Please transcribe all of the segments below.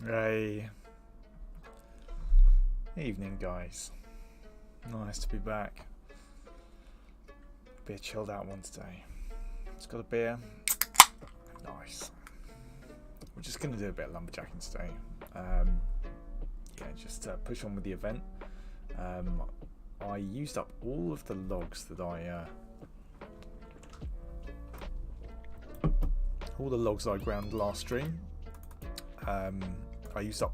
Hey, evening guys. Nice to be back. Be a chilled out one today. Just got a beer. Nice. We're just going to do a bit of lumberjacking today. Just push on with the event. I used up all of the logs that I ground last stream. I used up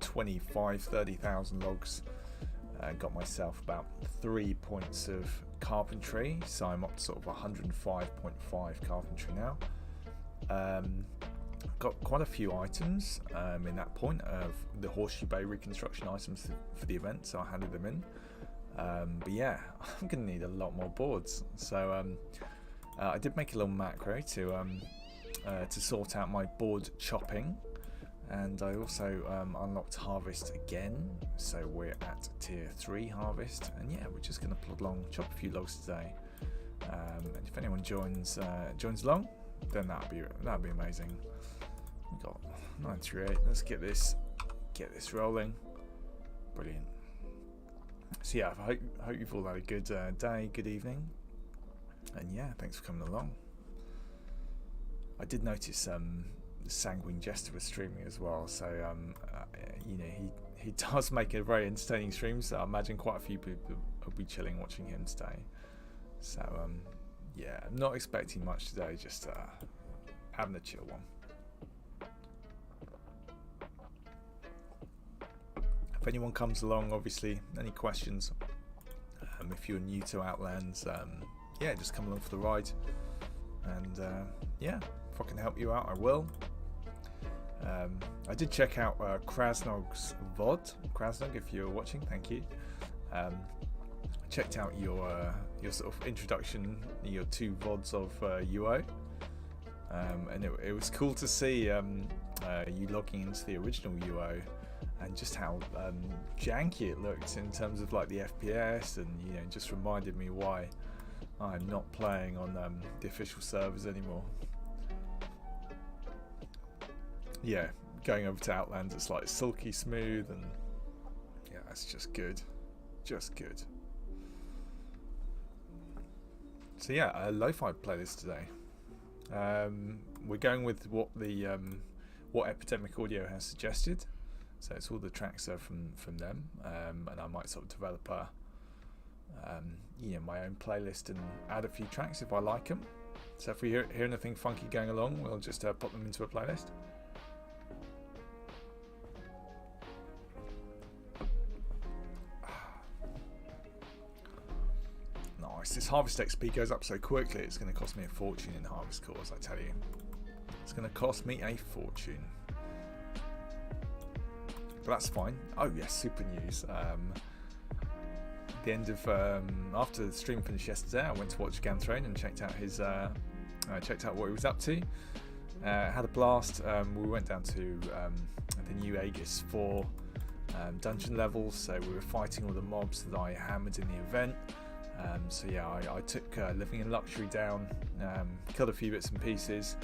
30,000 logs. Got myself about 3 points of carpentry, so I'm up to sort of 105.5 carpentry now. Got quite a few items in that point of the Horseshoe Bay reconstruction items for the event, so I handed them in. But yeah, I'm going to need a lot more boards. So I did make a little macro to sort out my board chopping. And I also unlocked harvest again, so we're at tier 3 harvest, and yeah, we're just going to plod along, chop a few logs today, and if anyone joins along, then that'd be amazing. We got 938. Let's get this rolling. Brilliant. So yeah, I hope you've all had a good day, good evening, and yeah, thanks for coming along. I did notice the Sanguine Jester was streaming as well, so he does make a very entertaining stream, so I imagine quite a few people will be chilling watching him today. So yeah, I'm not expecting much today, just having a chill one. If anyone comes along, obviously any questions, if you're new to Outlands, yeah, just come along for the ride, and yeah, if I can help you out, I will. I did check out Krasnog's VOD. Krasnog, if you're watching, thank you. I checked out your sort of introduction, your 2 VODs of UO, and it was cool to see you logging into the original UO and just how janky it looked in terms of like the FPS, and just reminded me why I'm not playing on the official servers anymore. Yeah, going over to Outlands, it's like silky smooth, and yeah, it's just good, So yeah, a Lofi playlist today. We're going with what Epidemic Audio has suggested, so it's all the tracks are from them, and I might sort of develop my own playlist and add a few tracks if I like them. So if we hear anything funky going along, we'll just pop them into a playlist. This Harvest XP goes up so quickly, it's going to cost me a fortune in Harvest cores, I tell you. It's going to cost me a fortune. But that's fine. Oh yes, super news. At the end of after the stream finished yesterday, I went to watch Ganthrone and checked out what he was up to. Had a blast. We went down to the new Aegis 4 dungeon levels, so we were fighting all the mobs that I hammered in the event. So yeah, I took Living in Luxury down, killed a few bits and pieces,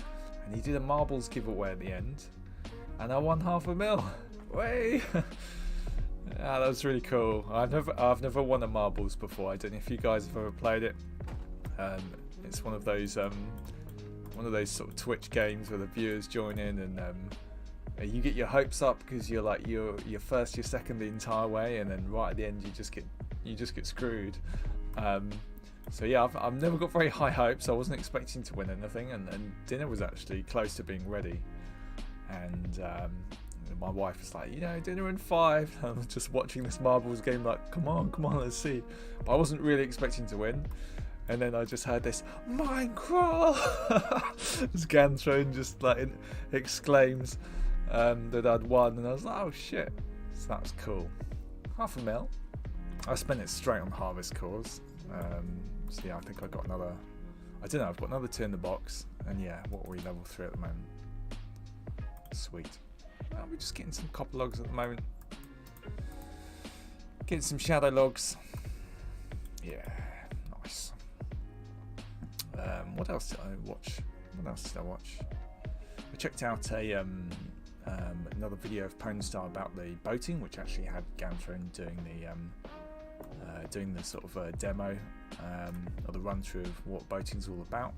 and he did a marbles giveaway at the end, and I won $500,000. Way! Yeah, that was really cool. I've never won a marbles before. I don't know if you guys have ever played it. It's one of those sort of Twitch games where the viewers join in, and you get your hopes up because you're first, you're second the entire way, and then right at the end you just get screwed. So yeah, I've never got very high hopes. I wasn't expecting to win anything, and dinner was actually close to being ready, and my wife was like, dinner in 5. I was just watching this marbles game like, come on, let's see. But I wasn't really expecting to win, and then I just heard this Minecraft. This Ganthrone just like exclaims that I'd won, and I was like, oh shit. So that was cool. $500,000. I spent it straight on harvest cores. So yeah, I think I got another. I don't know. I've got another 2 in the box, and yeah, what are we, level 3 at the moment? Sweet. We're just getting some copper logs at the moment. Getting some shadow logs. Yeah, nice. What else did I watch? I checked out a another video of Pwnstar about the boating, which actually had Gamthrone doing the sort of demo or the run through of what boating's all about.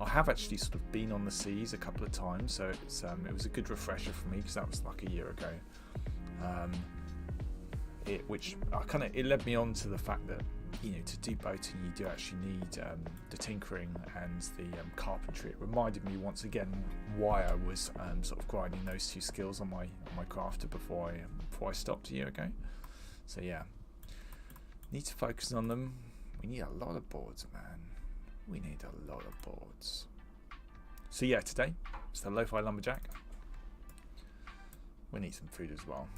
I have actually sort of been on the seas a couple of times, so it was a good refresher for me, because that was like a year ago. It led me on to the fact that, you know, to do boating you do actually need the tinkering and the carpentry. It reminded me once again why I was sort of grinding those two skills on my crafter before I stopped a year ago. So yeah, need to focus on them. We need a lot of boards, man. We need a lot of boards. So yeah, today it's the Lofi Lumberjack. We need some food as well.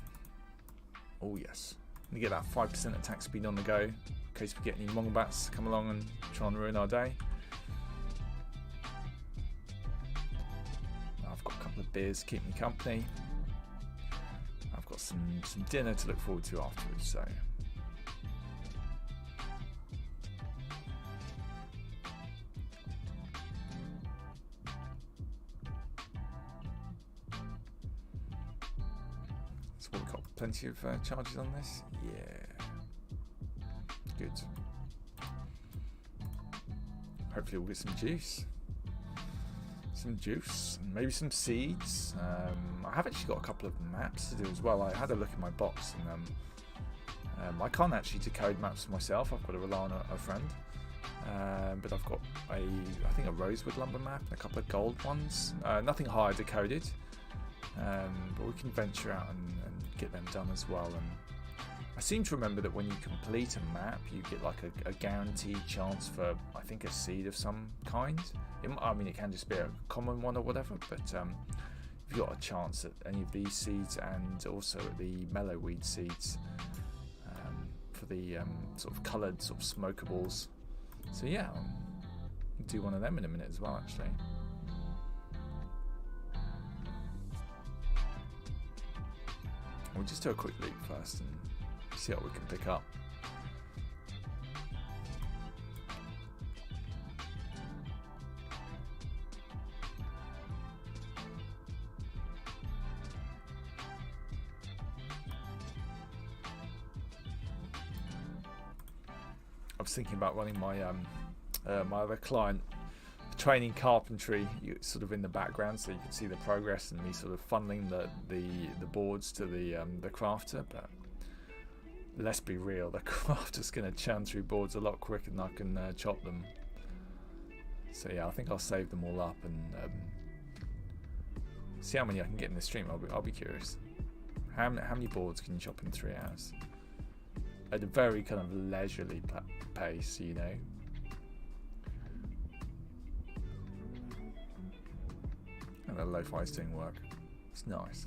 Oh yes, we get that 5% attack speed on the go, in case we get any mongbats come along and try and ruin our day. I've got a couple of beers to keep me company. I've got some dinner to look forward to afterwards, so. So we've got plenty of charges on this. Yeah. Good. Hopefully we'll get some juice. And maybe some seeds. I have actually got a couple of maps to do as well. I had a look in my box, and I can't actually decode maps myself. I've got to rely on a friend. But I've got I think a rosewood lumber map and a couple of gold ones. Nothing higher decoded. But we can venture out and get them done as well. And I seem to remember that when you complete a map, you get like a guaranteed chance for, I think, a seed of some kind. It can just be a common one or whatever, but if you've got a chance at any of these seeds, and also at the mellowweed seeds for the sort of coloured sort of smokables. So yeah, I'll do one of them in a minute as well, actually. We'll just do a quick loop first and see what we can pick up. I was thinking about running my my other client training carpentry sort of in the background, so you can see the progress and me sort of funneling the boards to the crafter. But let's be real, the crafter's going to churn through boards a lot quicker than I can chop them. So yeah, I think I'll save them all up and see how many I can get in the stream. I'll be curious. How many boards can you chop in 3 hours? At a very kind of leisurely pace, you know. And the Lofi's doing work. It's nice.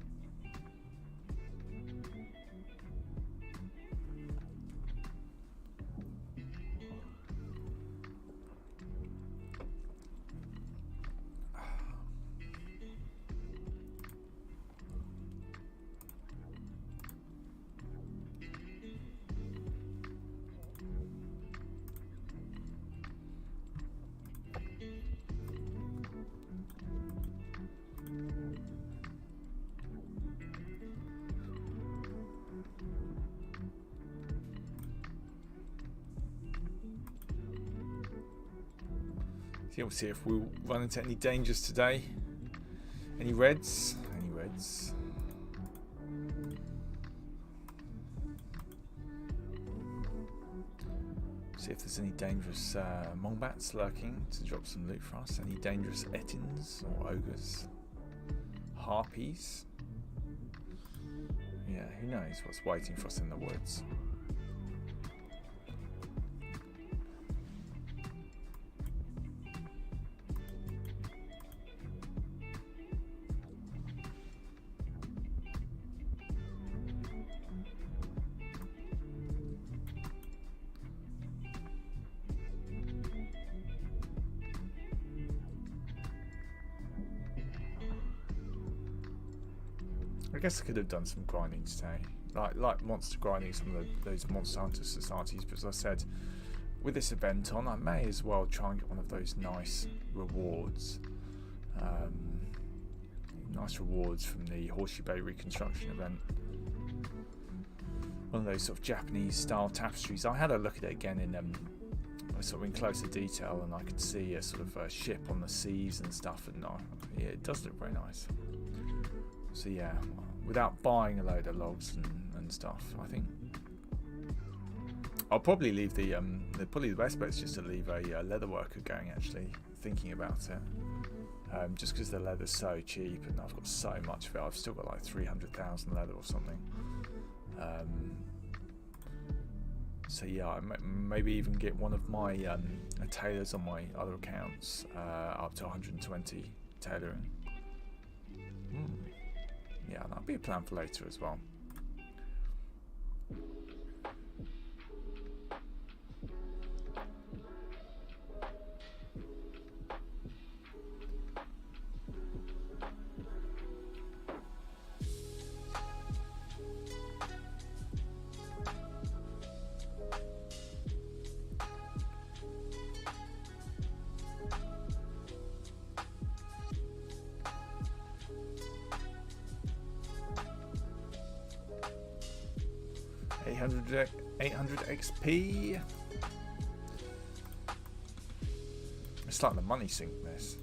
We'll see if we'll run into any dangers today. Any reds? Any reds? See if there's any dangerous mongbats lurking to drop some loot for us. Any dangerous etins or ogres? Harpies? Yeah, who knows what's waiting for us in the woods. I guess I could have done some grinding today, like monster grinding some of those Monster Hunter societies, but as I said, with this event on, I may as well try and get one of those nice rewards. nice rewards from the Horseshoe Bay reconstruction event. One of those sort of Japanese style tapestries. I had a look at it again in sort of in closer detail, and I could see a sort of a ship on the seas and stuff, and yeah, it does look very nice. So yeah, without buying a load of logs and stuff, I think I'll probably leave probably the best bet is just to leave a leather worker going, actually, thinking about it. Just because the leather's so cheap and I've got so much of it. I've still got like 300,000 leather or something. So yeah, maybe even get one of my tailors on my other accounts up to 120 tailoring. Yeah, that'll be a plan for later as well. $800 XP. It's like the money sink, this.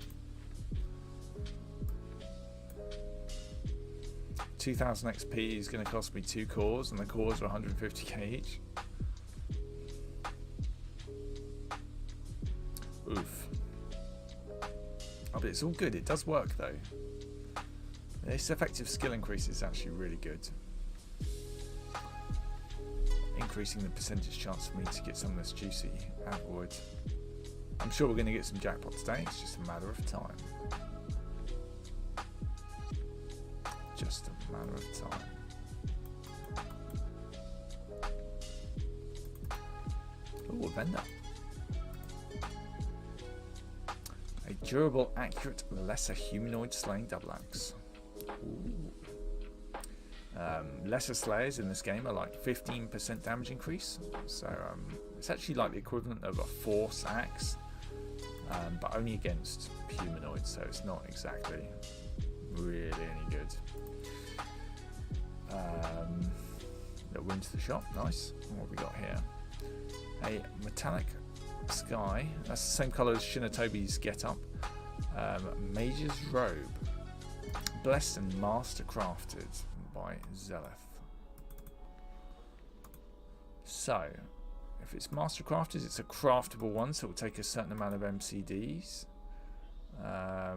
2,000 XP is going to cost me 2 cores, and the cores are 150k each. Oof. Oh, but it's all good. It does work though. This effective skill increase is actually really good. Increasing the percentage chance for me to get some of this juicy outwood. I'm sure we're going to get some jackpot today. It's just a matter of time. Just a matter of time. Oh, a vendor. A durable, accurate, lesser humanoid slaying double axe. Ooh. Lesser slayers in this game are like 15% damage increase, so it's actually like the equivalent of a force axe, but only against humanoids, so it's not exactly really any good. Little into the shop, nice. What have we got here? A metallic sky, that's the same colour as Shinatobi's getup. Mage's robe, blessed and master crafted by Zeleth. So, if it's master crafted, it's a craftable one, so it will take a certain amount of MCDs. I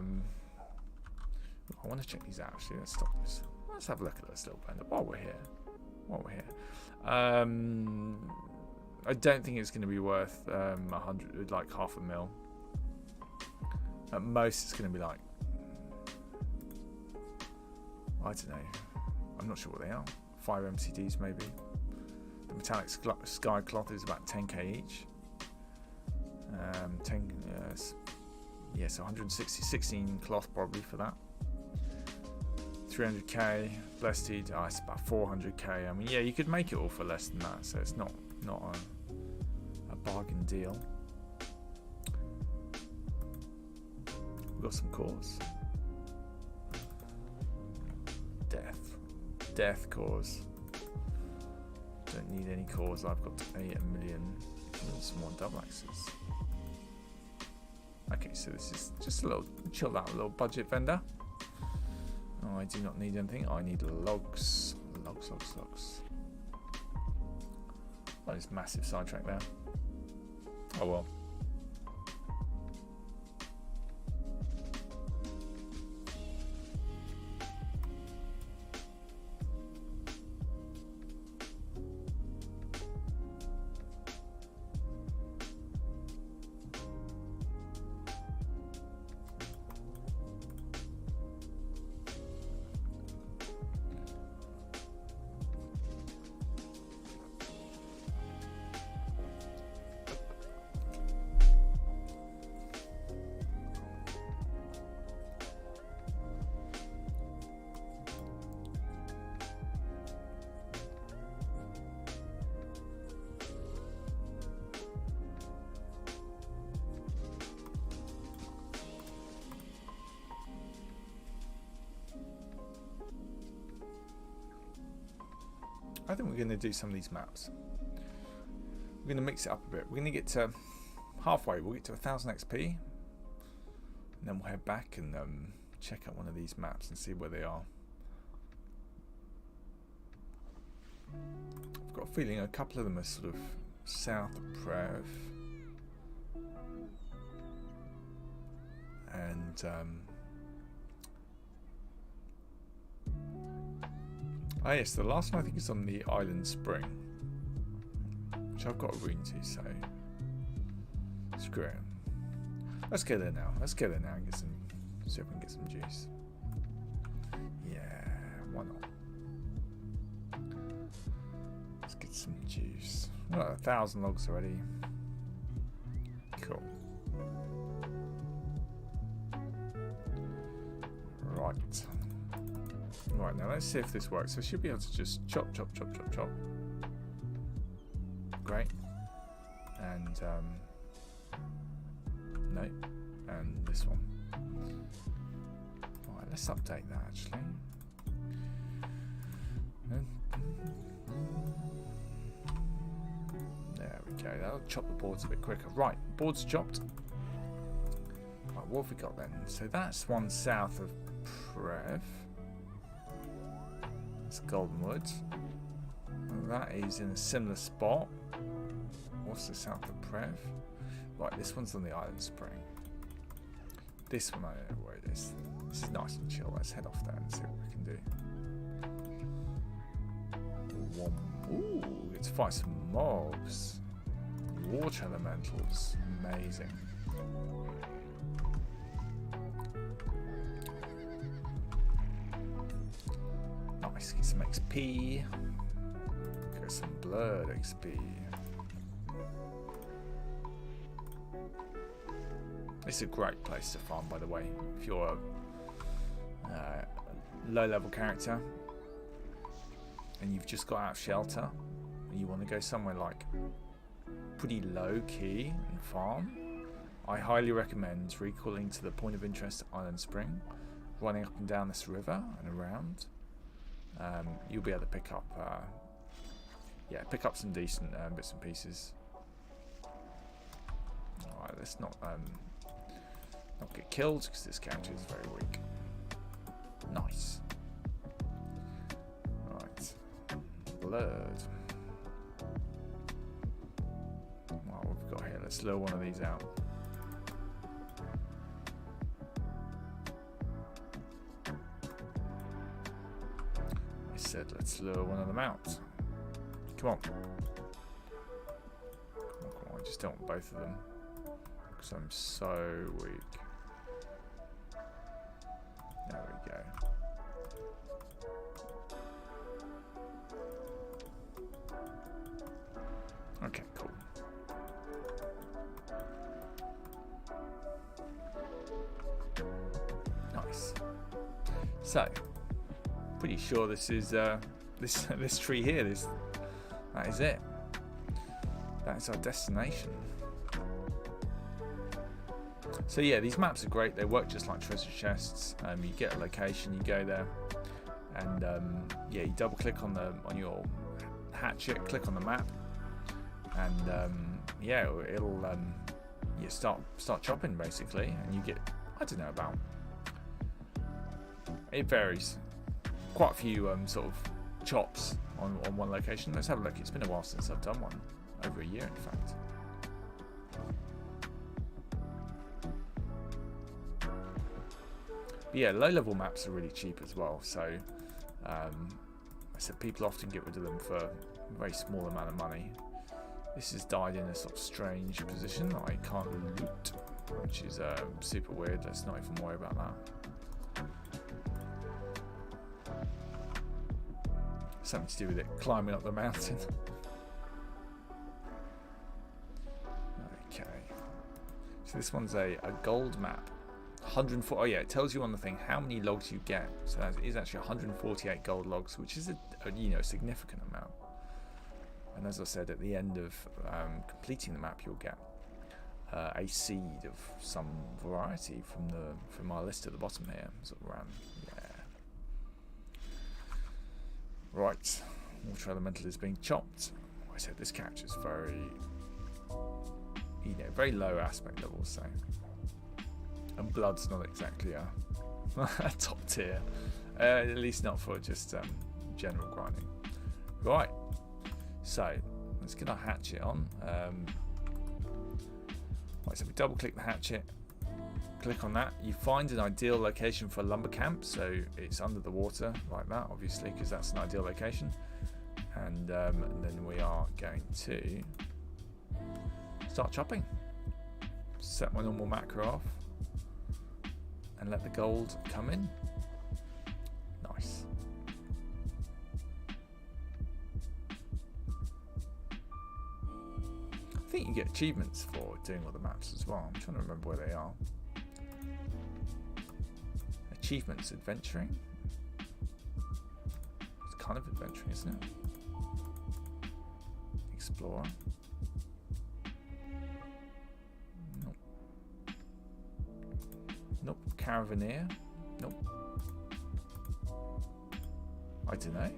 want to check these out. Actually, let's stop this. Let's have a look at this little blender while we're here. I don't think it's going to be worth 100, like half a mil. At most, it's going to be like, I don't know. I'm not sure what they are. 5 MCDs maybe. The metallic sky cloth is about 10k each. 10, yeah, so 160, 16 cloth probably for that. 300k blessed. Oh, it's about 400k. I mean, yeah, you could make it all for less than that, so it's not a bargain deal. We've got some cores. Death cores. Don't need any cores. I've got 8 million. Some more double axes. Okay, so this is just a little chilled out, little budget vendor. Oh, I do not need anything. I need logs. Logs. Oh, this massive sidetrack there. Oh well. I think we're going to do some of these maps. We're going to mix it up a bit. We're going to get to halfway. We'll get to 1000 XP. And then we'll head back and check out one of these maps and see where they are. I've got a feeling a couple of them are sort of south of Prev. And oh yes, the last one I think is on the Island Spring, which I've got a ring to, so screw it. Let's go there now. Let's go there now and get some, see if we can get some juice. Yeah, why not? Let's get some juice. We've got 1000 logs already. Cool. Right. Right, now let's see if this works. So I should be able to just chop, chop, chop, chop, chop. Great. And, no. And this one. Right, let's update that actually. There we go. That'll chop the boards a bit quicker. Right, boards chopped. Right, what have we got then? So that's one south of Prev. It's Goldenwood. And that is in a similar spot. Also south of Prev. Right, this one's on the Island Spring. This one, I don't know where it is. This is nice and chill. Let's head off there and see what we can do. Ooh, let's fight some mobs. Water elementals. Amazing. Nice, get some XP. Get some blood XP. It's a great place to farm, by the way. If you're a low-level character and you've just got out of shelter and you want to go somewhere like pretty low-key and farm, I highly recommend recalling to the point of interest Island Spring, running up and down this river and around. You'll be able to pick up, pick up some decent bits and pieces. All right, let's not get killed because this character is very weak. Nice. Right, blood. What have we got here? Let's lure one of these out. Said let's lure one of them out. Come on. Come on, I just don't want both of them because I'm so weak. There we go. Okay, cool. Nice. So pretty sure this is this tree here. That is it. That is our destination. So yeah, these maps are great. They work just like treasure chests. You get a location, you go there, and yeah, you double click on your hatchet, click on the map, and yeah, it'll you start chopping basically, and you get, I don't know, about, it varies. Quite a few sort of chops on one location. Let's have a look. It's been a while since I've done one. Over a year, in fact. But yeah, low-level maps are really cheap as well. So, I said people often get rid of them for a very small amount of money. This has died in a sort of strange position that I can't loot, which is super weird. Let's not even worry about that. Something to do with it climbing up the mountain. Okay, so this one's a gold map. 104. Oh yeah, it tells you on the thing how many logs you get. So that is actually 148 gold logs, which is a significant amount. And as I said, at the end of completing the map, you'll get a seed of some variety from our list at the bottom here. Sort of around, yeah. Right, water elemental is being chopped. I said this character is very, you know, very low aspect level, so. And blood's not exactly a top tier, at least not for just general grinding. Right, so let's get our hatchet on. Right, so we double click the hatchet, click on that. You find an ideal location for a lumber camp, so it's under the water like that, obviously, because that's an ideal location. And then we are going to start chopping. Set my normal macro off and let the gold come in. Nice. I think you get achievements for doing all the maps as well. I'm trying to remember where they are. Achievements, adventuring. It's kind of adventuring, isn't it? Explorer. Nope. Nope. Caravaneer. Nope. I don't know.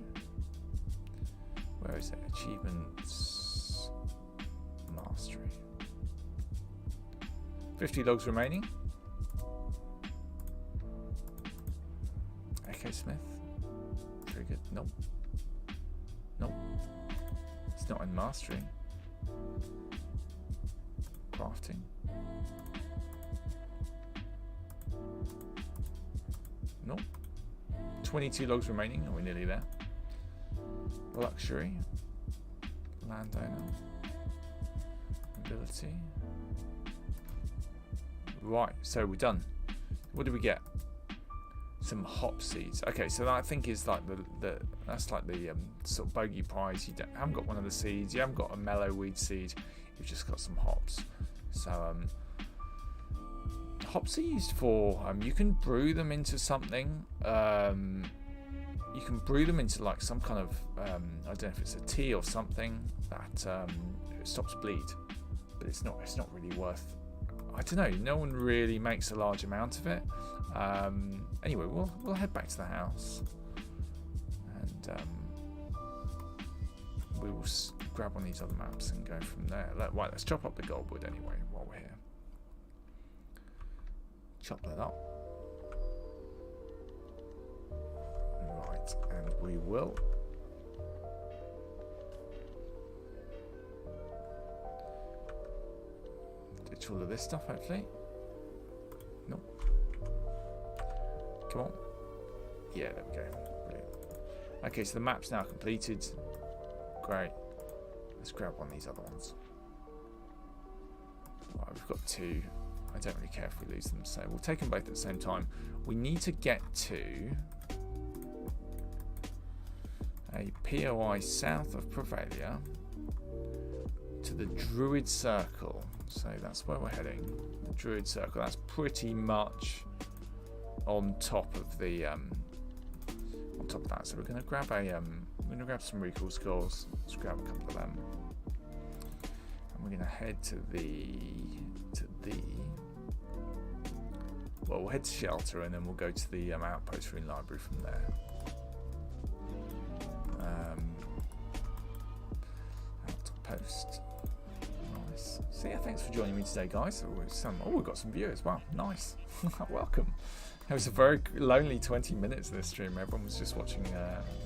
Where is it? Achievements. Mastery. 50 logs remaining. Echo Smith. Triggered. Nope. Nope. It's not in mastery. Crafting. Nope. 22 logs remaining. Are we nearly there? Luxury. Landowner. Ability. Right, so we're done. What do we get? Some hop seeds. Okay, so that I think is like that's like the sort of bogey prize. You haven't got one of the seeds. You haven't got a mellow weed seed. You've just got some hops. So hops are used for you can brew them into something. You can brew them into like some kind of I don't know if it's a tea or something that stops bleed, but it's not really worth. I don't know. No one really makes a large amount of it. Anyway, we'll head back to the house, and we will grab one of these other maps and go from there. Right, let's chop up the goldwood anyway while we're here. Chop that up. Right, and we will ditch all of this stuff, hopefully. Nope. Come on. Yeah, there we go. Brilliant. Okay, so the map's now completed. Great. Let's grab one of these other ones. Right, we've got two. I don't really care if we lose them, so we'll take them both at the same time. We need to get to a POI south of Prevalia to the Druid Circle. So that's where we're heading. The Druid Circle. That's pretty much on top of the that. So we're going to grab some recall scores. Let's grab a couple of them, and we're going to head to the well, we'll head to Shelter, and then we'll go to the Outpost Rune Library from there. Outpost. Nice. So yeah, thanks for joining me today, guys. We've got some viewers. Wow, nice. Welcome. It was a very lonely 20 minutes of this stream. Everyone was just watching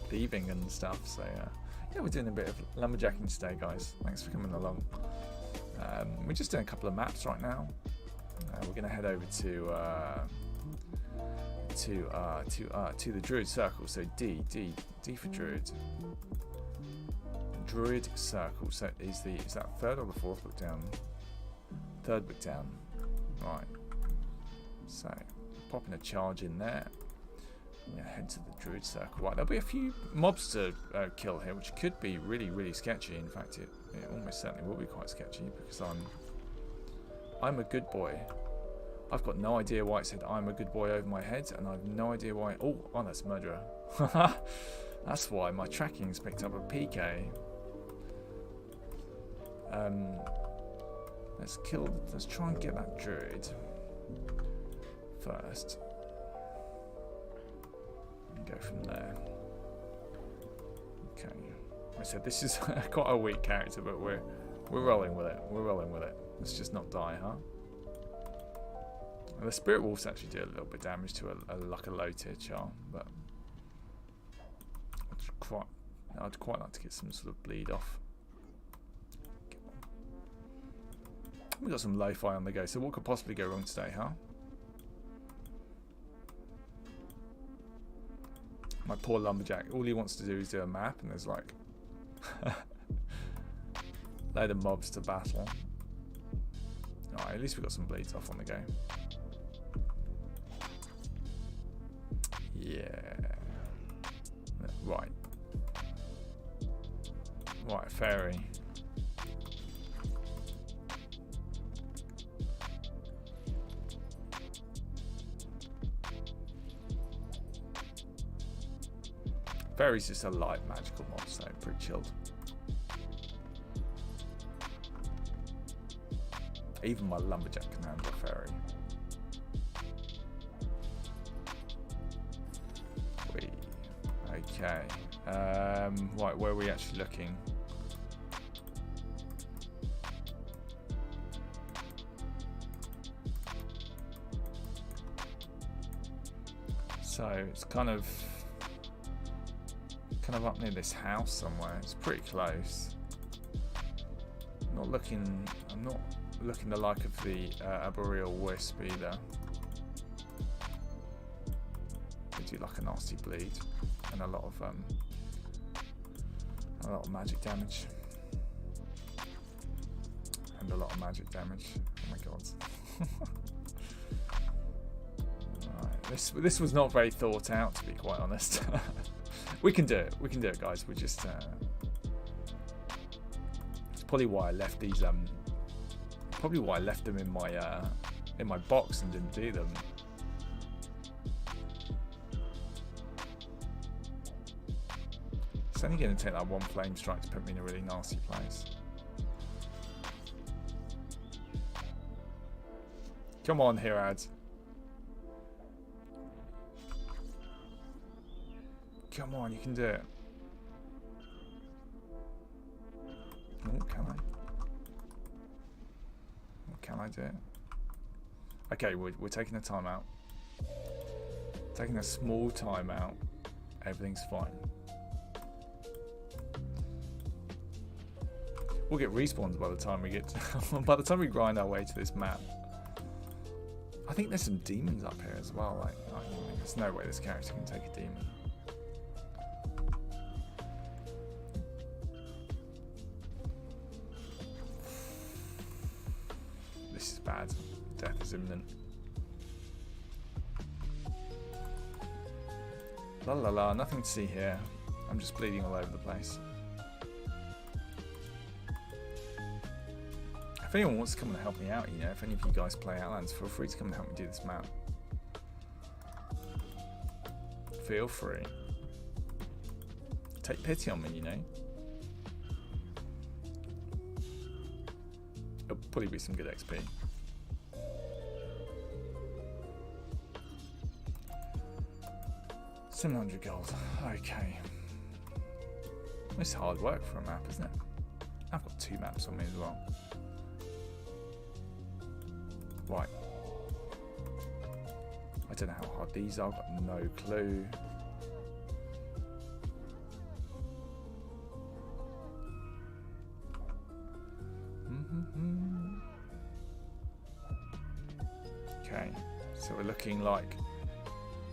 thieving and stuff. So yeah, we're doing a bit of lumberjacking today, guys. Thanks for coming along. We're just doing a couple of maps right now. We're going to head over to the Druid Circle. So D for Druid. Druid Circle. So is that third or the fourth book down? Third book down. Right. So popping a charge in there. I'm going to head to the Druid Circle. Right, there'll be a few mobs to kill here, which could be really, really sketchy. In fact, it almost certainly will be quite sketchy because I'm a good boy. I've got no idea why it said I'm a good boy over my head, and I've no idea why. Oh, that's murderer. That's why my tracking's picked up a PK. Let's try and get that druid first and go from there. Okay. said, this is quite a weak character, but we're rolling with it. We're rolling with it. Let's just not die, huh? And the Spirit Wolves actually do a little bit of damage to like a low tier char, but I'd quite like to get some sort of bleed off. We've got some Lofi on the go, so what could possibly go wrong today, huh? My poor Lumberjack, all he wants to do is do a map, and there's like load of mobs to battle. Alright, at least we got some bleeds off on the go. Yeah. Right. Right, fairy. Fairy's just a light magical mob, so pretty chilled. Even my Lumberjack can handle a fairy. Okay. Right, where are we actually looking? So it's kind of up near this house somewhere. It's pretty close. I'm not looking the like of the arboreal wisp either. They do like a nasty bleed and a lot of magic damage. And a lot of magic damage. Oh my god. Right. This was not very thought out, to be quite honest. We can do it. We can do it, guys. We just it's probably why I left these probably why I left them in my box and didn't do them. It's only going to take that one flame strike to put me in a really nasty place. Come on, Hirad. Come on, you can do it. Oh, can I? Oh, can I do it? Okay, we're taking a timeout. Taking a small timeout. Everything's fine. We'll get respawned by the time we get by the time we grind our way to this map. I think there's some demons up here as well. Like, there's no way this character can take a demon. This is bad. Death is imminent. La la la, nothing to see here. I'm just bleeding all over the place. If anyone wants to come and help me out, if any of you guys play Outlands, feel free to come and help me do this map. Feel free. Take pity on me, It'll probably be some good XP. $700 gold. Okay. This is hard work for a map, isn't it? I've got 2 maps on me as well. Right. I don't know how hard these are. I've got no clue. Okay, so we're looking like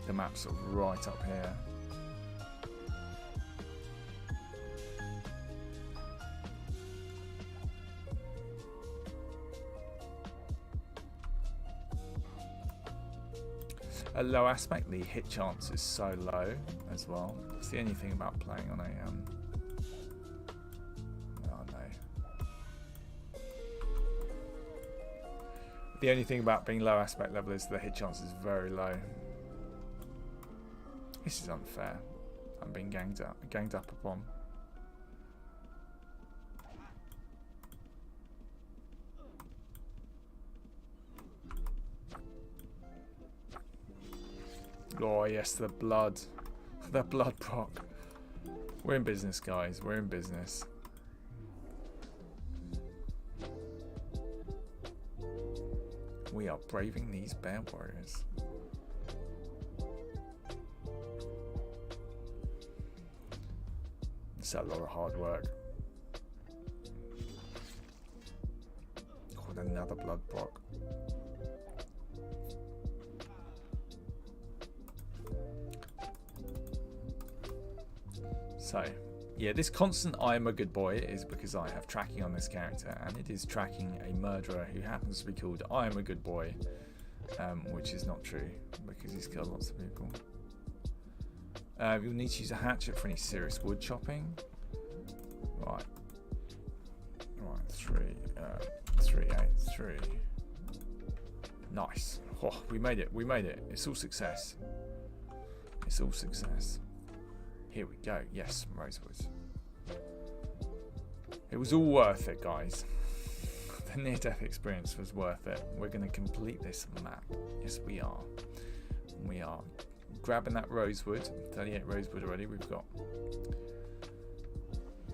the map's sort of right up here. A low aspect, the hit chance is so low as well. It's the only thing about playing on a the only thing about being low aspect level is the hit chance is very low. This is unfair. I'm being ganged up upon. Oh yes, the blood proc. We're in business, guys. We're in business. We are braving these bear warriors. It's a lot of hard work. God, another blood block. So, yeah, this constant "I am a good boy" is because I have tracking on this character, and it is tracking a murderer who happens to be called "I am a good boy," which is not true because he's killed lots of people. You'll need to use a hatchet for any serious wood chopping. Right. 383. Nice. Oh, we made it. We made it. It's all success. It's all success. Here we go. Yes, rosewood. It was all worth it, guys. The near-death experience was worth it. We're going to complete this map. Yes, we are. We are grabbing that rosewood. 38 rosewood already. We've got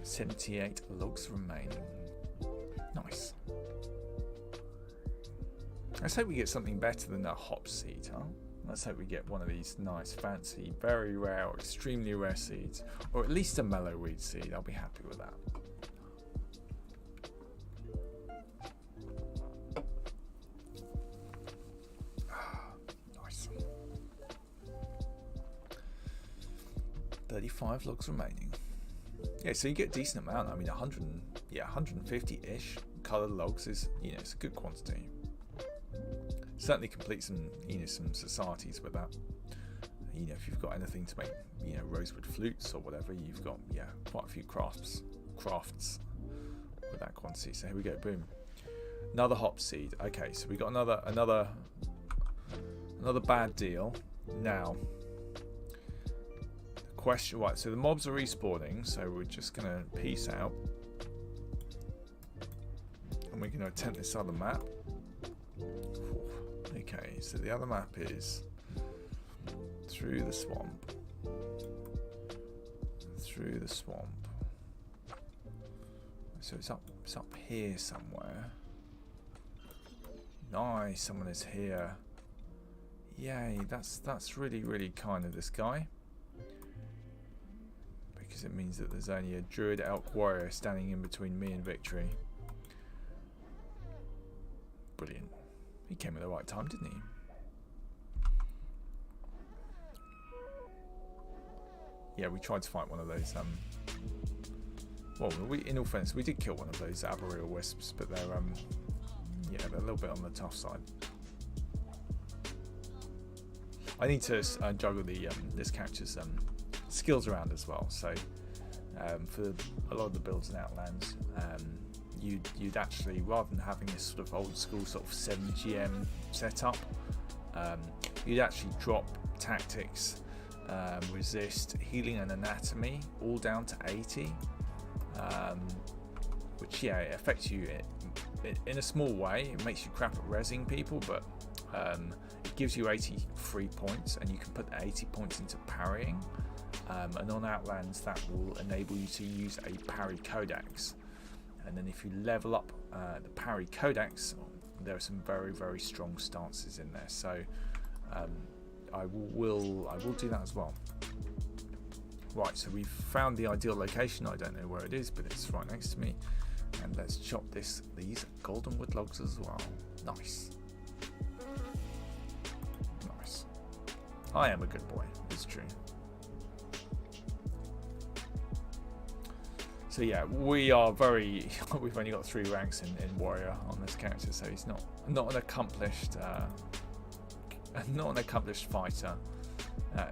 78 logs remaining. Nice. Let's hope we get something better than a hop seed, huh? Let's hope we get one of these nice, fancy, very rare, or extremely rare seeds. Or at least a mellowweed seed. I'll be happy with that. Nice. 35 logs remaining. Yeah, so you get a decent amount. I mean, 150-ish coloured logs is, it's a good quantity. Certainly complete some, some societies with that. If you've got anything to make, rosewood flutes or whatever, you've got, quite a few crafts with that quantity. So here we go, boom. Another hop seed. Okay, so we got another bad deal. Now, the question, right? So the mobs are respawning. So we're just gonna peace out, and we're gonna attempt this other map. Okay, so the other map is through the swamp. Through the swamp. So it's up here somewhere. Nice, someone is here. Yay, that's really, really kind of this guy. Because it means that there's only a druid elk warrior standing in between me and victory. Brilliant. He came at the right time, didn't he? Yeah, we tried to fight one of those. Well, in all fairness, we did kill one of those arboreal wisps, but they're they're a little bit on the tough side. I need to juggle this character's skills around as well. So for a lot of the builds in Outlands, you'd actually, rather than having this sort of old school sort of 7 GM setup, you'd actually drop tactics, resist, healing and anatomy all down to 80, which it affects you in a small way. It makes you crap at rezzing people, but it gives you 80 free points, and you can put 80 points into parrying, and on Outlands that will enable you to use a parry codex. And then if you level up the parry codex, there are some very, very strong stances in there. So I will do that as well. Right, so we've found the ideal location. I don't know where it is, but it's right next to me. And let's chop these golden wood logs as well. Nice. Nice. I am a good boy, it's true. So yeah, we are very. We've only got 3 ranks in warrior on this character, so he's not an accomplished fighter.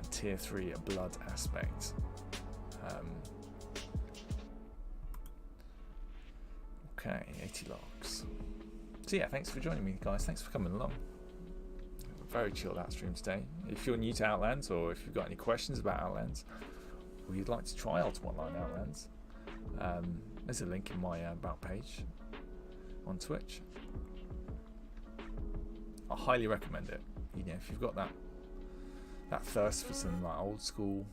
Tier 3 blood aspect. Okay, 80 logs. So yeah, thanks for joining me, guys. Thanks for coming along. Very chilled out stream today. If you're new to Outlands, or if you've got any questions about Outlands, or you'd like to try Ultimate Line Outlands, there's a link in my about page on Twitch. I highly recommend it. If you've got that thirst for some old school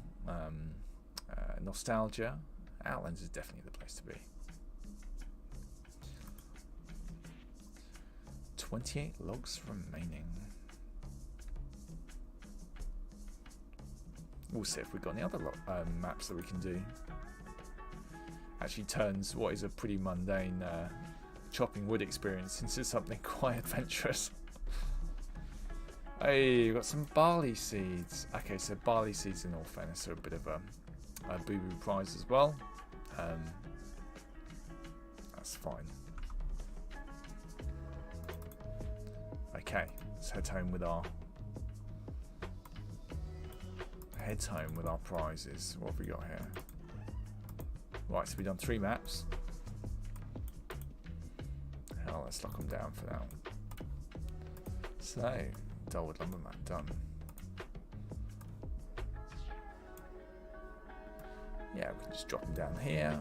nostalgia, Outlands is definitely the place to be. 28 logs remaining. We'll see if we've got any other maps that we can do. Actually turns what is a pretty mundane chopping wood experience into something quite adventurous. Hey, we've got some barley seeds. Okay, so barley seeds in all fairness are a bit of a boo-boo prize as well. That's fine. Okay, let's head home with our prizes. What have we got here? Right, so we've done 3 maps. Hell, let's lock them down for now. So, Dulwood Lumber map done. Yeah, we can just drop them down here,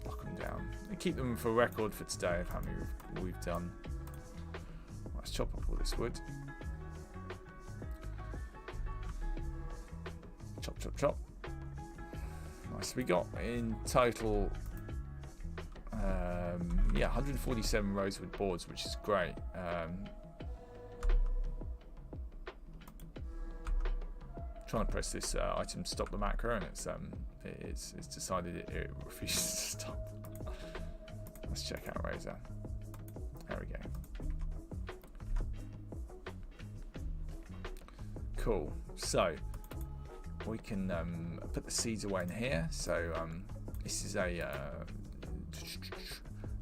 lock them down, and keep them for record for today of how many we've done. Let's chop up all this wood. Chop, chop, chop. Nice. We got in total, yeah, 147 rosewood boards, which is great. Trying to press this item stop the macro, and it's decided it refuses to stop. Let's check out Razor. There we go. Cool. So we can put the seeds away in here. So this is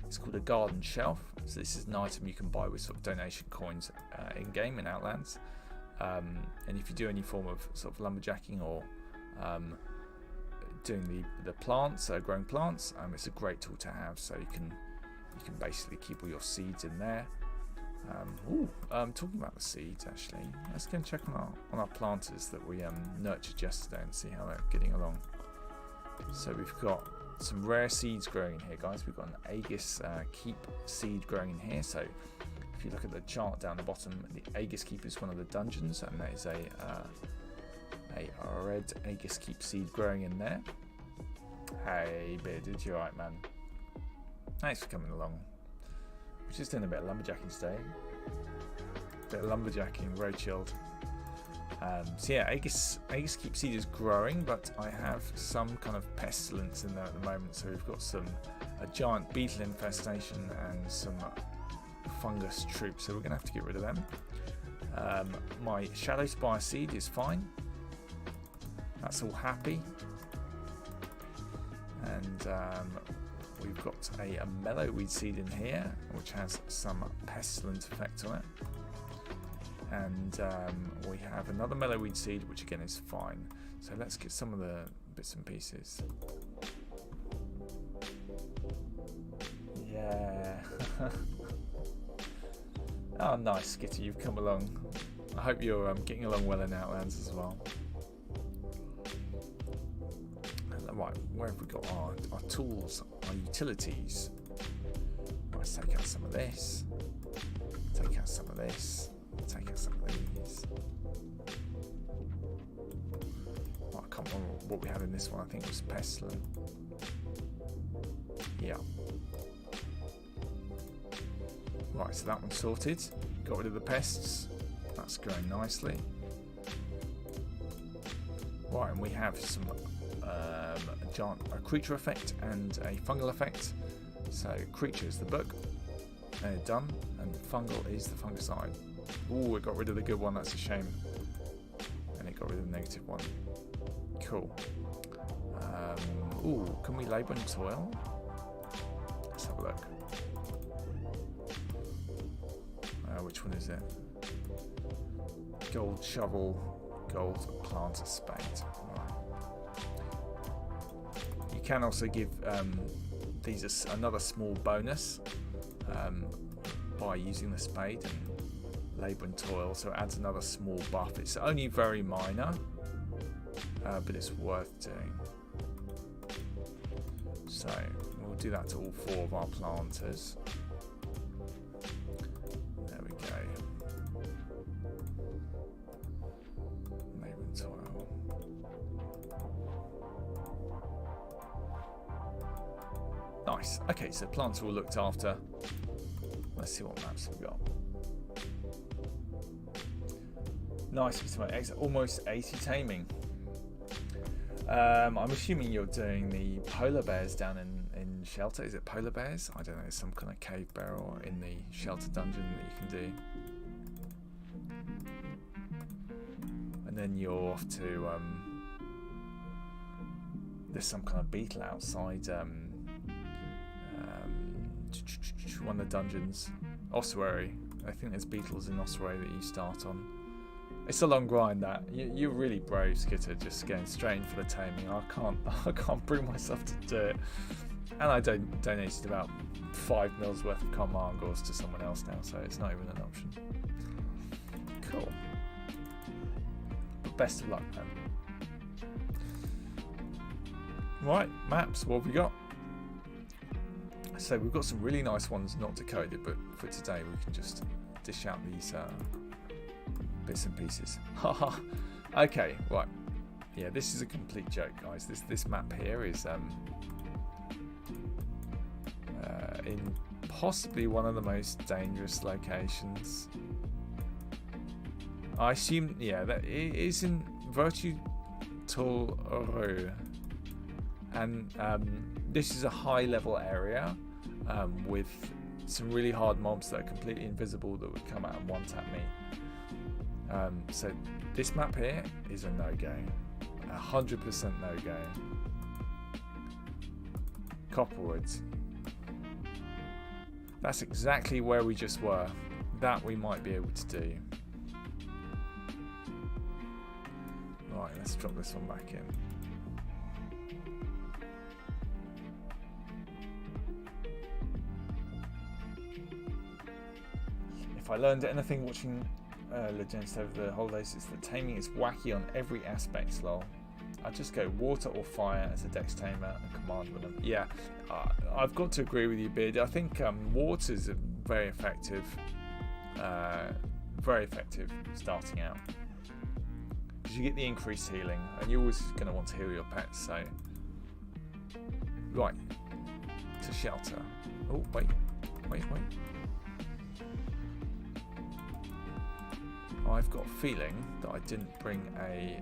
it's called a garden shelf. So this is an item you can buy with sort of donation coins in game in Outlands. And if you do any form of sort of lumberjacking or doing the plants, growing plants, it's a great tool to have. So you can basically keep all your seeds in there. Talking about the seeds, actually, let's go and check on our planters that we nurtured yesterday and see how they're getting along. So we've got some rare seeds growing in here, guys. We've got an Aegis Keep seed growing in here. So if you look at the chart down the bottom, the Aegis Keep is one of the dungeons, and there is a red Aegis Keep seed growing in there. Hey, Bearded, you alright, man? Thanks for coming along. We're just doing a bit of lumberjacking today. Bit of lumberjacking, very chilled. So yeah, Aegis Keep seed is growing, but I have some kind of pestilence in there at the moment. So we've got a giant beetle infestation and some fungus troops, so we're going to have to get rid of them. My Shadow Spire seed is fine. That's all happy. And we've got a mellowweed seed in here, which has some pestilent effect on it. And we have another mellowweed seed, which again is fine. So let's get some of the bits and pieces. Yeah. Oh, nice, Skitty, you've come along. I hope you're getting along well in Outlands as well. Right, where have we got our tools, our utilities? Let's take out some of this. Take out some of this. Take out some of these. Oh, I can't remember what we had in this one. I think it was pestilent. Yeah. Right, so that one's sorted. Got rid of the pests. That's going nicely. Right, and we have some a creature effect and a fungal effect. So creature is the book. Done. And fungal is the fungicide. Ooh, it got rid of the good one. That's a shame. And it got rid of the negative one. Cool. Ooh, can we labour and toil? Let's have a look. Which one is it? Gold shovel, gold planter spade. Right. You can also give these another small bonus by using the spade and labour and toil, so it adds another small buff. It's only very minor, but it's worth doing. So we'll do that to all 4 of our planters. Nice. Okay, so plants are all looked after. Let's see what maps we've got. Nice, almost 80 taming. I'm assuming you're doing the polar bears down in shelter. Is it polar bears? I don't know, some kind of cave bear or in the shelter dungeon that you can do. And then you're off to there's some kind of beetle outside one of the dungeons. Ossuary. I think there's beetles in Ossuary that you start on. It's a long grind that. You're really brave, Skitter, just going straight in for the taming. I can't bring myself to do it. And I donated about 5 mils worth of Comangors to someone else now, so it's not even an option. Cool. But best of luck, man. Right, maps, what have we got? So we've got some really nice ones not decoded, but for today we can just dish out these bits and pieces. Haha. Okay, right. Yeah, this is a complete joke, guys. This map here is in possibly one of the most dangerous locations. I assume, yeah, that it is in Virtue Toru. And this is a high level area with some really hard mobs that are completely invisible that would come out and one tap me. So this map here is a no-go. 100% no-go. Copperwoods. That's exactly where we just were. That we might be able to do. Right, let's drop this one back in. If I learned anything watching Legends over the holidays, it's that taming is wacky on every aspect, lol. I just go water or fire as a dex tamer and command with them. Yeah, I've got to agree with you, Beard. I think water's very effective starting out. Because you get the increased healing, and you're always going to want to heal your pets, so... Right, to shelter. Oh, wait. I've got a feeling that I didn't bring a...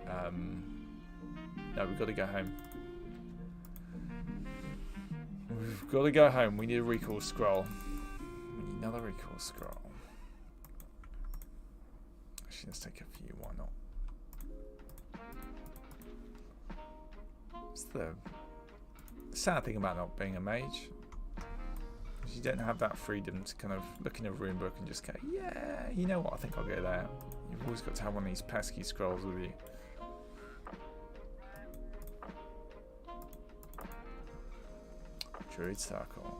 No, we've got to go home. We've got to go home. We need a recall scroll. We need another recall scroll. Actually, let's take a few. Why not? It's the sad thing about not being a mage. You don't have that freedom to kind of look in a rune book and just go, yeah, you know what, I think I'll go there. You've always got to have one of these pesky scrolls with you. Druid Circle.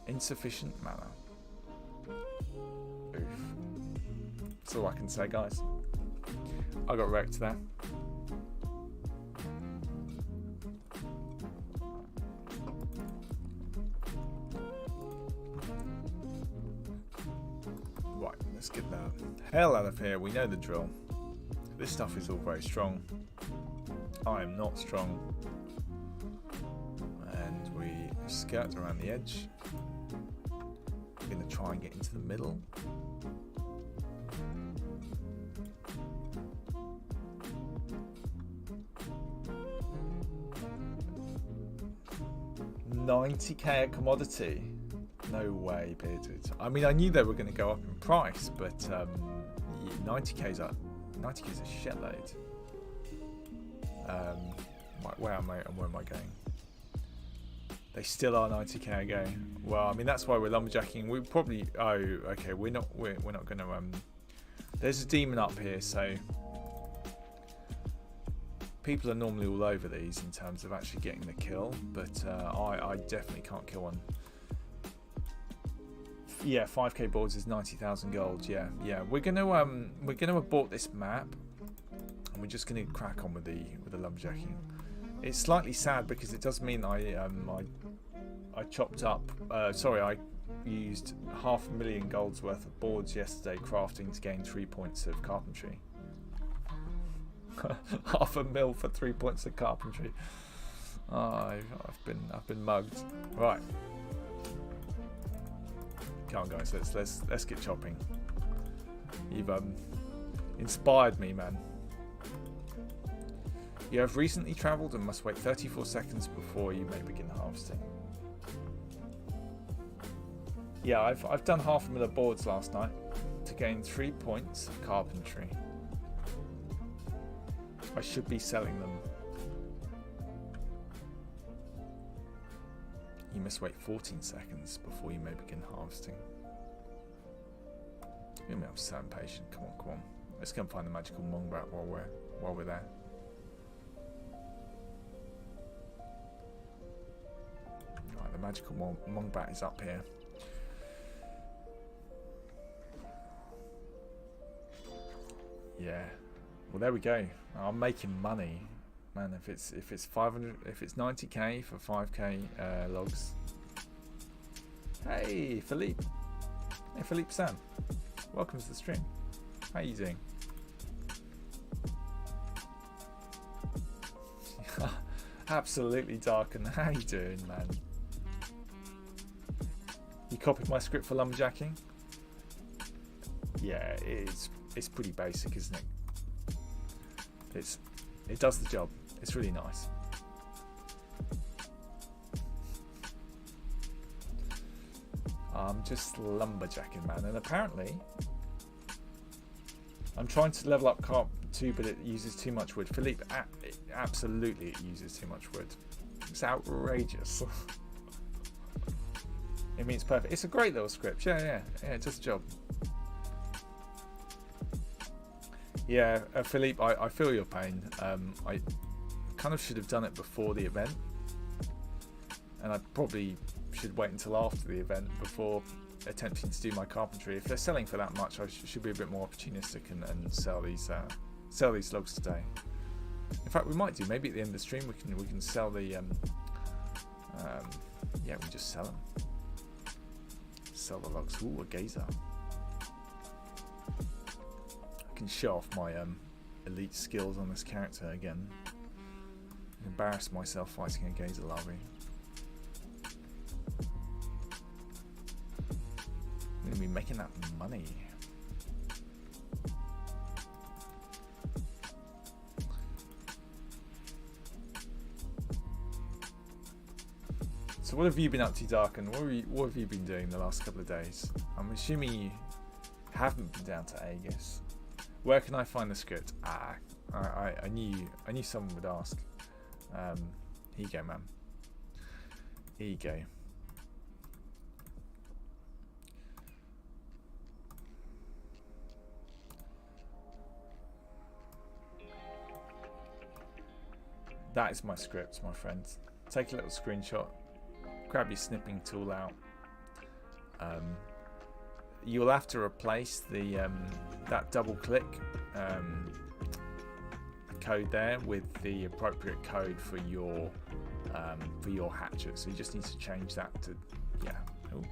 Insufficient mana. Oof. That's all I can say, guys. I got wrecked there. Right, let's get the hell out of here. We know the drill. This stuff is all very strong. I am not strong. And we skirt around the edge. We're going to try and get into the middle. $90k a commodity. No way, Bearded. I mean, I knew they were going to go up in price, but 90k is a shitload. Where am I going? They still are 90k a go. Well, I mean, that's why we're lumberjacking. We probably... Oh, okay. We're not going to... There's a demon up here, so... People are normally all over these in terms of actually getting the kill, but I definitely can't kill one. Yeah, 5k boards is 90,000 gold. Yeah. We're gonna abort this map, and we're just gonna crack on with the lumberjacking. It's slightly sad because it does mean I chopped up. Sorry, I used 500,000 gold's worth of boards yesterday crafting to gain 3 points of carpentry. 500,000 for 3 points of carpentry. Oh, I've been mugged. Right. Come on, guys. Let's get chopping. You've inspired me, man. You have recently travelled and must wait 34 seconds before you may begin harvesting. Yeah, I've done 500,000 boards last night to gain 3 points of carpentry. I should be selling them. You must wait 14 seconds before you may begin harvesting. I'm so impatient. Come on. Let's go and find the magical Mongbat while we're there. Right, the magical Mongbat is up here. Yeah. Well, there we go. I'm making money, man. If it's 500, if it's 90k for 5k logs. Hey, Philippe. Hey, Philippe Sam. Welcome to the stream. How you doing? Absolutely, Darken. How you doing, man? You copied my script for lumberjacking? Yeah, it's pretty basic, isn't it? It does the job. It's really nice. I'm just lumberjacking, man, and apparently I'm trying to level up carp too, but it uses too much wood. Philippe, absolutely, it uses too much wood. It's outrageous. It means perfect. It's a great little script. Yeah, it does the job. Yeah, Philippe, I feel your pain. I kind of should have done it before the event, and I probably should wait until after the event before attempting to do my carpentry. If they're selling for that much, I should be a bit more opportunistic and sell these logs today. In fact, we might do. Maybe at the end of the stream we can sell the yeah, we just sell them. Sell the logs. Ooh, a gazer. I can show off my elite skills on this character again. Embarrass myself fighting a gazer larvae. I'm going to be making that money. So what have you been up to, Darken? What have you been doing the last couple of days? I'm assuming you haven't been down to Aegis. Where can I find the script? I knew someone would ask. Here you go, man. Here you go. That is my script, my friends. Take a little screenshot. Grab your snipping tool out. You'll have to replace the that double click code there with the appropriate code for your hatchet. So you just need to change that to Ooh.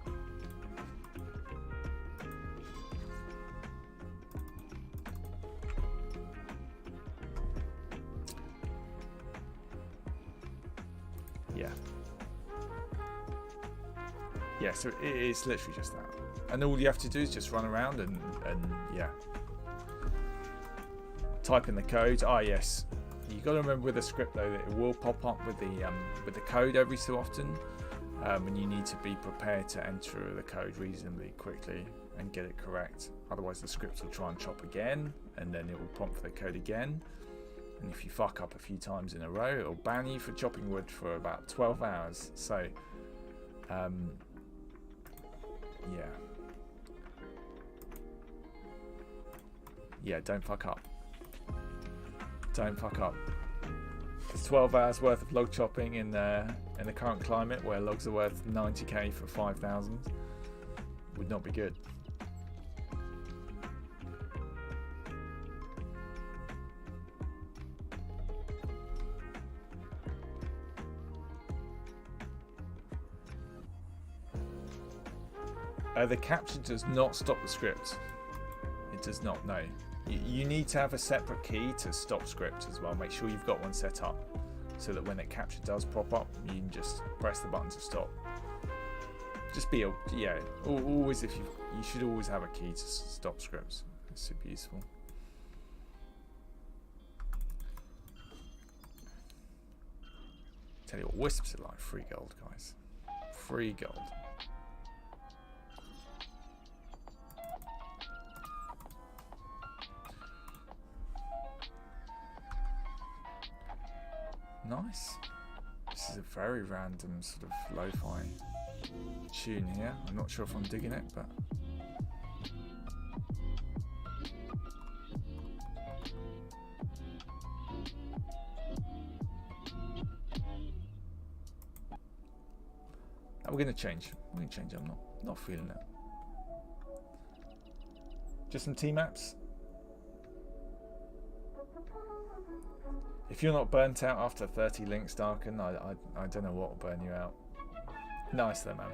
Yeah, so it's literally just that. And all you have to do is just run around and yeah. Type in the code. Yes. You got to remember with the script though that it will pop up with the code every so often. And you need to be prepared to enter the code reasonably quickly and get it correct. Otherwise the script will try and chop again, and then it will prompt for the code again. And if you fuck up a few times in a row, it'll ban you for chopping wood for about 12 hours. So yeah, don't fuck up. Don't fuck up. It's 12 hours worth of log chopping in the current climate where logs are worth 90k for 5,000 would not be good. The capture does not stop the script. It does not, no. You need to have a separate key to stop script as well. Make sure you've got one set up so that when that capture does pop up, you can just press the button to stop. just be always if you should always have a key to stop scripts. It's super useful. Tell you what, wisps are like free gold, guys. Free gold. Nice. This is a very random sort of lo-fi tune here. I'm not sure if I'm digging it, but we're gonna change. We're gonna change. I'm not feeling it. Just some T-maps. If you're not burnt out after 30 links, Darken, I don't know what will burn you out. Nice though, man.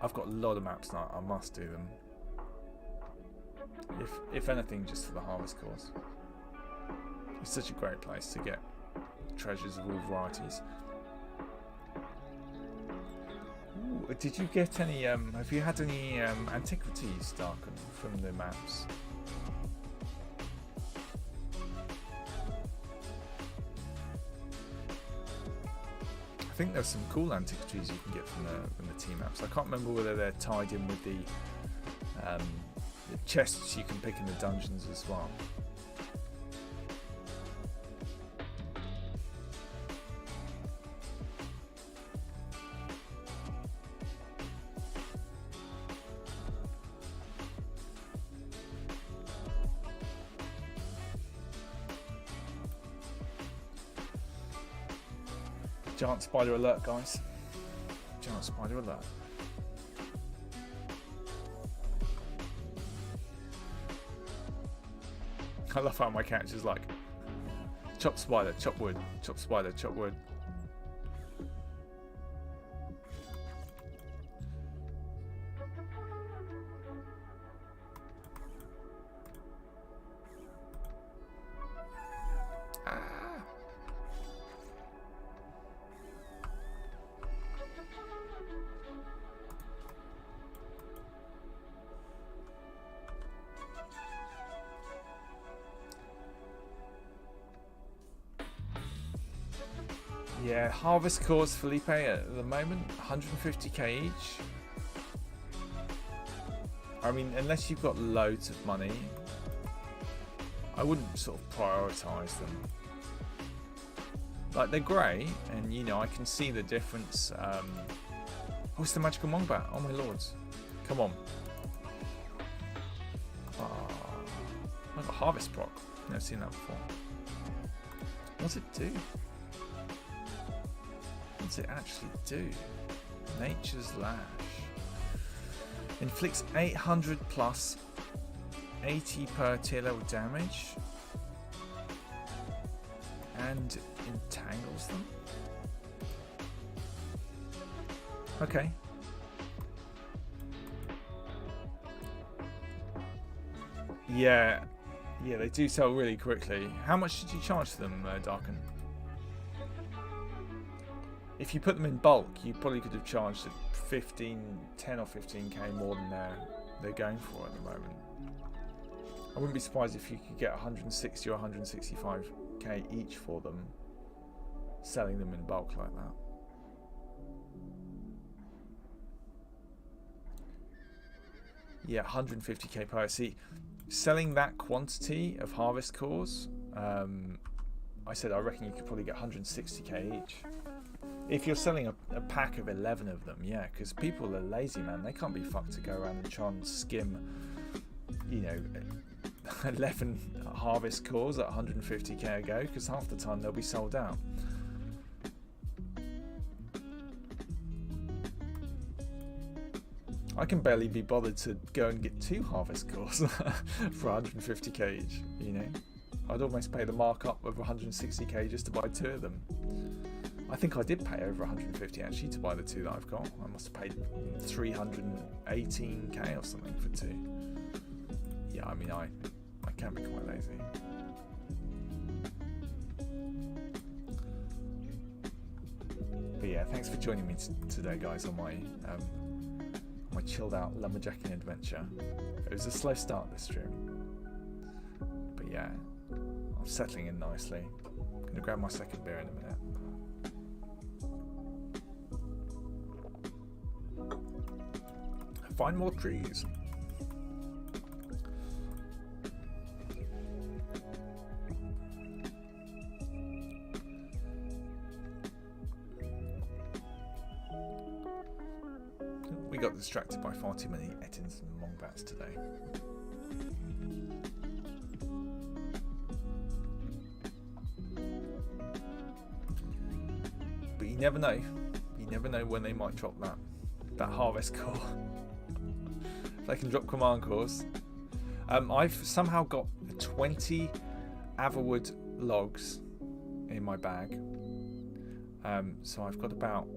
I've got a lot of maps now. I must do them. If anything, just for the harvest course. It's such a great place to get treasures of all varieties. Ooh, did you get any? Have you had any antiquities, Darken, from the maps? I think there's some cool antiquities you can get from the team maps. I can't remember whether they're tied in with the chests you can pick in the dungeons as well. Giant spider alert, guys. Giant spider alert. I love how my catch is like, chop spider, chop wood, chop spider, chop wood. Yeah, harvest cores, Felipe, at the moment, 150k each. I mean, unless you've got loads of money, I wouldn't sort of prioritise them. Like, they're great, and you know, I can see the difference. Oh, it's the magical Wombat. Oh my lords. Come on. Oh, I've got harvest proc. Never seen that before. What's it do? What does it actually do? Nature's Lash. Inflicts 800 plus 80 per tier level damage. And entangles them? Okay. Yeah, they do sell really quickly. How much did you charge for them, Darken? If you put them in bulk, you probably could have charged 10 or 15k more than they're going for at the moment. I wouldn't be surprised if you could get 160 or 165k each for them, selling them in bulk like that. Yeah, 150k per. See, selling that quantity of harvest cores, I said I reckon you could probably get 160k each. If you're selling a pack of 11 of them, yeah, because people are lazy, man. They can't be fucked to go around and try and skim, you know, 11 harvest cores at 150k a go, because half the time they'll be sold out. I can barely be bothered to go and get 2 harvest cores for 150k each, you know. I'd almost pay the markup of 160k just to buy 2 of them. I think I did pay over 150 actually to buy the 2 that I've got. I must have paid 318k or something for 2. Yeah, I mean, I can be quite lazy. But yeah, thanks for joining me today, guys, on my my chilled out lumberjacking adventure. It was a slow start this stream, but yeah, I'm settling in nicely. I'm gonna grab my second beer in a minute. Find more trees. We got distracted by far too many Ettins and Mongbats today. But you never know. You never know when they might drop that harvest core. They can drop command cores. I've somehow got 20 Averwood logs in my bag. So I've got about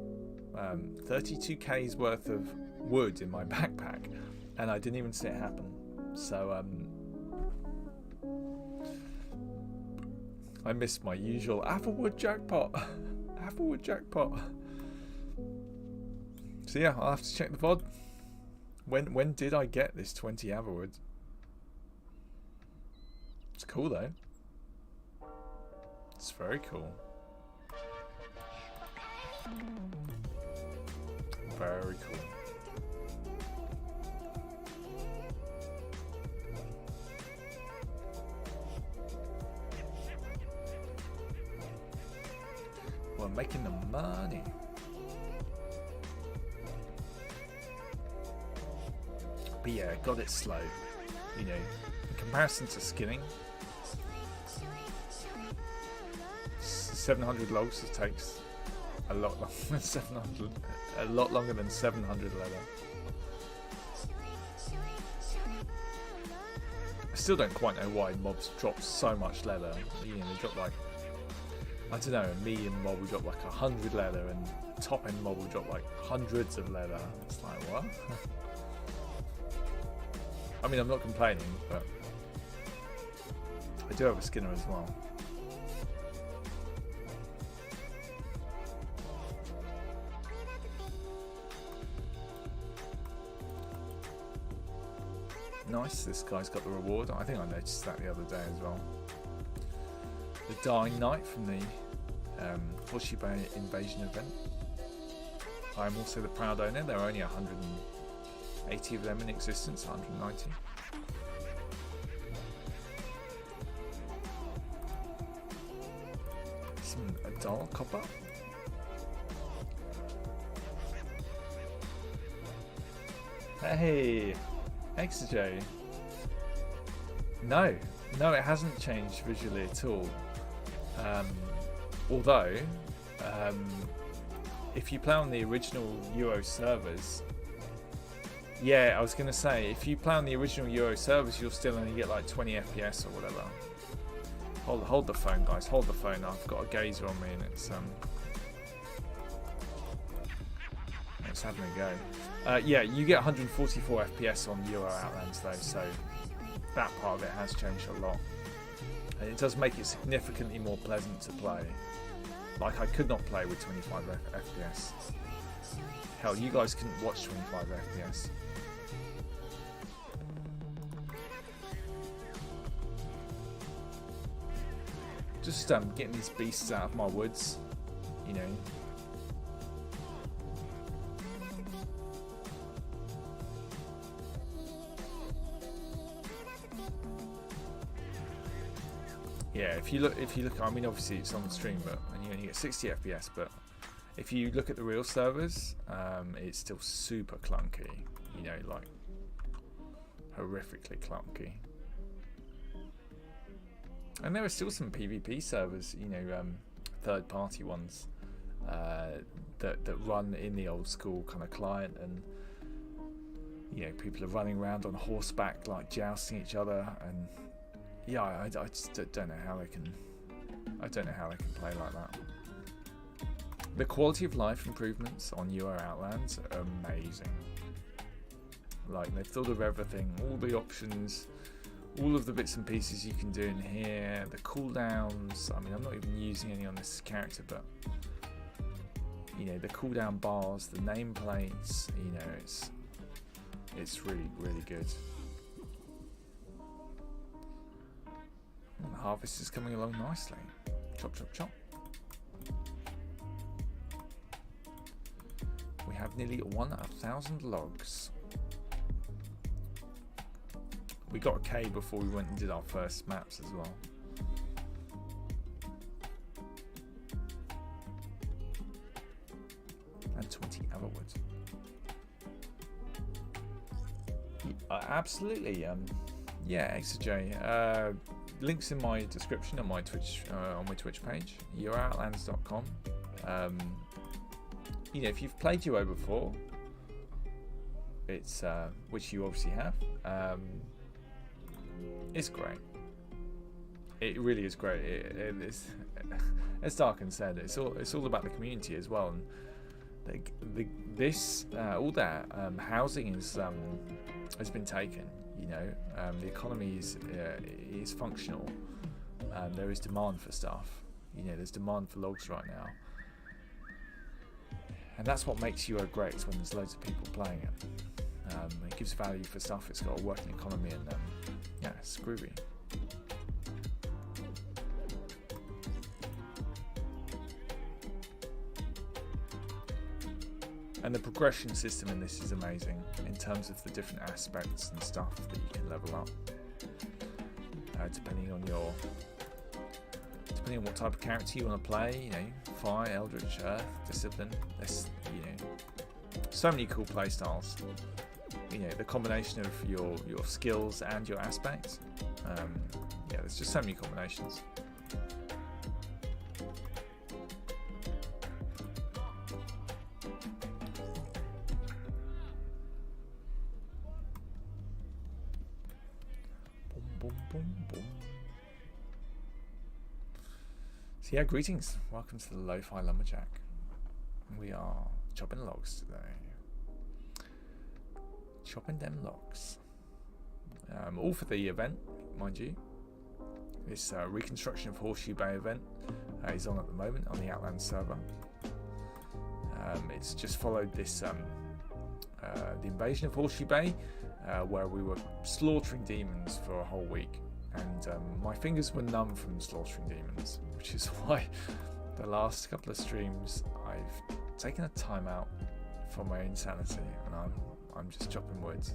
32k's worth of wood in my backpack, and I didn't even see it happen. So I missed my usual Averwood jackpot. Averwood jackpot. So yeah, I'll have to check the VOD. When did I get this 20 Averwood? It's cool though. It's very cool. Very cool. We're making the money. But yeah, got it slow. You know, in comparison to skinning, 700 logs takes a lot longer than 700. A lot longer than 700 leather. I still don't quite know why mobs drop so much leather. You know, they drop like, I don't know, a medium mob will drop like 100 leather, and top end mob will drop like hundreds of leather. It's like, what? I mean, I'm not complaining, but I do have a skinner as well. Nice, this guy's got the reward. I think I noticed that the other day as well. The Dying Knight from the Horseshoe Bay Invasion event. I'm also the proud owner. There are only 180 of them in existence, 190. A dull copper. Hey! XJ. No, it hasn't changed visually at all. Although, if you play on the original Euro servers, yeah, I was going to say, if you play on the original Euro servers, you'll still only get like 20 FPS or whatever. Hold the phone, guys. Hold the phone. I've got a gazer on me, and it's having a go. Yeah, you get 144 FPS on Euro Outlands though, so that part of it has changed a lot. And it does make it significantly more pleasant to play. Like, I could not play with 25 FPS. Hell, you guys couldn't watch 25 FPS. Just getting these beasts out of my woods, you know. Yeah, if you look, I mean, obviously it's on the stream, but and you only get 60 FPS. But if you look at the real servers, it's still super clunky. You know, like horrifically clunky. And there are still some PvP servers, you know, third-party ones that run in the old school kind of client, and you know, people are running around on horseback, like jousting each other, and yeah, I just don't know how they can. I don't know how they can play like that. The quality of life improvements on Euro Outlands are amazing. Like, they've thought of everything, all the options, all of the bits and pieces you can do in here, the cooldowns. I mean, I'm not even using any on this character, but you know, the cooldown bars, the nameplates. You know, It's really, really good. And the harvest is coming along nicely. Chop, chop, chop. We have nearly 1,000 logs. We got a K before we went and did our first maps as well. And 20 everwood. Absolutely. Yeah, XJ. Links in my description on my Twitch page. Youroutlands.com. You know, if you've played Duo before, it's which you obviously have. It's great. It really is great. It's, as Darken said, it's all about the community as well. And all that housing has been taken. You know, the economy is functional. There is demand for stuff. You know, there's demand for logs right now, and that's what makes Euro great. When there's loads of people playing it. It gives value for stuff. It's got a working economy, and yeah, it's groovy. And the progression system in this is amazing in terms of the different aspects and stuff that you can level up, depending on what type of character you want to play. You know, fire, eldritch, earth, discipline. There's, you know, so many cool play styles. You know, the combination of your skills and your aspects. Yeah, there's just so many combinations. Boom, boom, boom, boom. So yeah, greetings. Welcome to the Lofi Lumberjack. We are chopping logs today. Chopping them logs. All for the event, mind you. This reconstruction of Horseshoe Bay event is on at the moment on the Outlands server. It's just followed this the invasion of Horseshoe Bay, where we were slaughtering demons for a whole week, and my fingers were numb from slaughtering demons, which is why the last couple of streams I've taken a time out from my insanity, and I'm just chopping wood.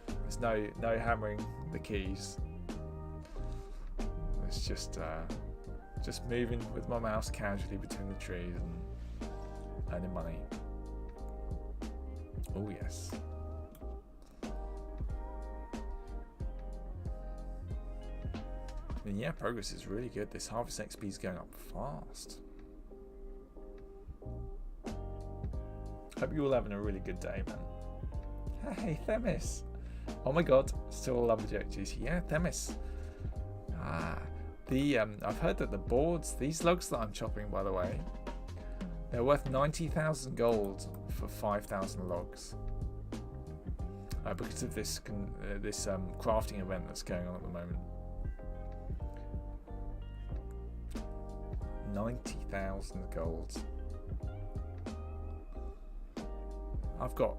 There's no hammering the keys. It's just moving with my mouse casually between the trees and earning money. Oh yes. And yeah, progress is really good. This harvest XP is going up fast. Hope you're all having a really good day, man. Hey, Themis. Oh my god, still a Lumberjack juice. Yeah, Themis. I've heard that the boards, these logs that I'm chopping, by the way, they're worth 90,000 gold for 5,000 logs. Because of this crafting event that's going on at the moment. 90,000 gold. I've got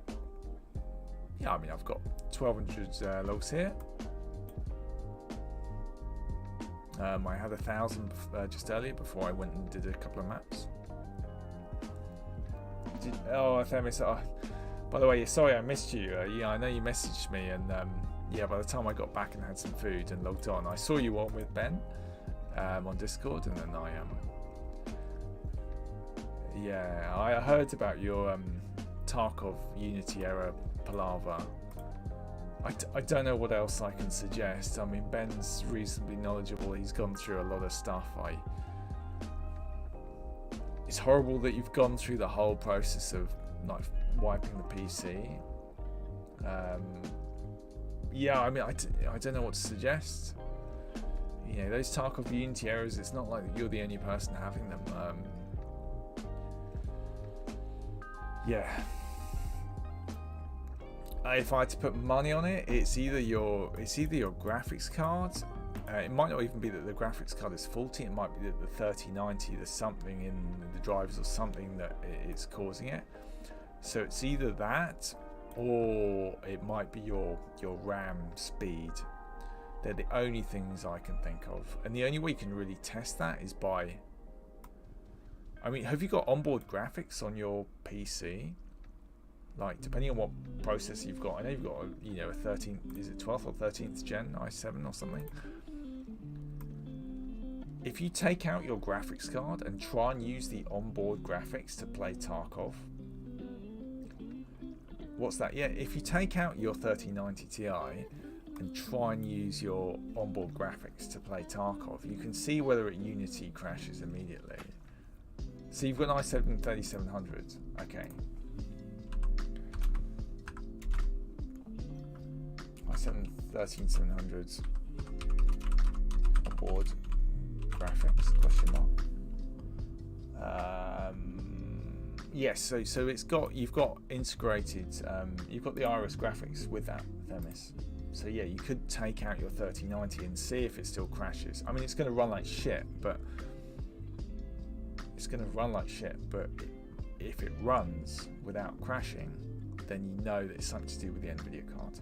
1,200 logs here. I had 1,000 just earlier before I went and did a couple of maps. Themis, by the way, sorry I missed you. Yeah, I know you messaged me, and yeah, by the time I got back and had some food and logged on, I saw you on with Ben on Discord, and then I heard about your Tarkov Unity era palaver. I don't know what else I can suggest. I mean, Ben's reasonably knowledgeable. He's gone through a lot of stuff. It's horrible that you've gone through the whole process of like wiping the PC. Yeah, I mean, I don't know what to suggest. You know, those Tarkov Unity errors, it's not like you're the only person having them. Yeah. If I had to put money on it, it's either your graphics card. It might not even be that the graphics card is faulty. It might be that the 3090, there's something in the drivers or something that it's causing it. So it's either that, or it might be your RAM speed. They're the only things I can think of, and the only way you can really test that is by, I mean, have you got onboard graphics on your PC? Like, depending on what processor you've got, I know you've got a 13th, is it 12th or 13th gen i7 or something. If you take out your graphics card and try and use the onboard graphics to play Tarkov, what's that? Yeah, if you take out your 3090 Ti and try and use your onboard graphics to play Tarkov, you can see whether it Unity crashes immediately. So you've got an i7 3700, okay. i7 13700s onboard graphics, question mark. Yes, so you've got integrated, you've got the Iris graphics with that Themis. So yeah, you could take out your 3090 and see if it still crashes. I mean, it's going to run like shit, but if it runs without crashing, then you know that it's something to do with the NVIDIA card.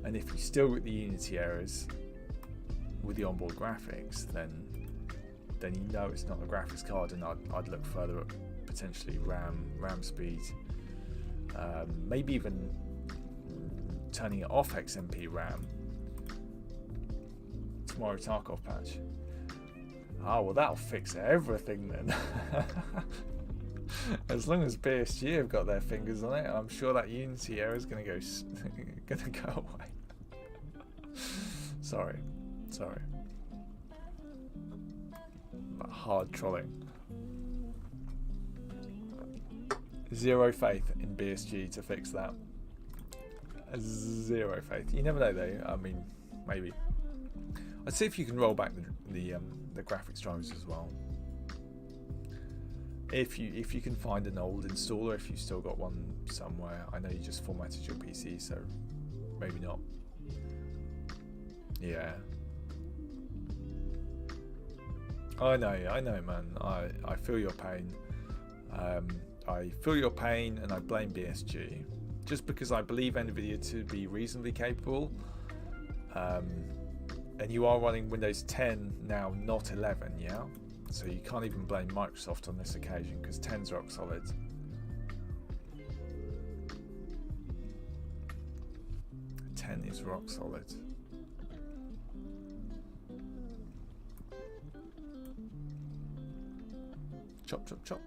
And if you still get the Unity errors with the onboard graphics, then you know it's not the graphics card, and I'd look further at potentially RAM speed, maybe even turning it off XMP RAM. Tomorrow Tarkov patch. Oh, well, that'll fix everything then. As long as BSG have got their fingers on it, I'm sure that Unity error is going to go away. Sorry. But hard trolling. Zero faith in BSG to fix that. Zero faith. You never know though. I mean, maybe. I'd see if you can roll back the graphics drivers as well. If you can find an old installer, if you've still got one somewhere. I know you just formatted your PC, so maybe not. Yeah. I know, man. I feel your pain. I feel your pain, and I blame BSG. Just because I believe NVIDIA to be reasonably capable, and you are running Windows 10 now, not 11, yeah? So you can't even blame Microsoft on this occasion, because 10's rock solid. Ten is rock solid. Chop, chop, chop.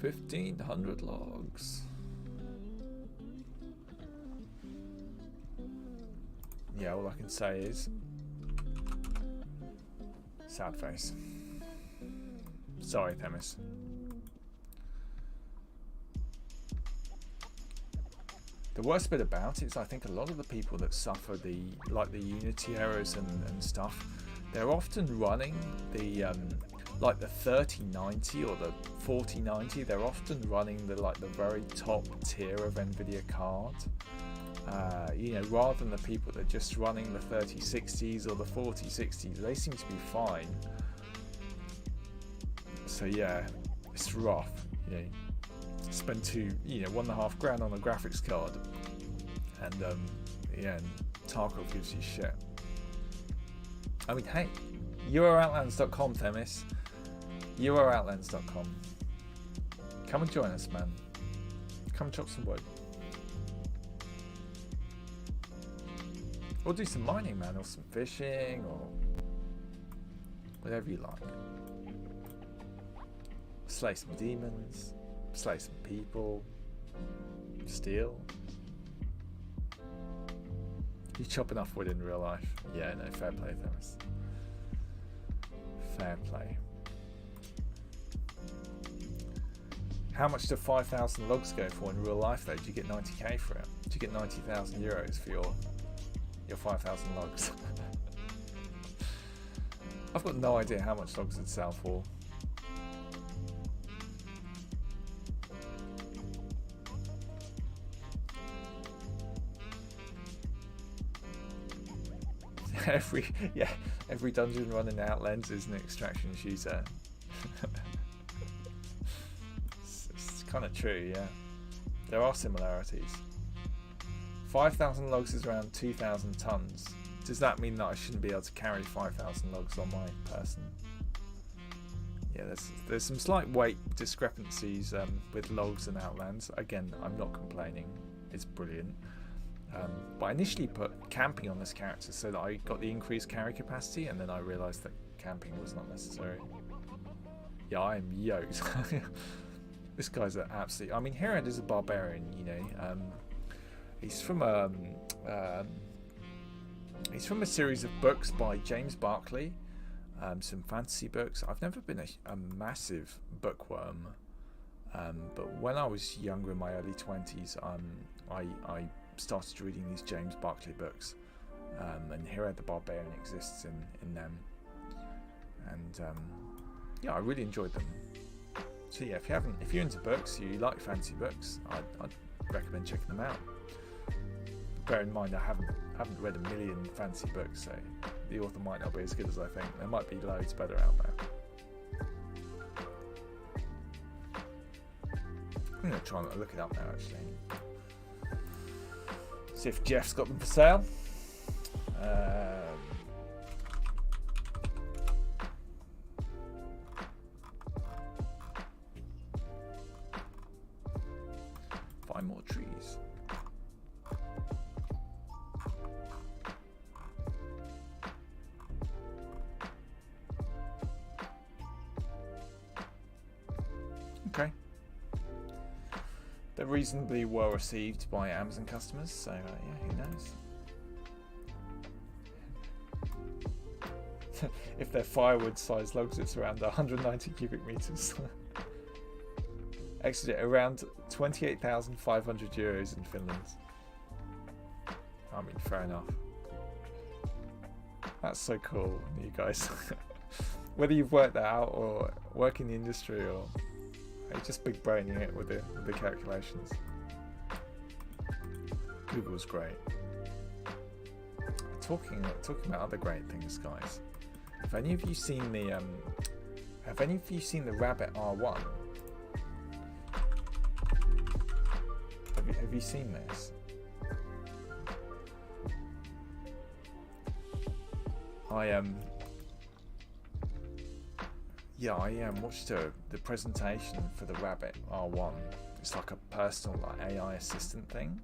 1,500 logs. Yeah, all I can say is sad face. Sorry, Themis. The worst bit about it is I think a lot of the people that suffer the Unity errors and stuff, they're often running the like the 3090 or the 4090. They're often running the very top tier of NVIDIA card. Rather than the people that are just running the 3060s or the 4060s, they seem to be fine. So yeah, it's rough. Spend $1.5 on a graphics card, and and Tarkov gives you shit. I mean, hey, you are Outlands.com, Themis. You are Outlands.com. Come and join us, man. Come chop some wood. Or do some mining, man, or some fishing, or whatever you like. Slay some demons, slay some people, steal. You chop enough wood in real life. Yeah, no, fair play, Themis. Fair play. How much do 5,000 logs go for in real life, though? Do you get 90k for it? Do you get 90,000 euros for your 5,000 logs? I've got no idea how much logs would sell for. Every dungeon run in Outlands is an extraction shooter. It's kind of true, yeah. There are similarities. 5,000 logs is around 2,000 tons. Does that mean that I shouldn't be able to carry 5,000 logs on my person? Yeah, there's some slight weight discrepancies with logs and Outlands. Again, I'm not complaining. It's brilliant. But I initially put camping on this character so that I got the increased carry capacity, and then I realised that camping was not necessary. Yeah, I am yoked. This guy's an absolute... I mean, Herod is a barbarian, you know. He's from a series of books by James Barclay. Some fantasy books. I've never been a massive bookworm, but when I was younger in my early 20s, I started reading these James Barclay books, and Herod the Barbarian exists in them, and yeah, I really enjoyed them. So yeah, if you're into books, you like fantasy books, I'd recommend checking them out. Bear in mind, I haven't read a million fantasy books, so the author might not be as good as I think. There might be loads better out there. I'm going to try and look it up now, actually. See if Jeff's got them for sale. Find more trees. Okay. They're reasonably well received by Amazon customers, so yeah, who knows? If they're firewood-sized logs, it's around 190 cubic meters. Actually, around 28,500 euros in Finland. I mean, fair enough. That's so cool, you guys. Whether you've worked that out or work in the industry, or just big braining it with the calculations. Google's great. Talking about other great things, guys. Have any of you seen the Rabbit R1? Have you seen this? I watched the presentation for the Rabbit R1. It's like a personal AI assistant thing.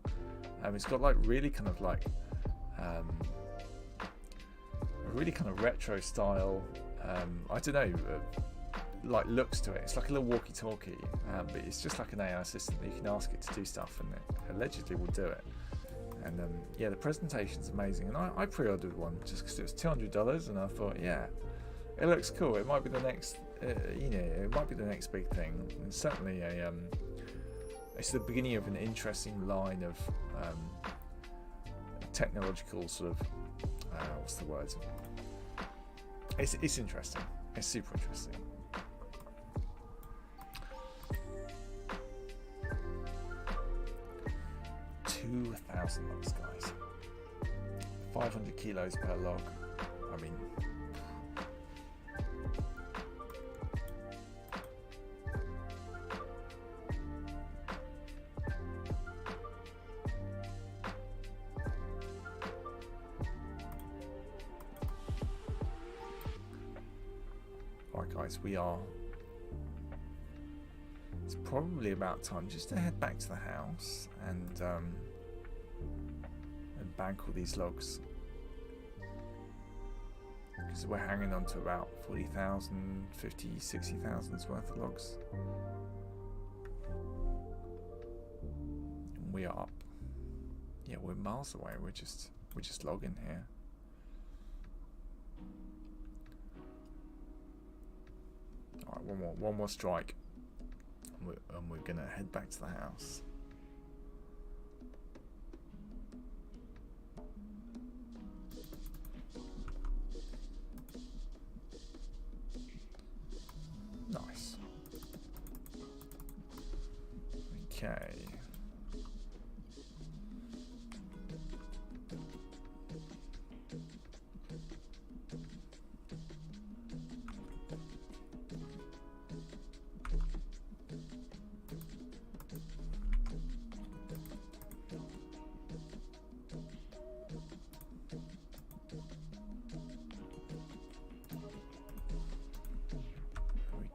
It's got like really kind of like a really kind of retro style. I don't know, like looks to it. It's like a little walkie-talkie, but it's just like an AI assistant that you can ask it to do stuff, and it allegedly will do it. And yeah, the presentation's amazing. And I pre-ordered one just because it was $200, and I thought, yeah, it looks cool. It might be the next. It might be the next big thing. It's certainly it's the beginning of an interesting line of technological sort of what's the word? It's interesting. It's super interesting. $2,000 logs, guys. 500 kilos per log. I mean. Alright guys, it's probably about time just to head back to the house and bank all these logs, because we're hanging on to about 40,000, 50, 60,000's worth of logs. And we are up. Yeah, we're miles away. We're just logging here. All right, one more strike, and we're gonna head back to the house. Nice. Okay.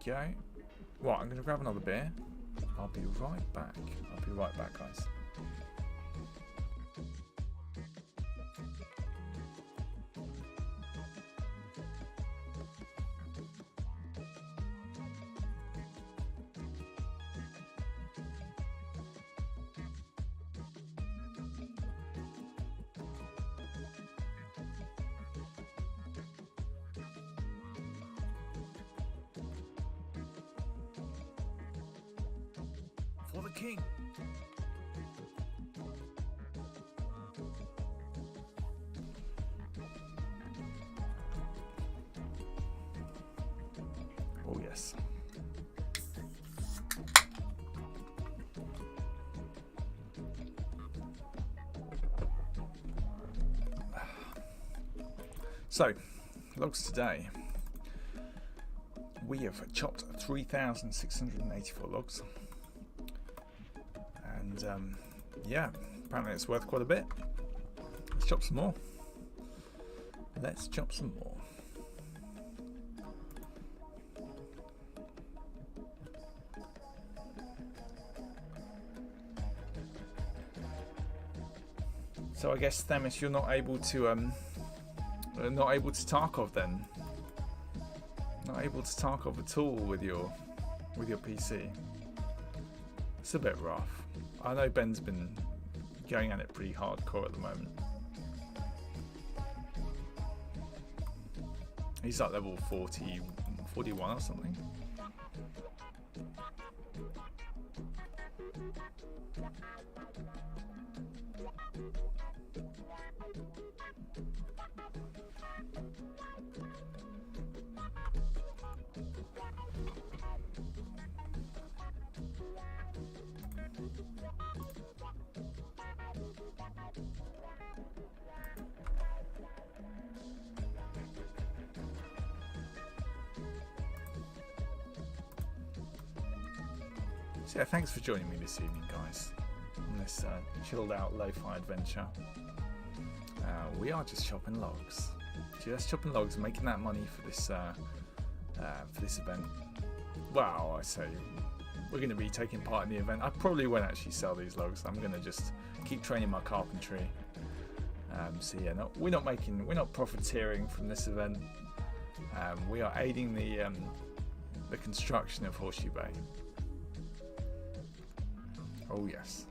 go. Right, I'm going to grab another beer. I'll be right back. I'll be right back, guys. For the king. Oh yes. So, logs today. We have chopped 3,684 logs. And yeah, apparently it's worth quite a bit. Let's chop some more. Let's chop some more. So I guess Themis, you're not able to Tarkov then. Not able to Tarkov at all with your PC. It's a bit rough. I know Ben's been going at it pretty hardcore at the moment. He's like level 40, 41 or something. So yeah, thanks for joining me this evening, guys, on this chilled out lo-fi adventure. We are just chopping logs. Just chopping logs, making that money for this event. Wow, I say we're going to be taking part in the event. I probably won't actually sell these logs. I'm going to just keep training my carpentry. So yeah, we're not profiteering from this event. We are aiding the construction of Horseshoe Bay. Oh yes.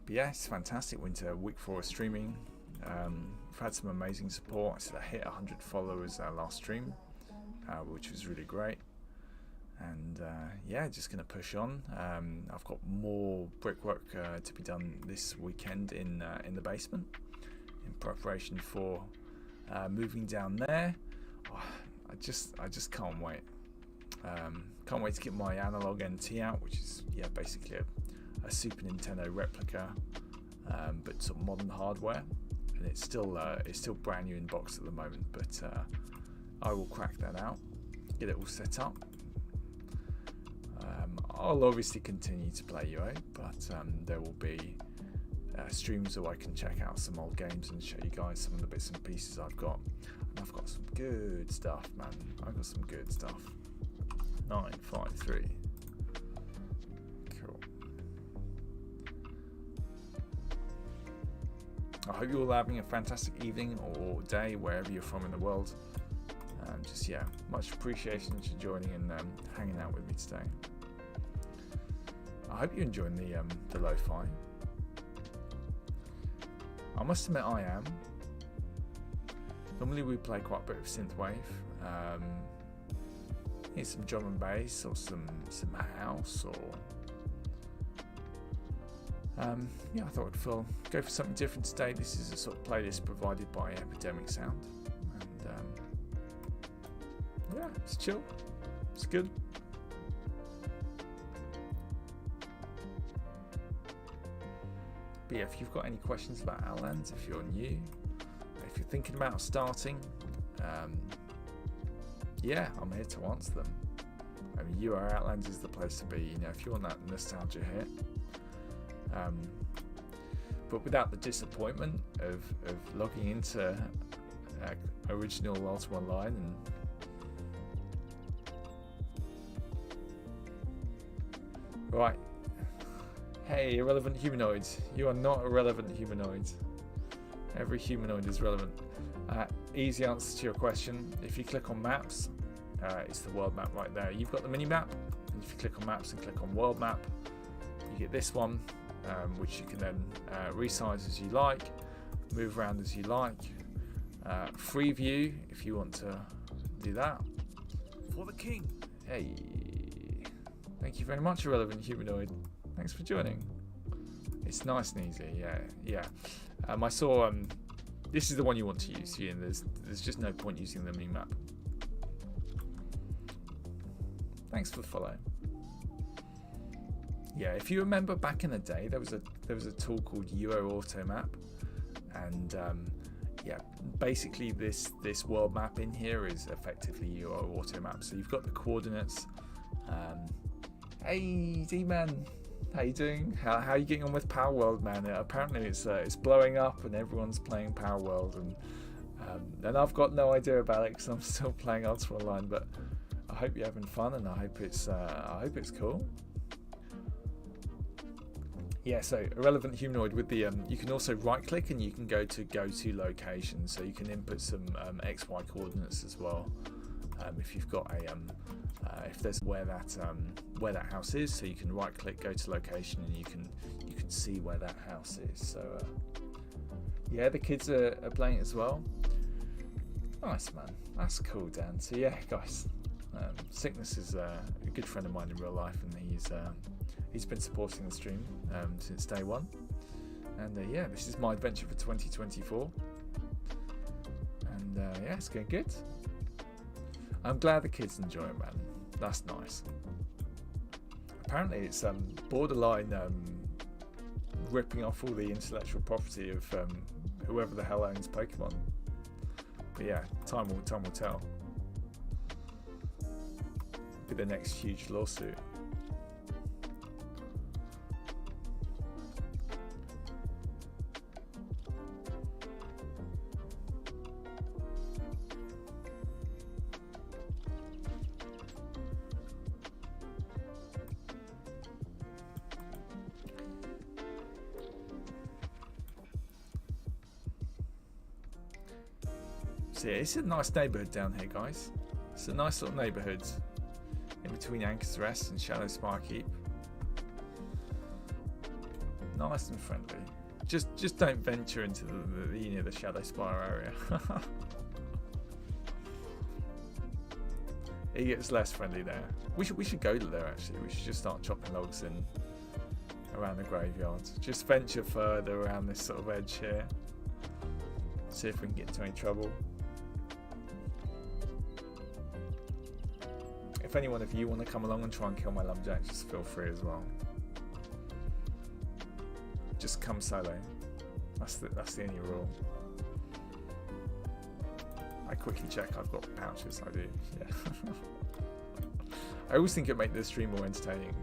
But yeah, it's fantastic. Winter week 4 of streaming. We've had some amazing support. I said I hit 100 followers last stream, which was really great. And yeah, just gonna push on. I've got more brickwork to be done this weekend in the basement in preparation for moving down there. Oh, I just can't wait. Can't wait to get my analog NT out, which is basically a Super Nintendo replica, but sort of modern hardware, and it's still brand new in box at the moment. But I will crack that out, get it all set up. I'll obviously continue to play UA, but there will be streams so I can check out some old games and show you guys some of the bits and pieces I've got. And I've got some good stuff, man. I've got some good stuff. 953. Cool. I hope you're all having a fantastic evening or day wherever you're from in the world. Much appreciation for joining and hanging out with me today. I hope you're enjoying the lo-fi. I must admit I am. Normally we play quite a bit of synthwave. Some drum and bass or some house or I thought I'd go for something different today. This is a sort of playlist provided by Epidemic Sound, and it's chill, it's good. But yeah, if you've got any questions about Outlands, if you're new, if you're thinking about starting, I'm here to answer them. I mean, UR Outlands is the place to be, if you want that nostalgia hit. But without the disappointment of logging into original Ultima Online. And right. Hey, irrelevant humanoids. You are not irrelevant humanoids. Every humanoid is relevant. Easy answer to your question. If you click on maps, it's the world map right there. You've got the mini map. And if you click on maps and click on world map, you get this one, which you can then resize as you like, move around as you like. Free view if you want to do that. For the king. Hey. Thank you very much, irrelevant humanoid. Thanks for joining. It's nice and easy. Yeah. I saw. This is the one you want to use. Yeah, there's just no point using the mini map. Thanks for the follow. Yeah, if you remember back in the day, there was a tool called Euro Auto Map, and yeah, basically this world map in here is effectively Euro Auto Map. So you've got the coordinates. Hey D-Man, how you doing? How are you getting on with Power World, man? Apparently it's blowing up and everyone's playing Power World, and I've got no idea about it because I'm still playing Ultima Online. But I hope you're having fun, and I hope it's cool. Yeah, so irrelevant humanoid with the you can also right click and you can go to location, so you can input some XY coordinates as well. If you've got a if there's where that house is, so you can right click, go to location, and you can see where that house is. So yeah, the kids are playing it as well. Nice, man, that's cool, Dan. So yeah, guys, Sickness is a good friend of mine in real life, and he's been supporting the stream since day one. And yeah, this is my adventure for 2024, and yeah, it's going good. I'm glad the kids enjoy it, man. That's nice. Apparently it's borderline ripping off all the intellectual property of whoever the hell owns Pokemon. But yeah, time will tell. Be the next huge lawsuit. So yeah, it's a nice neighbourhood down here, guys. It's a nice little neighbourhood in between Anchor's Rest and Shadow Spire Keep. Nice and friendly. Just don't venture into the Shadow Spire area. It gets less friendly there. We should go to there actually. We should just start chopping logs in around the graveyard. Just venture further around this sort of edge here. See if we can get into any trouble. If any one of you want to come along and try and kill my Lumberjack, just feel free as well. Just come solo. That's the only rule. I quickly check I've got pouches. I do. Yeah. I always think it makes the stream more entertaining.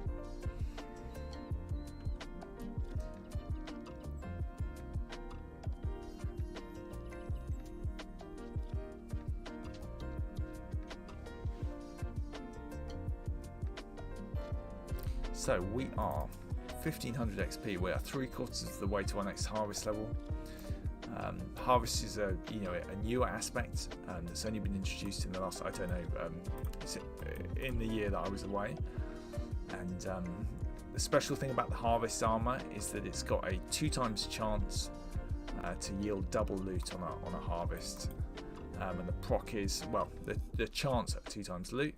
So we are 1500 XP. We are 3/4 of the way to our next harvest level. Harvest is a newer aspect that's only been introduced in the last, I don't know, in the year that I was away. And the special thing about the harvest armor is that it's got a 2x chance to yield double loot on a harvest, and the proc is, well, the chance at 2x loot.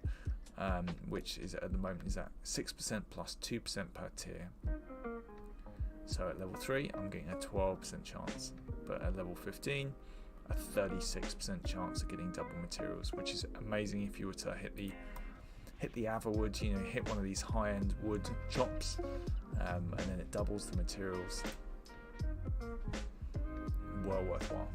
Which is at the moment is at 6% plus 2% per tier. So at level 3 I'm getting a 12% chance, but at level 15 a 36% chance of getting double materials, which is amazing if you were to hit the Averwood, hit one of these high-end wood chops, and then it doubles the materials. Well worthwhile.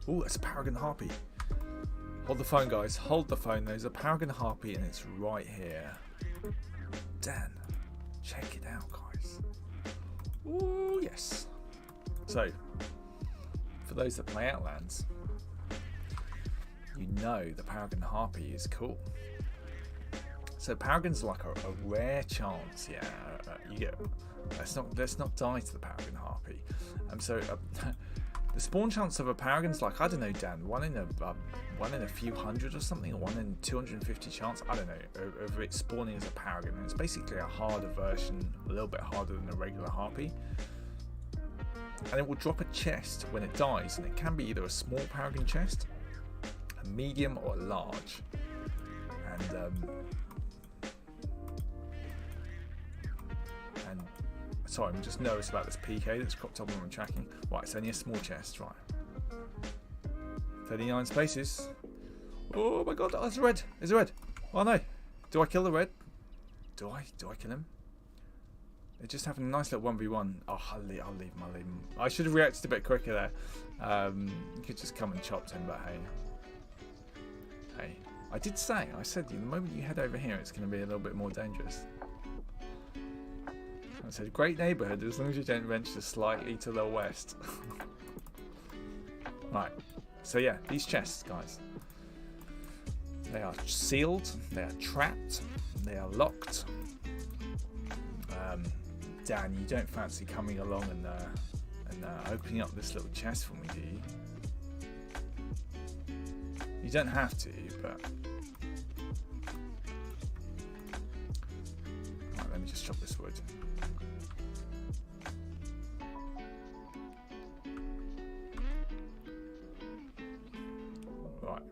Oh, that's a Paragon Harpy. Hold the phone, guys. Hold the phone. There's a Paragon Harpy and it's right here. Dan, check it out, guys. Oh, yes. So, for those that play Outlands, you know the Paragon Harpy is cool. So Paragon's like a rare chance, yeah. You get. Let's not die to the Paragon Harpy. The spawn chance of a Paragon's like, I don't know, Dan, one in a few hundred or something, or 1 in 250 chance, I don't know, of it spawning as a Paragon. And it's basically a harder version, a little bit harder than a regular Harpy. And it will drop a chest when it dies, and it can be either a small Paragon chest, a medium, or a large. And sorry, I'm just nervous about this PK that's cropped up on my tracking. Right, it's only a small chest, right. 39 spaces. Oh my god, there's a red. There's a red. Oh no. Do I kill the red? Do I kill him? They're just having a nice little 1v1. Oh, I'll leave him. I should have reacted a bit quicker there. You could just come and chopped him, but hey. Hey. I said the moment you head over here, it's going to be a little bit more dangerous. I said, great neighbourhood as long as you don't venture slightly to the west. Right. So yeah, these chests, guys. They are sealed, they are trapped, they are locked. Dan, you don't fancy coming along and opening up this little chest for me, do you? You don't have to, but... Right, let me just chop this wood. Right.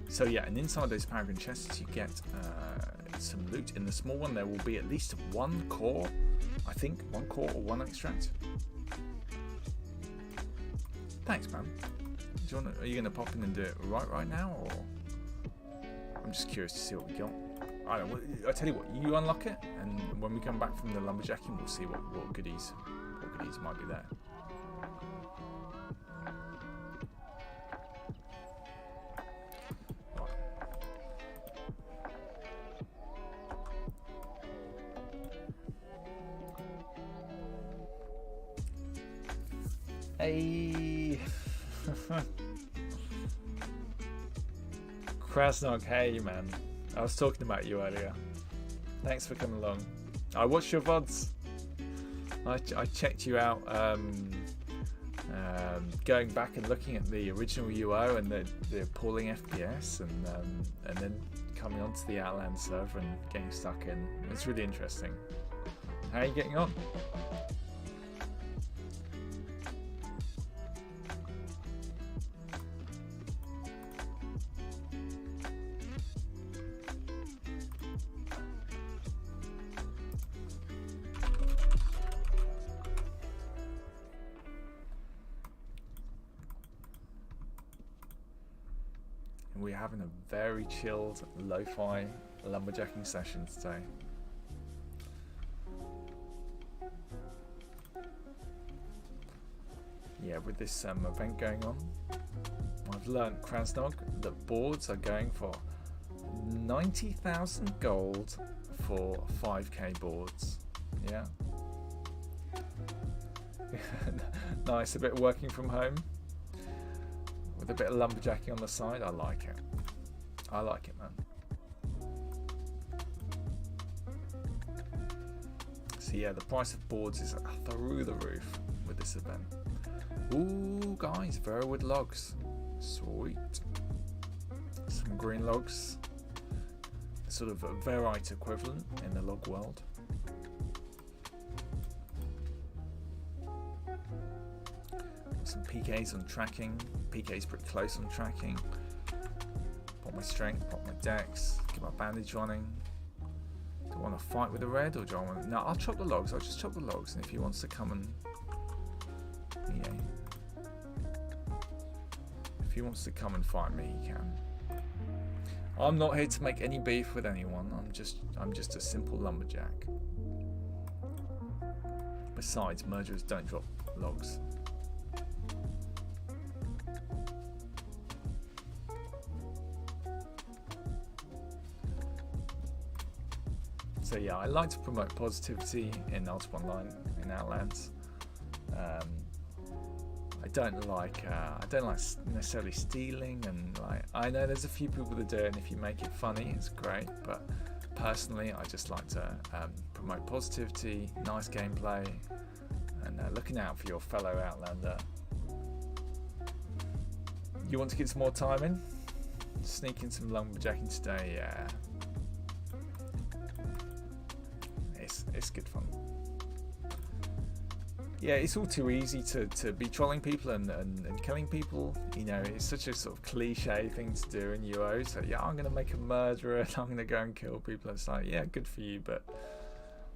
So yeah, and inside those Paragon chests you get some loot. In the small one there will be at least 1 core, I think, 1 core or 1 extract. Thanks, man. Are you going to pop in and do it right now, or? I'm just curious to see what we got. I don't know. I tell you what, you unlock it, and when we come back from the lumberjacking, we'll see what goodies might be there. Hey, Krasnog, hey man, I was talking about you earlier. Thanks for coming along. I watched your VODs. I checked you out, going back and looking at the original UO and the appalling FPS, and then coming onto the Outlands server and getting stuck in. It's really interesting. How are you getting on? We're having a very chilled lo-fi lumberjacking session today. Yeah, with this event going on, I've learned, Krasnog, that boards are going for 90,000 gold for 5k boards. Yeah. Nice, a bit of working from home. With a bit of lumberjacking on the side, I like it. I like it, man. So yeah, the price of boards is through the roof with this event. Ooh, guys, Verwood logs. Sweet. Some green logs. Sort of a Verite equivalent in the log world. Some PKs on tracking. PK's pretty close on tracking. Pop my strength, pop my dex, get my bandage running. Do I want to fight with the red, or do I want to... No, I'll chop the logs. I'll just chop the logs, and if he wants to come and... Yeah. If he wants to come and fight me, he can. I'm not here to make any beef with anyone. I'm just a simple lumberjack. Besides, murderers don't drop logs. So yeah, I like to promote positivity in Ultima Online, in Outlands. I don't like necessarily stealing, and like, I know there's a few people that do it, and if you make it funny, it's great. But personally, I just like to promote positivity, nice gameplay, and looking out for your fellow Outlander. You want to get some more time in? Sneak in some Lumberjacking today, yeah. It's good fun. Yeah, it's all too easy to be trolling people and killing people. You know, it's such a sort of cliche thing to do in UO. So yeah, I'm going to make a murderer and I'm going to go and kill people. It's like, yeah, good for you, but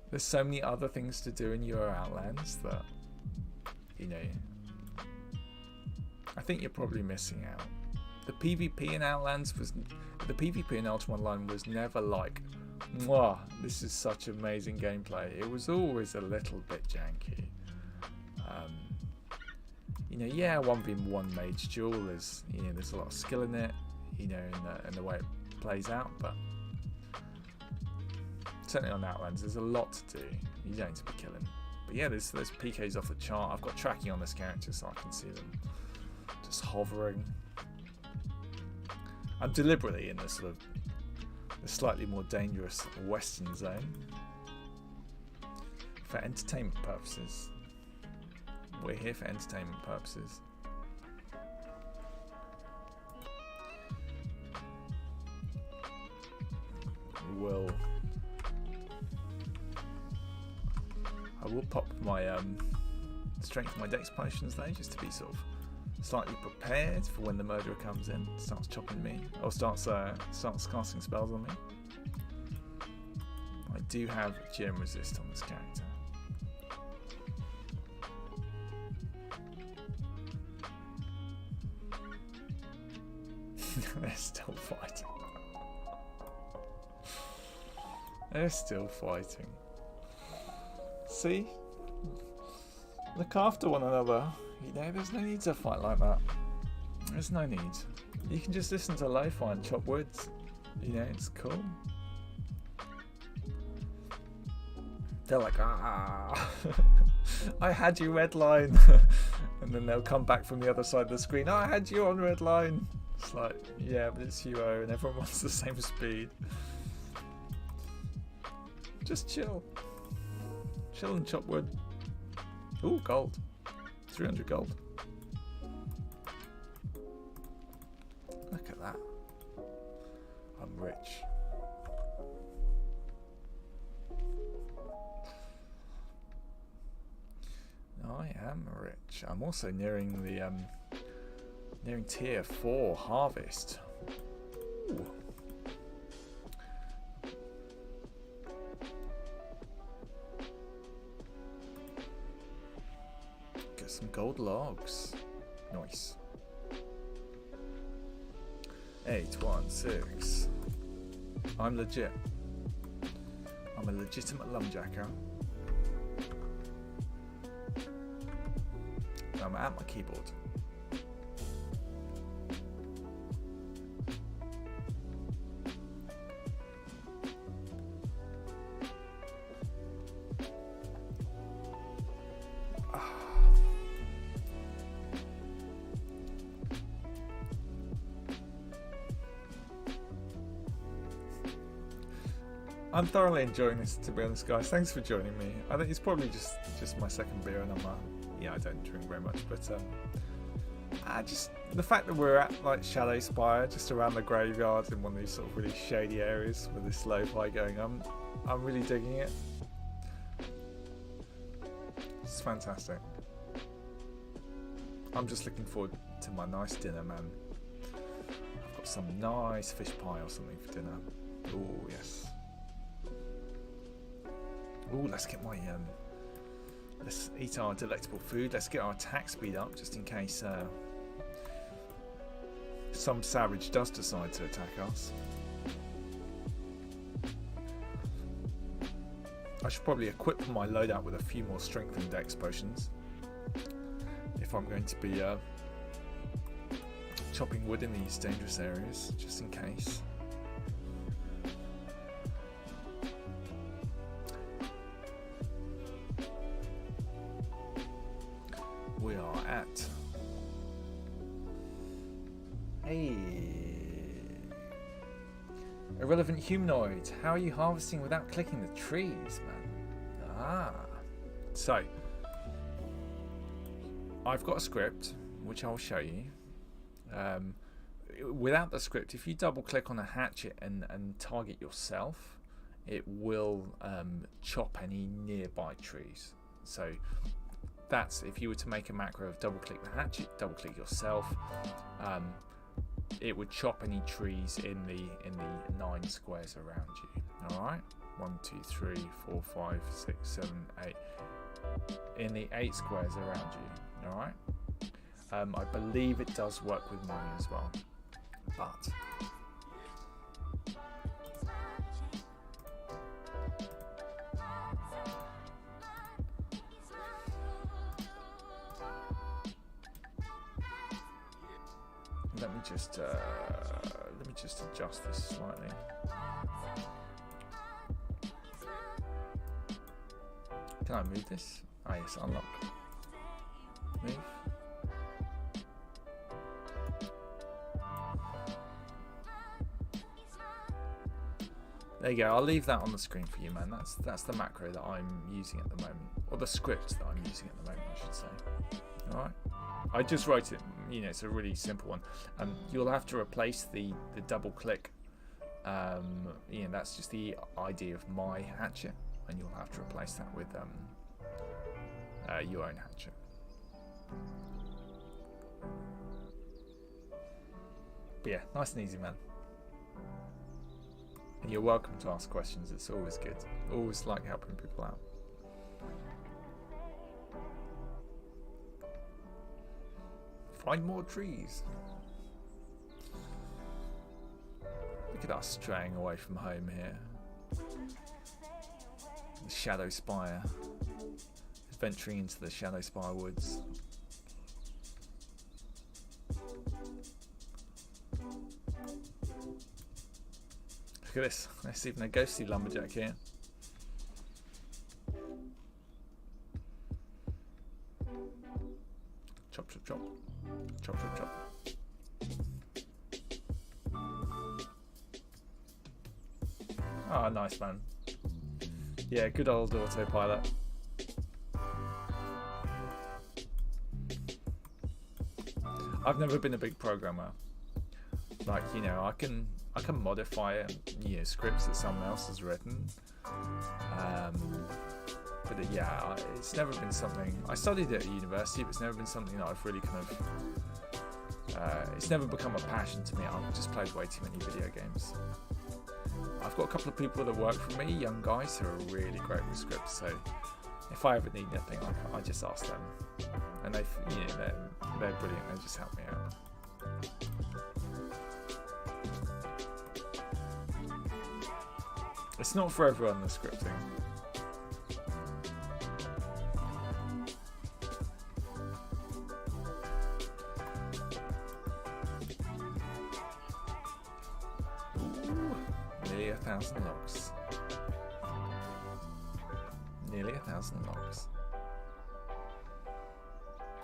there's so many other things to do in UO Outlands that, you know, I think you're probably missing out. The PvP in Outlands was, the PvP in Ultima Online was never like, mwah, this is such amazing gameplay. It was always a little bit janky. You know, yeah, 1v1 mage duel is, you know, there's a lot of skill in it, you know, in the way it plays out, but certainly on Outlands, there's a lot to do. You don't need to be killing. But yeah, there's PKs off the chart. I've got tracking on this character so I can see them just hovering. I'm deliberately in the sort of the slightly more dangerous western zone for entertainment purposes. We're here for entertainment purposes. I will pop my strength my dex potions though, just to be sort of slightly prepared for when the murderer comes in, starts chopping me, or starts casting spells on me. I do have gem resist on this character. They're still fighting. They're still fighting. See? Look after one another. You know, there's no need to fight like that. There's no need. You can just listen to Lofi and chop woods. You know, it's cool. They're like, ah, I had you red line. And then they'll come back from the other side of the screen. Oh, I had you on red line. It's like, yeah, but it's UO and everyone wants the same speed. Just chill. Chill and chop wood. Ooh, gold. 300 gold. Look at that. I'm rich. I am rich. I'm also nearing the nearing tier 4 harvest. Ooh. Get some gold logs. Nice. 816. I'm legit. I'm a legitimate lumberjacker. I'm at my keyboard. I'm thoroughly enjoying this, to be honest, guys. Thanks for joining me. I think it's probably just my second beer, and yeah, I don't drink very much, but just the fact that we're at like Shadow Spire, just around the graveyard in one of these sort of really shady areas with this lo-fi going on, I'm really digging it. It's fantastic. I'm just looking forward to my nice dinner, man. I've got some nice fish pie or something for dinner. Oh yes. Oh, let's get my let's eat our delectable food. Let's get our attack speed up, just in case some savage does decide to attack us. I should probably equip my loadout with a few more strength and dex potions if I'm going to be chopping wood in these dangerous areas, just in case. Irrelevant humanoid. How are you harvesting without clicking the trees, man? So I've got a script which I'll show you. Without the script, if you double click on a hatchet and target yourself, it will chop any nearby trees. So that's if you were to make a macro of double click the hatchet, double click yourself, it would chop any trees in the 9 squares around you. All right, 1, 2, 3, 4, 5, 6, 7, 8. In the 8 squares around you. All right. I believe it does work with mine as well, but let me just adjust this slightly. Can I move this? Ah, yes, unlock. Move. There you go. I'll leave that on the screen for you, man. That's the macro that I'm using at the moment, or the script that I'm using at the moment, I should say. All right. I just wrote it. You know, it's a really simple one. You'll have to replace the double click. You know, that's just the idea of my hatchet, and you'll have to replace that with your own hatchet. But yeah, nice and easy, man. And you're welcome to ask questions. It's always good. Always like helping people out. Find more trees. Look at us straying away from home here. The Shadow Spire. Venturing into the Shadow Spire woods. Look at this. There's even a ghostly lumberjack here. Chop, chop, chop. Chop, chop, chop. Oh, nice, man. Yeah, good old autopilot. I've never been a big programmer. Like, you know, I can modify scripts that someone else has written. But yeah, it's never been something. I studied it at university, but it's never been something that I've really kind of. It's never become a passion to me. I've just played way too many video games. I've got a couple of people that work for me, young guys who are really great with scripts. So if I ever need anything, I just ask them, and they're brilliant. They just help me out. It's not for everyone, the scripting. Nearly 1,000 logs. Nearly 1,000 logs.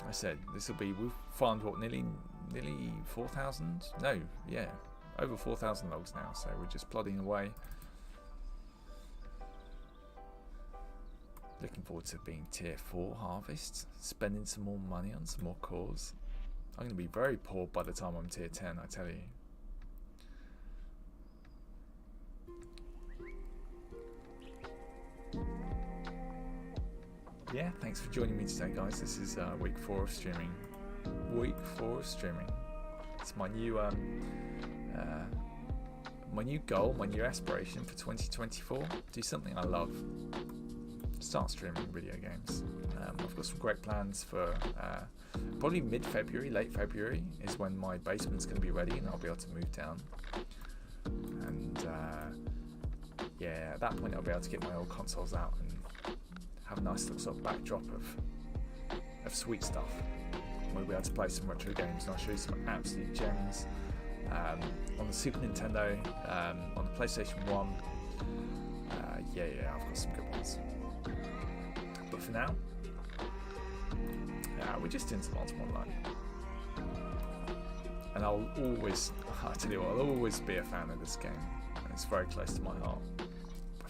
I said this will be. We've farmed what, nearly 4,000? No, yeah, over 4,000 logs now. So we're just plodding away. Looking forward to being tier 4 harvest, spending some more money on some more cores. I'm going to be very poor by the time I'm tier 10, I tell you. Yeah, thanks for joining me today, guys. This is week 4 of streaming. Week 4 of streaming. It's my new goal, my new aspiration for 2024. Do something I love. Start streaming video games. I've got some great plans for probably mid-February, late February is when my basement's going to be ready and I'll be able to move down. And yeah, at that point I'll be able to get my old consoles out and have a nice little sort of backdrop of sweet stuff. We'll be able to play some retro games, and I'll show you some absolute gems on the Super Nintendo, on the PlayStation 1. Yeah, I've got some good ones. But for now, we're just into Ultimate Online. And I tell you what, I'll always be a fan of this game. It's very close to my heart.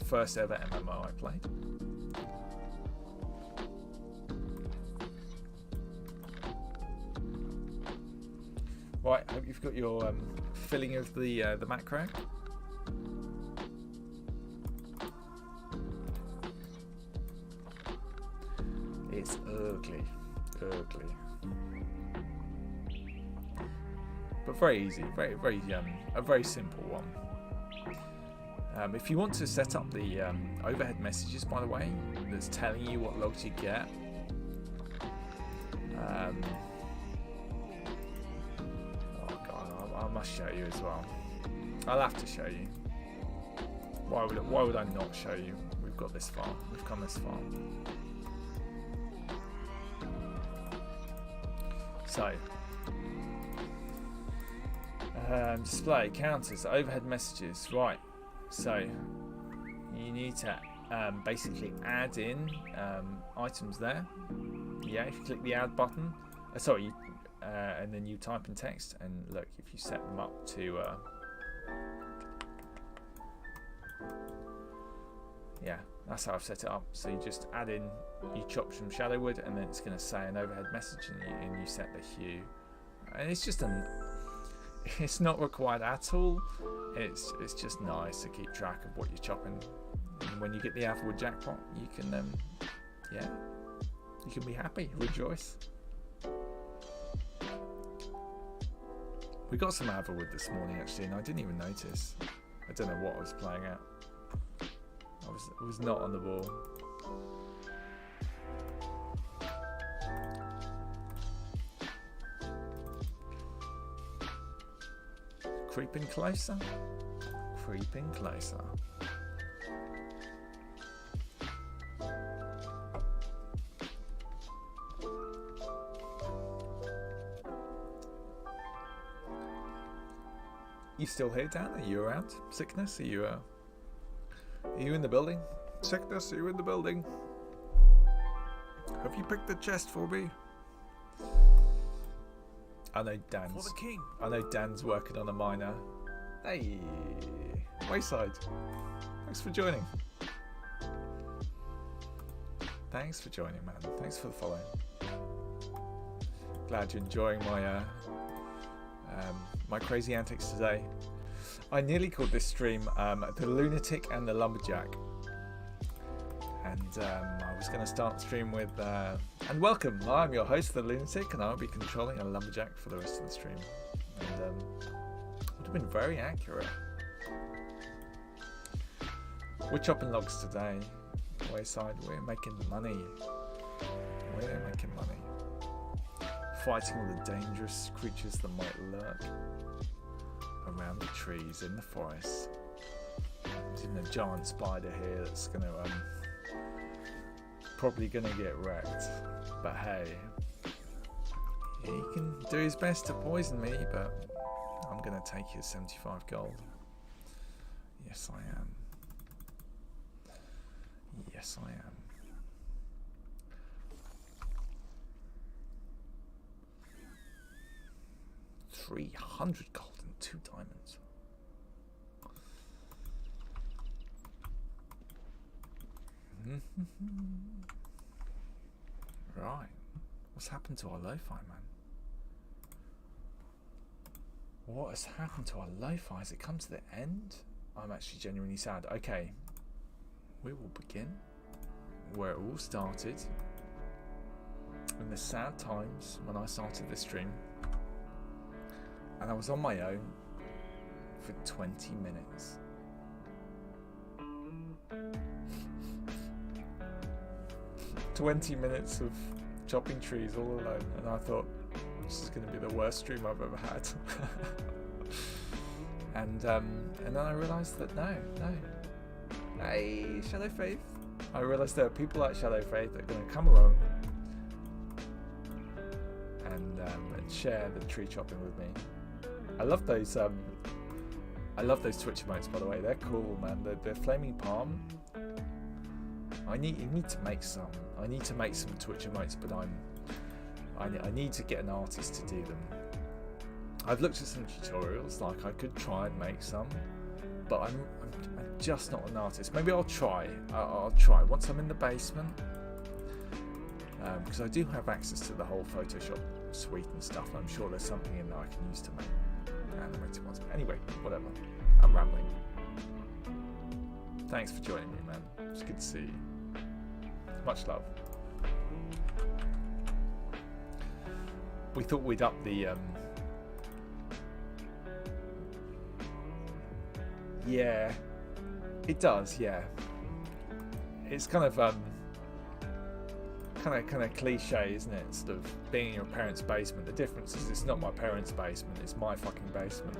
First ever MMO I played. Right, hope you've got your filling of the macro. It's ugly, but very easy, very a very simple one. If you want to set up the overhead messages, by the way, that's telling you what logs you get. Oh god, I must show you as well. I'll have to show you. Why would I not show you? We've got this far. We've come this far. So, display counters, overhead messages, right? So, you need to basically add in items there. Yeah, if you click the add button, and then you type in text, and look, if you set them up to, yeah, that's how I've set it up. So you just add in, you chop some shadow wood, and then it's going to say an overhead message, and you set the hue. And it's just it's not required at all. It's just nice to keep track of what you're chopping. And when you get the Alphawood jackpot, you can yeah, you can be happy, rejoice. We got some Alphawood this morning actually, and I didn't even notice. I don't know what I was playing at. I was not on the ball. Creeping closer. Creeping closer. You still here, Dan? Are you around? Sickness? Are you in the building? Sickness, are you in the building? Have you picked the chest for me? I know Dan's. For the king. I know Dan's working on a miner. Hey, Wayside. Thanks for joining. Thanks for joining, man. Thanks for the follow. Glad you're enjoying my my crazy antics today. I nearly called this stream the Lunatic and the Lumberjack, and I was going to start the stream with and welcome, I'm your host, the Lunatic, and I'll be controlling a Lumberjack for the rest of the stream, and would have been very accurate. We're chopping logs today, Wayside. We're making money. We're making money. Fighting all the dangerous creatures that might lurk around the trees in the forest. There's even a giant spider here that's gonna probably gonna get wrecked. But hey, he can do his best to poison me, but I'm gonna take his 75 gold. Yes, I am. Yes, I am. $300 gold and 2 diamonds. Right. What's happened to our Lofi, man? What has happened to our Lofi? Has it come to the end? I'm actually genuinely sad. Okay. We will begin where it all started. In the sad times when I started this stream. And I was on my own for 20 minutes. $20 of chopping trees all alone, and I thought this is going to be the worst stream I've ever had. and then I realised that no. Hey, Shadow Faith. I realised there are people like Shadow Faith that are going to come along and share the tree chopping with me. I love those Twitch emotes, by the way. They're cool, man. The flaming palm. You need to make some. I need to make some Twitch emotes, but I need to get an artist to do them. I've looked at some tutorials, like I could try and make some, but I'm just not an artist. Maybe I'll try. I'll try once I'm in the basement, because I do have access to the whole Photoshop suite and stuff. I'm sure there's something in there I can use to make animated ones. But anyway, whatever. I'm rambling. Thanks for joining me, man. It's good to see you. Much love. We thought we'd up the yeah, it does. Yeah, it's kind of cliche, isn't it? Sort of being in your parents' basement. The difference is it's not my parents' basement; it's my fucking basement.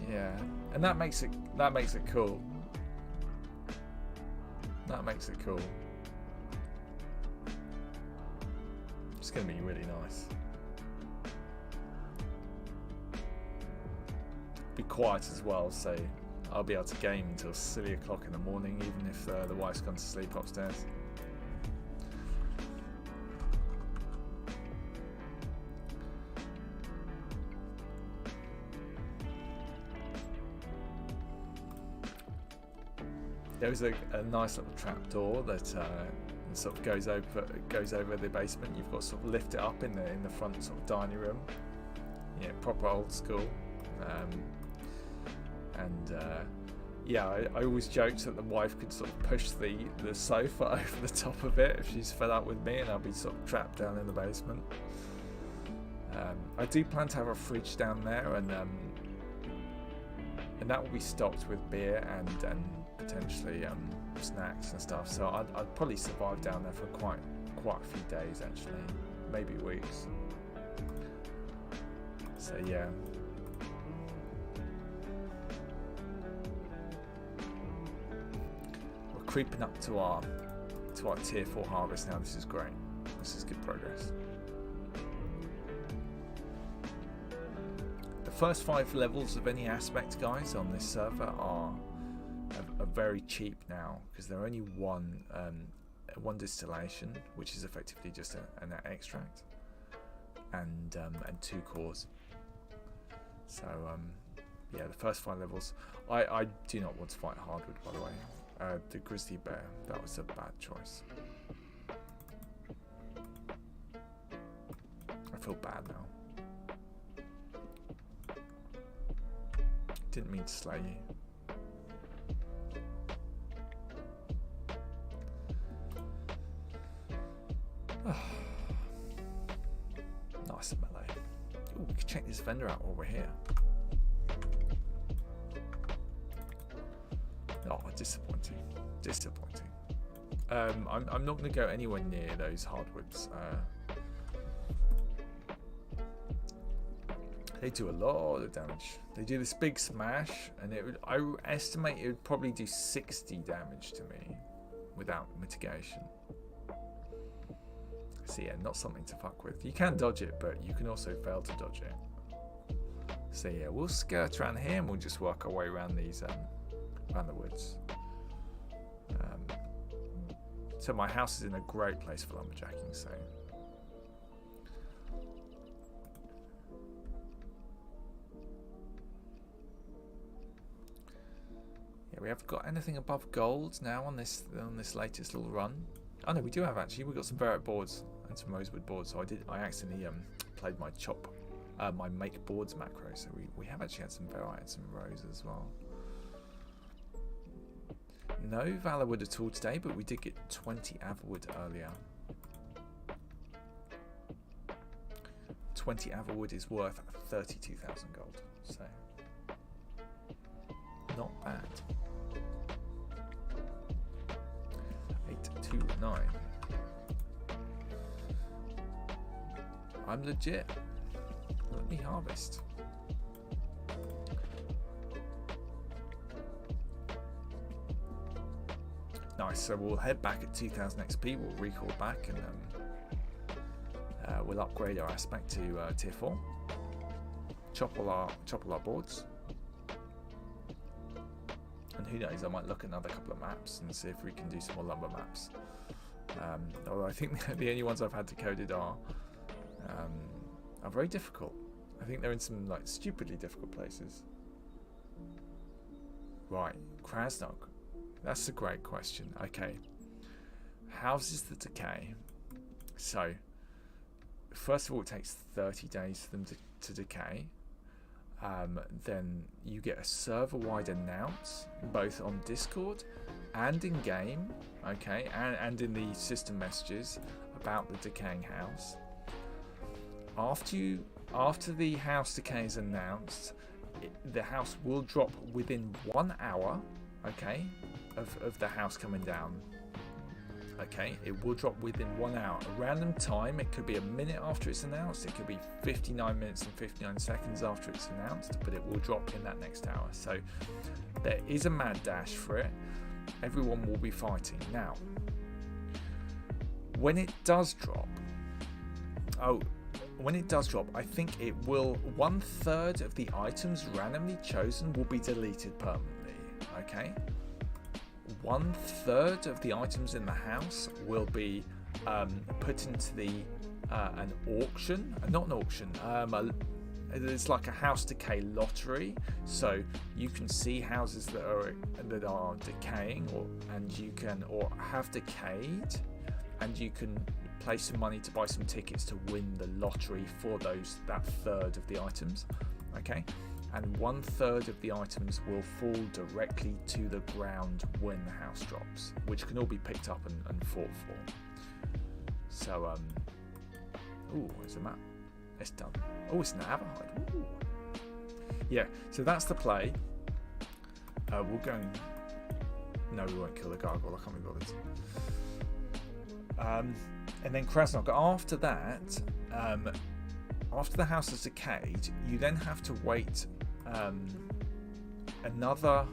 Yeah, and that makes it cool. That makes it cool. It's going to be really nice. Be quiet as well, so I'll be able to game until silly o'clock in the morning, even if the wife's gone to sleep upstairs. There is a nice little trap door that sort of goes over the basement. You've got to sort of lift it up in the front sort of dining room. Yeah, proper old school. Yeah, I always joked that the wife could sort of push the sofa over the top of it if she's fed up with me, and I'll be sort of trapped down in the basement. I do plan to have a fridge down there, and that will be stocked with beer and potentially snacks and stuff. So I'd probably survive down there for quite a few days, actually, maybe weeks. So yeah. We're creeping up to our tier 4 harvest now. This is great. This is good progress. The first 5 levels of any aspect, guys, on this server are very cheap now, because they're only one distillation, which is effectively just an extract, and 2 cores. So yeah, the first 5 levels. I do not want to fight hardwood, by the way. The grizzly bear, that was a bad choice. I feel bad now. Didn't mean to slay you. Nice and mellow. Ooh, we can check this vendor out while we're here. Oh, disappointing. Disappointing. I'm not going to go anywhere near those hardwoods. They do a lot of damage. They do this big smash, and I estimate it would probably do 60 damage to me without mitigation. So yeah, not something to fuck with. You can dodge it, but you can also fail to dodge it. So yeah, we'll skirt around here and we'll just work our way around these, around the woods. So my house is in a great place for lumberjacking, so. Yeah, we haven't got anything above gold now on this latest little run. Oh no, we do have actually. We've got some ferret boards and some rosewood boards. So I accidentally played my my make boards macro. So we have actually had some ferrite and some rose as well. No valorwood at all today, but we did get 20 averwood earlier. 20 averwood is worth 32,000 gold. So not bad. 829. I'm legit. Let me harvest. Nice. So we'll head back at 2000 XP. We'll recall back and we'll upgrade our aspect to tier 4. Chop all our boards. And who knows, I might look at another couple of maps and see if we can do some more lumber maps. Although I think the only ones I've had decoded are very difficult. I think they're in some like stupidly difficult places. Right, Krasnog. That's a great question. Okay. Houses that decay. So, first of all, it takes 30 days for them to decay. Then you get a server-wide announce, both on Discord and in game, okay, and in the system messages about the decaying house. After the house decay is announced, the house will drop within 1 hour, okay, of the house coming down. Okay, it will drop within 1 hour. A random time, it could be a minute after it's announced, it could be 59 minutes and 59 seconds after it's announced, but it will drop in that next hour. So there is a mad dash for it. Everyone will be fighting. Now, when it does drop, I think it will, 1/3 of the items randomly chosen will be deleted permanently. Okay, 1/3 of the items in the house will be put into the an auction, not an auction. It's like a house decay lottery, so you can see houses that are decaying or have decayed, and you can play some money to buy some tickets to win the lottery for that third of the items. Okay, and 1/3 of the items will fall directly to the ground when the house drops, which can all be picked up and fought for. So, ooh, there's a map. It's done. Oh, it's an Aberhide. Ooh. Yeah, so that's the play. We'll go and... No, we won't kill the gargoyle. I can't be bothered. And then Krasnog. After that, after the house has decayed, you then have to wait another...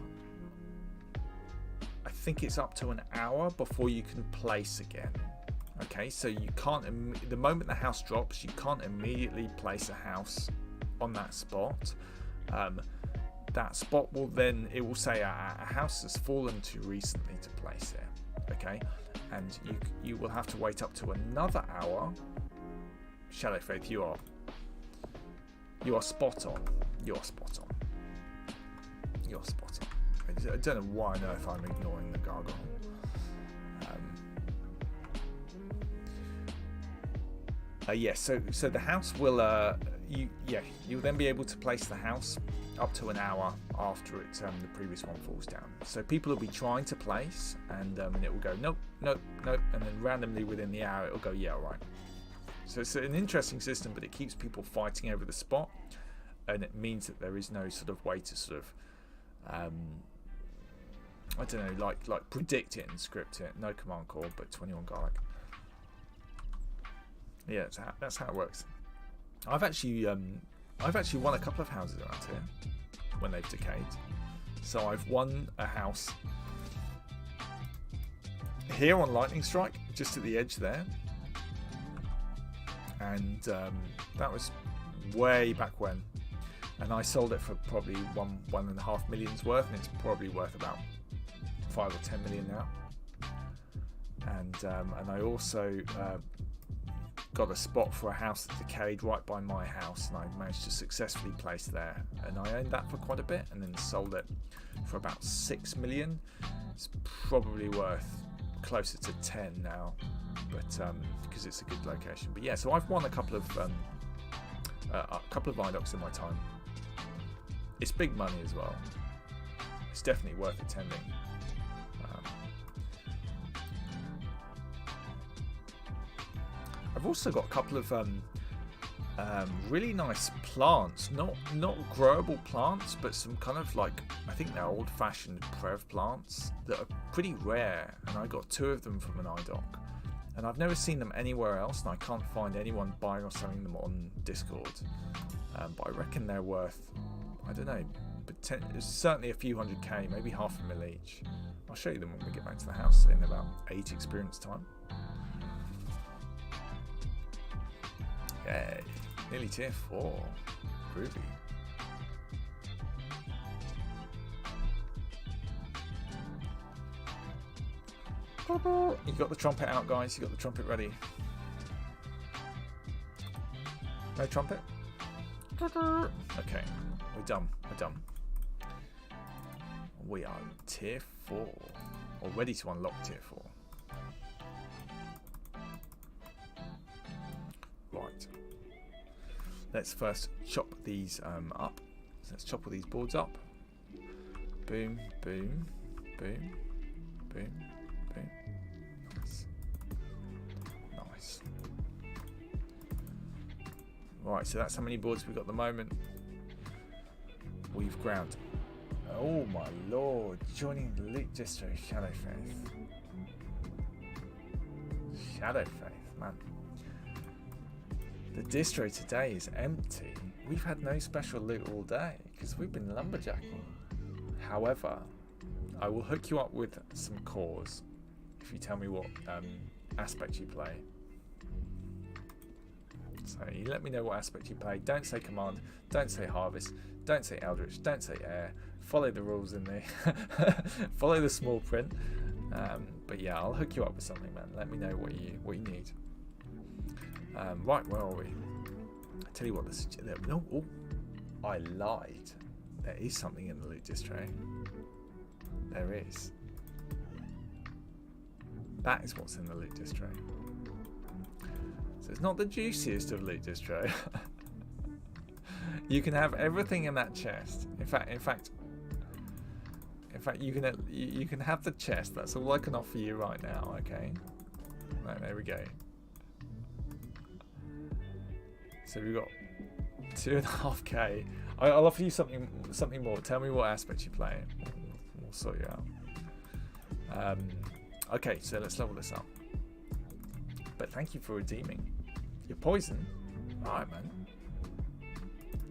I think it's up to an hour before you can place again. Okay, so you can't, the moment the house drops, you can't immediately place a house on that spot. That spot will then, it will say a house has fallen too recently to place it. Okay, and you will have to wait up to another hour. Shadow Faith, you are spot on. You're spot on. You're spot on. I don't know why on earth I'm ignoring the gargoyle. Yes, so the house will you'll then be able to place the house up to an hour after the previous one falls down. So people will be trying to place, and it will go nope, nope, nope, and then randomly within the hour it will go yeah, all right. So it's an interesting system, but it keeps people fighting over the spot, and it means that there is no sort of way to sort of I don't know, like predict it and script it. No command call, but 21 garlic. Yeah, that's how it works. I've actually won a couple of houses around here when they've decayed. So I've won a house here on Lightning Strike, just at the edge there, and that was way back when. And I sold it for probably 1.5 million's worth, and it's probably worth about 5 or 10 million now. And I also got a spot for a house that decayed right by my house, and I managed to successfully place there, and I owned that for quite a bit, and then sold it for about 6 million. It's probably worth closer to 10 now, but because it's a good location. But yeah, so I've won a couple of Vidocs in my time. It's big money as well. It's definitely worth attending. I've also got a couple of really nice plants, not growable plants, but some kind of like, I think they're old-fashioned Prev plants that are pretty rare, and I got 2 of them from an iDoc, and I've never seen them anywhere else, and I can't find anyone buying or selling them on Discord. But I reckon they're worth, I don't know, but certainly a few 100k, maybe $500,000 each. I'll show you them when we get back to the house in about 8 experience time. Yay, nearly tier 4. Groovy. You got the trumpet out, guys. You got the trumpet ready. No trumpet? Okay, we're done. We are tier 4, or ready to unlock tier 4. Right. Let's first chop these up. So let's chop all these boards up. Boom, boom, boom, boom, boom. Nice. Nice. Right, so that's how many boards we've got at the moment. We've ground. Oh my lord, joining the Loot Distro, Shadowfaith. Shadowfaith, man. The distro today is empty. We've had no special loot all day because we've been lumberjacking. However, I will hook you up with some cores if you tell me what aspect you play. So you let me know what aspect you play. Don't say command, don't say harvest, don't say eldritch, don't say air. Follow the rules in there. Follow the small print. But yeah, I'll hook you up with something, man. Let me know what you need. Right, where are we? I tell you what, I lied. There is something in the loot distro. There is. That is what's in the loot distro. So it's not the juiciest of loot distro. You can have everything in that chest. In fact, you can have the chest. That's all I can offer you right now. Okay. Right, there we go. So we've got 2.5k. I'll offer you something more. Tell me what aspect you play. We'll sort you out. Okay, so let's level this up. But thank you for redeeming your poison. All right, man.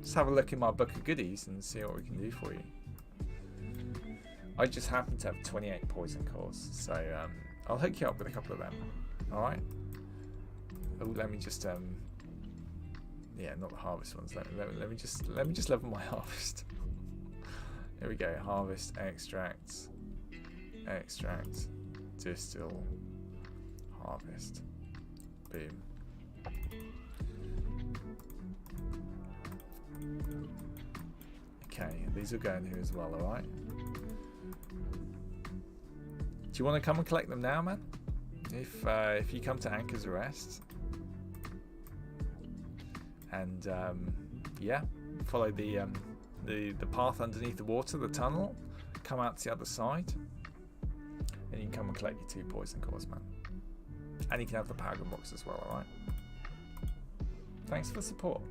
Just have a look in my book of goodies and see what we can do for you. I just happen to have 28 poison cores, so I'll hook you up with a couple of them. All right. Oh, let me just yeah, not the harvest ones. Let me just level my harvest. Here we go. Harvest, extract, distill, harvest. Boom. Okay, these will go in here as well. All right. Do you want to come and collect them now, man? If you come to Anchor's Arrest and yeah, follow the path underneath the water, the tunnel, come out to the other side, and you can come and collect your 2 poison cores, man. And you can have the Paragon box as well. All right. Thanks for the support.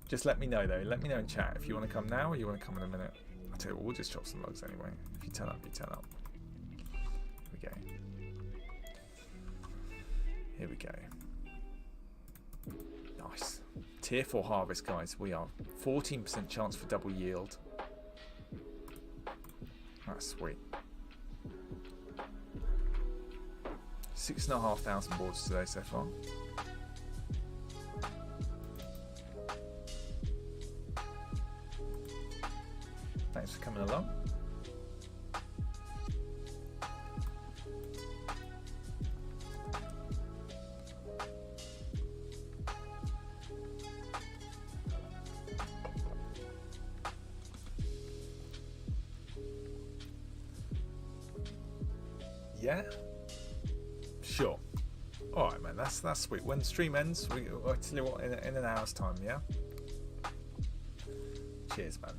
Just let me know though. Let me know in chat if you want to come now or you want to come in a minute. I'll tell you what, we'll just chop some logs anyway. If you turn up, you turn up. Here we go. Here we go. Nice. Tier 4 harvest, guys. We are 14% chance for double yield. That's sweet. 6,500 boards today so far. Thanks for coming along. Yeah? Sure. Alright, man, that's sweet. When the stream ends, I'll tell you what, in an hour's time, yeah? Cheers, man.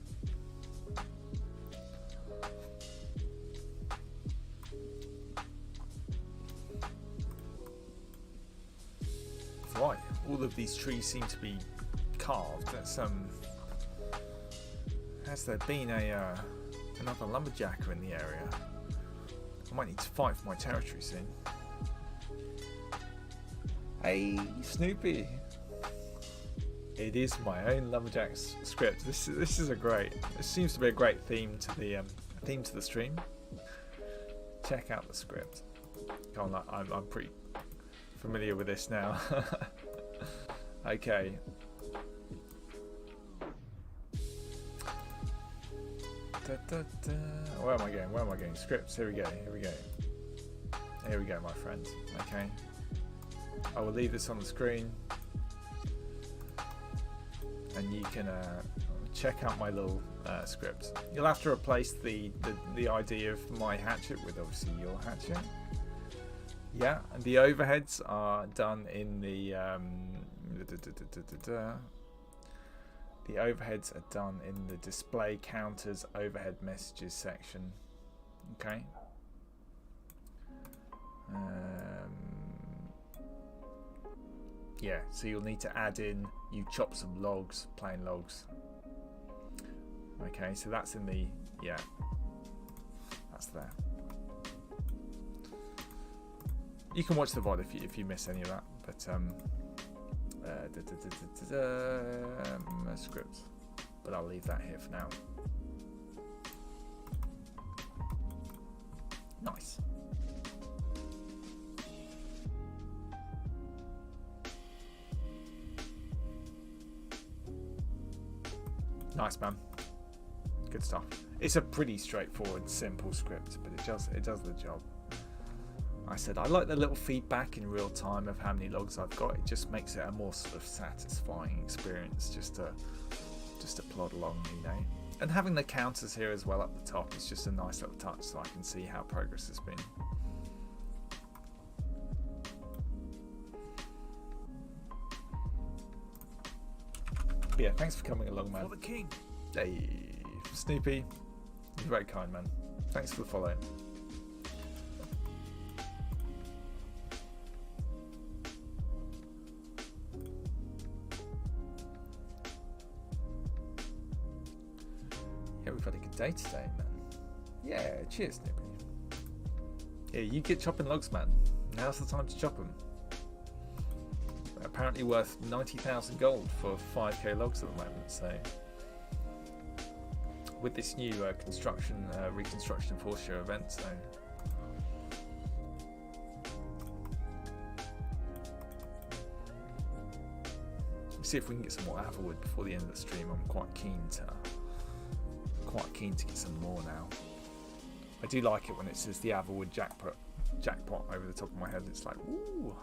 Right, all of these trees seem to be carved. That's has there been another lumberjacker in the area? I might need to fight for my territory soon. Hey, Snoopy! It is my own lumberjack script. This seems to be a great theme to the stream. Check out the script. Come on, I'm pretty familiar with this now. Okay. Where am I going? Scripts. Here we go. Here we go, my friends. Okay. I will leave this on the screen, and you can check out my little script. You'll have to replace the idea of my hatchet with obviously your hatchet. Yeah, and the overheads are done in the the overheads are done in the display counters overhead messages section. Okay. Yeah, so you'll need to add in, you chop some logs, plain logs. Okay, so that's in the, yeah, that's there. You can watch the VOD if you miss any of that, but script, but I'll leave that here for now. Nice. Nice, man. Good stuff. It's a pretty straightforward, simple script, but it does the job. I said I like the little feedback in real time of how many logs I've got. It just makes it a more sort of satisfying experience just to plod along, you know. And having the counters here as well at the top is just a nice little touch, so I can see how progress has been. But yeah, thanks for coming along, man. For the king. Hey, Snoopy, you're very kind, man. Thanks for the follow. Yeah, we've had a good day today, man. Yeah, cheers, Snoopy. Yeah, you get chopping logs, man. Now's the time to chop them. Apparently worth 90,000 gold for 5k logs at the moment, so with this new reconstruction and force show event, so let's see if we can get some more Averwood before the end of the stream. I'm quite keen to get some more now. I do like it when it says the Averwood jackpot over the top of my head. It's like, ooh.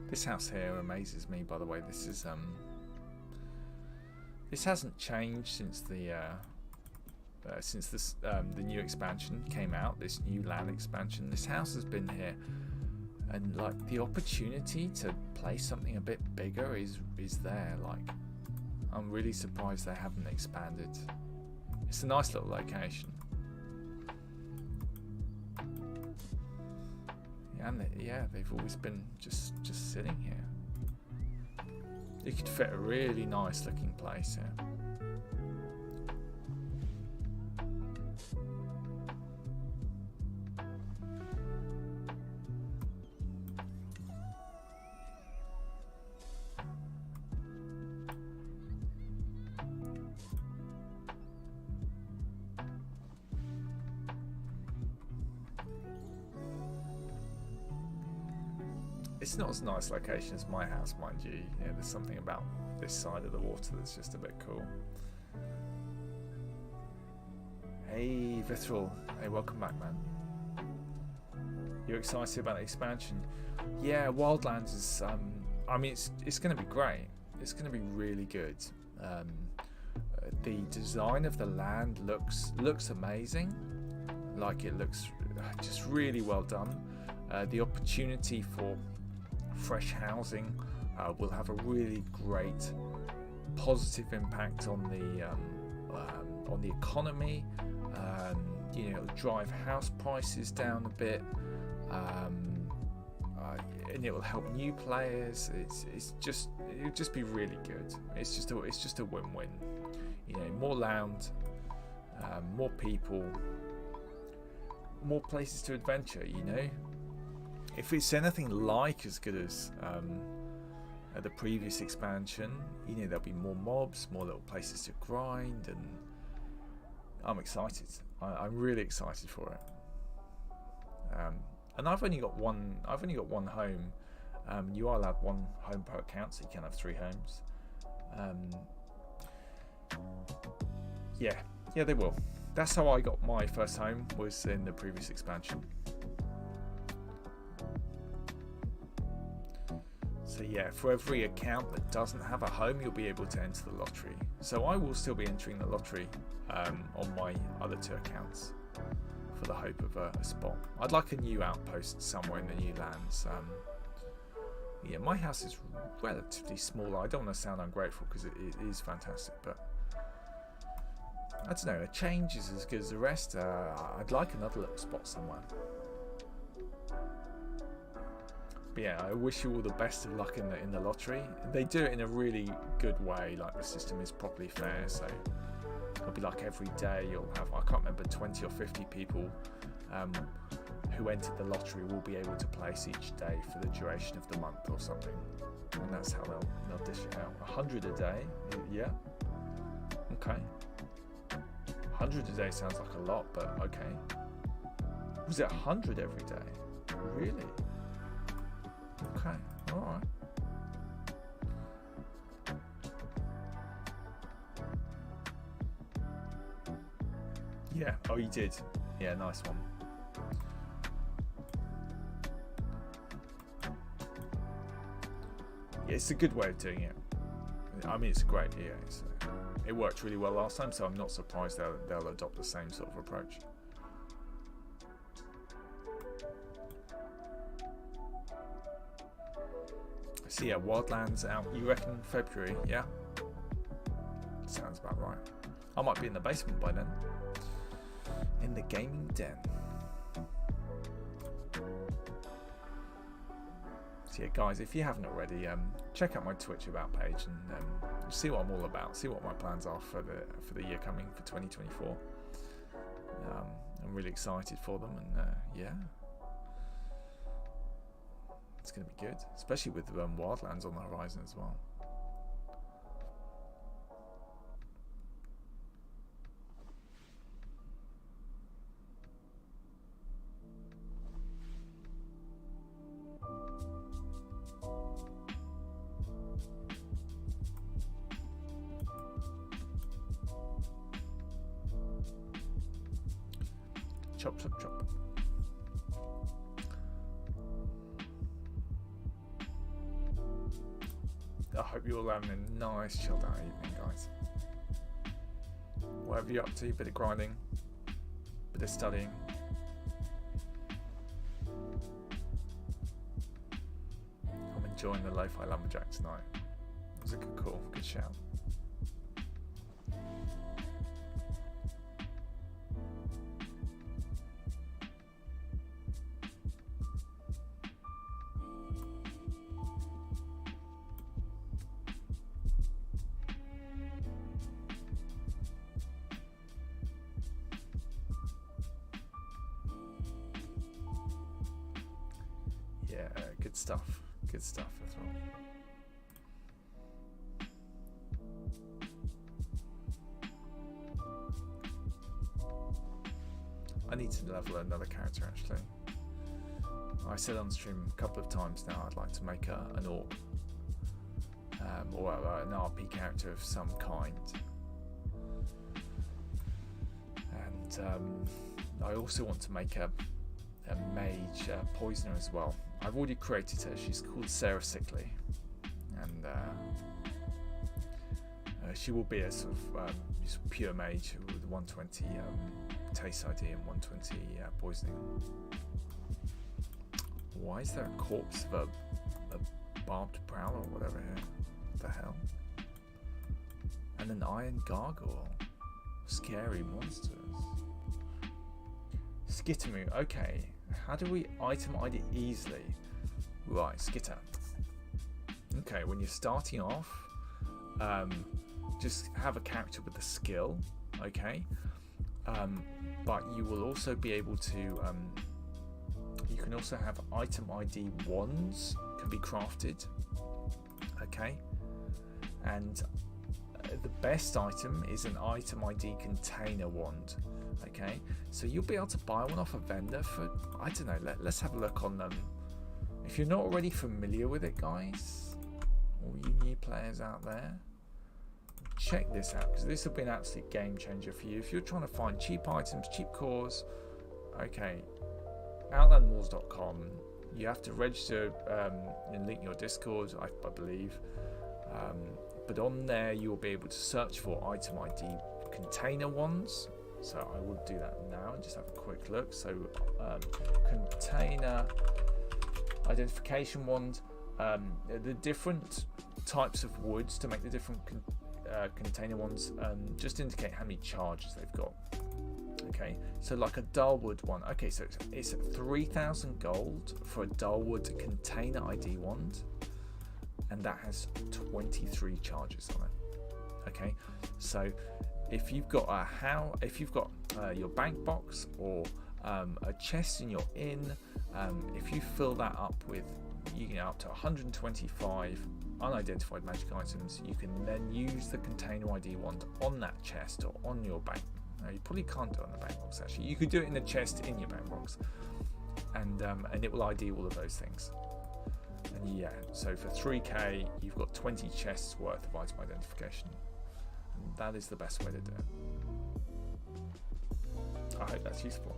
This house here amazes me, by the way. This is this hasn't changed since the new expansion came out. This new land expansion. This house has been here, and like the opportunity to play something a bit bigger is there. Like, I'm really surprised they haven't expanded. It's a nice little location. And yeah, they've always been just sitting here. You could fit a really nice looking place here. It's not as nice location as my house, mind you. Yeah, there's something about this side of the water that's just a bit cool. Hey, Vitral. Hey, welcome back, man. You're excited about the expansion? Yeah, Wildlands is. I mean, it's going to be great. It's going to be really good. The design of the land looks amazing. Like, it looks just really well done. The opportunity for fresh housing will have a really great positive impact on the economy. You know, it'll drive house prices down a bit, and it will help new players. It'll just be really good. It's just a win-win. You know, more land, more people, more places to adventure. You know. If it's anything like as good as the previous expansion, you know, there'll be more mobs, more little places to grind, and I'm excited. I'm really excited for it. And I've only got one home You are allowed 1 home per account, so you can have 3 homes. Yeah, they will. That's how I got my first home, was in the previous expansion. So yeah, for every account that doesn't have a home, you'll be able to enter the lottery. So I will still be entering the lottery on my other 2 accounts for the hope of a spot. I'd like a new outpost somewhere in the new lands. Yeah, my house is relatively small. I don't want to sound ungrateful because it is fantastic, but I don't know, a change is as good as the rest. I'd like another little spot somewhere. But yeah, I wish you all the best of luck in the lottery. They do it in a really good way, like the system is properly fair, so it'll be like every day you'll have, I can't remember, 20 or 50 people who entered the lottery will be able to place each day for the duration of the month or something. And that's how they'll dish it out. 100 a day, yeah, okay. 100 a day sounds like a lot, but okay. Was it 100 every day? Really? Okay, alright. Yeah, oh you did. Yeah, nice one. Yeah, it's a good way of doing it. I mean, it's great. Yeah, it worked really well last time, so I'm not surprised they'll adopt the same sort of approach. So yeah, Wildlands out, you reckon February? Yeah, sounds about right. I might be in the basement by then, in the gaming den. So yeah, guys, if you haven't already, check out my Twitch About page and see what I'm all about. See what my plans are for the year coming, for 2024. I'm really excited for them, and yeah, it's going to be good, especially with Wildlands on the horizon as well. Chop, chop, chop. I hope you're all having a nice chilled out evening, guys. Whatever you're up to, bit of grinding, bit of studying. I'm enjoying the Lofi Lumberjack tonight. It was a good call, good shout. Yeah, good stuff. Good stuff as well. I need to level another character actually. I said on stream a couple of times now I'd like to make an orc or an RP character of some kind. And I also want to make a mage poisoner as well. I've already created her. She's called Sarah Sickley, and she will be a sort of just pure mage with 120 taste ID and 120 poisoning. Why is there a corpse of a barbed prowler or whatever here? What the hell? And an iron gargoyle. Scary monsters. Skitamoo. Okay. How do we item ID easily? Right, skitter. Okay, when you're starting off, just have a character with a skill, okay? But you will also be able to, you can also have item ID wands, can be crafted, okay? And the best item is an item ID container wand. Okay, so you'll be able to buy one off a vendor for, I don't know, let's have a look on If you're not already familiar with it, guys, all you new players out there, check this out, because this will be an absolute game changer for you. If you're trying to find cheap items, cheap cores, okay, outlandmalls.com. You have to register and link your Discord, I believe. But on there, you'll be able to search for item ID container ones. So I will do that now and just have a quick look. So container identification ones, the different types of woods to make the different container ones just indicate how many charges they've got. Okay, so like a dullwood one. Okay, so it's 3,000 gold for a dullwood container ID wand, and that has 23 charges on it. Okay, so if you've got your bank box or a chest in your inn, if you fill that up with, you can get up to 125 unidentified magic items, you can then use the container ID wand on that chest or on your bank. Now, you probably can't do it on the bank box, actually. You could do it in the chest in your bank box, and it will ID all of those things. And yeah, so for 3k, you've got 20 chests worth of item identification. And that is the best way to do it. I hope that's useful.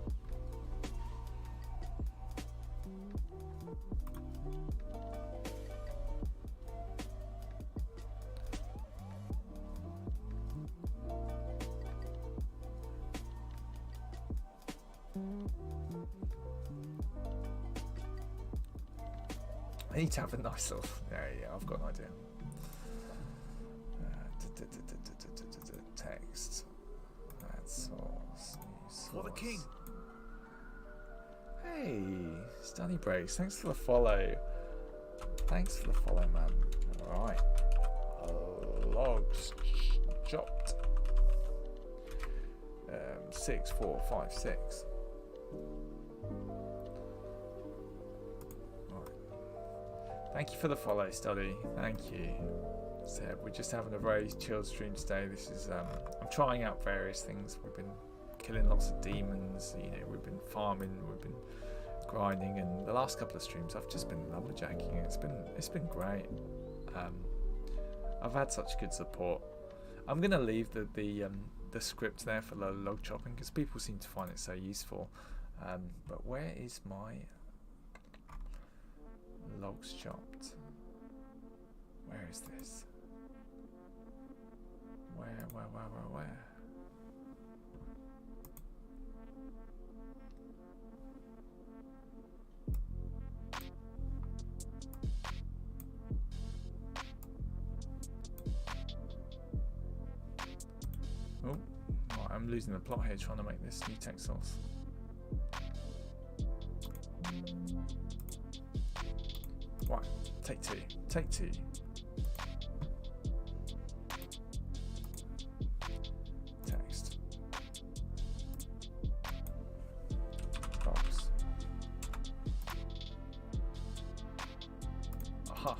I need to have a nice little. Yeah, I've got an idea. Text. That's source. For the king. Hey, Stunny Breaks. Thanks for the follow. Thanks for the follow, man. All right. Logs chopped. 6, 4, 5, 6. Thank you for the follow, Study. Thank you. So we're just having a very chilled stream today. This is I'm trying out various things. We've been killing lots of demons. You know, we've been farming. We've been grinding. And the last couple of streams, I've just been lumberjacking. It's been great. I've had such good support. I'm gonna leave the script there for the log chopping because people seem to find it so useful. But where is my logs chopped? Where is this? Where? Oh, right, I'm losing the plot here trying to make this new text source. Right, take two. Text. Box. Aha.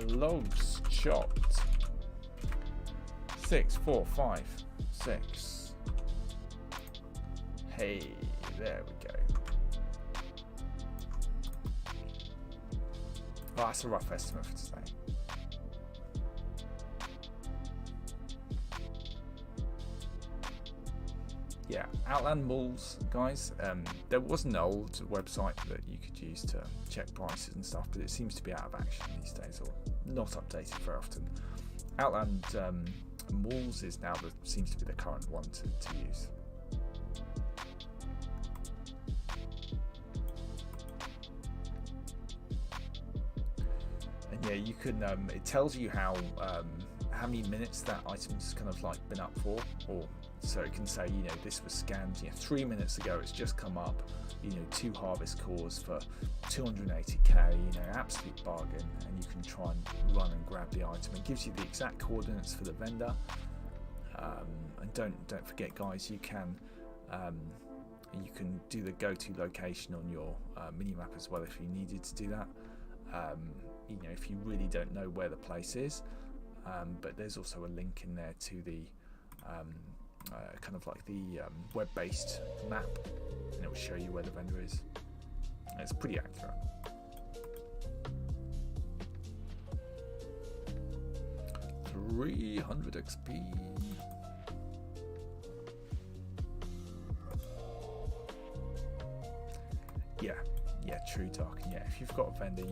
Logs chopped. 6, 4, 5, 6. Hey, there we go. Oh, that's a rough estimate for today. Yeah, Outland Malls, guys. There was an old website that you could use to check prices and stuff, but it seems to be out of action these days, or not updated very often. Outland Malls is now seems to be the current one to use. And yeah, you can. It tells you how many minutes that item's kind of like been up for, or so it can say, you know, this was scanned 3 minutes ago. It's just come up. 2 harvest cores for 280k. Absolute bargain, and you can try and run and grab the item. It gives you the exact coordinates for the vendor. And don't forget, guys, you can do the go-to location on your minimap as well if you needed to do that. if you really don't know where the place is. But there's also a link in there to the kind of like the web-based map, and it will show you where the vendor is. And it's pretty accurate. $300 XP. Yeah, true, Dark. Yeah, if you've got a vendor,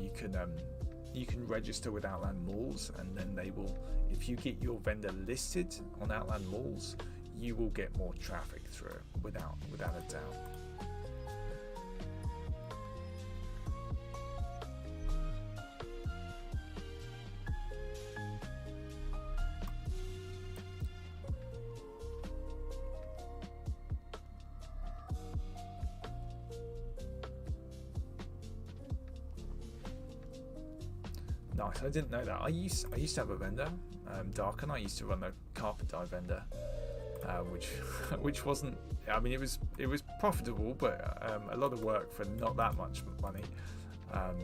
you can register with Outland Malls, and then they will, if you get your vendor listed on Outland Malls, you will get more traffic through it, without a doubt. Nice, I didn't know that. I used to have a vendor, Dark, and I used to run a carpet dye vendor, which wasn't. I mean, it was profitable, but a lot of work for not that much money. But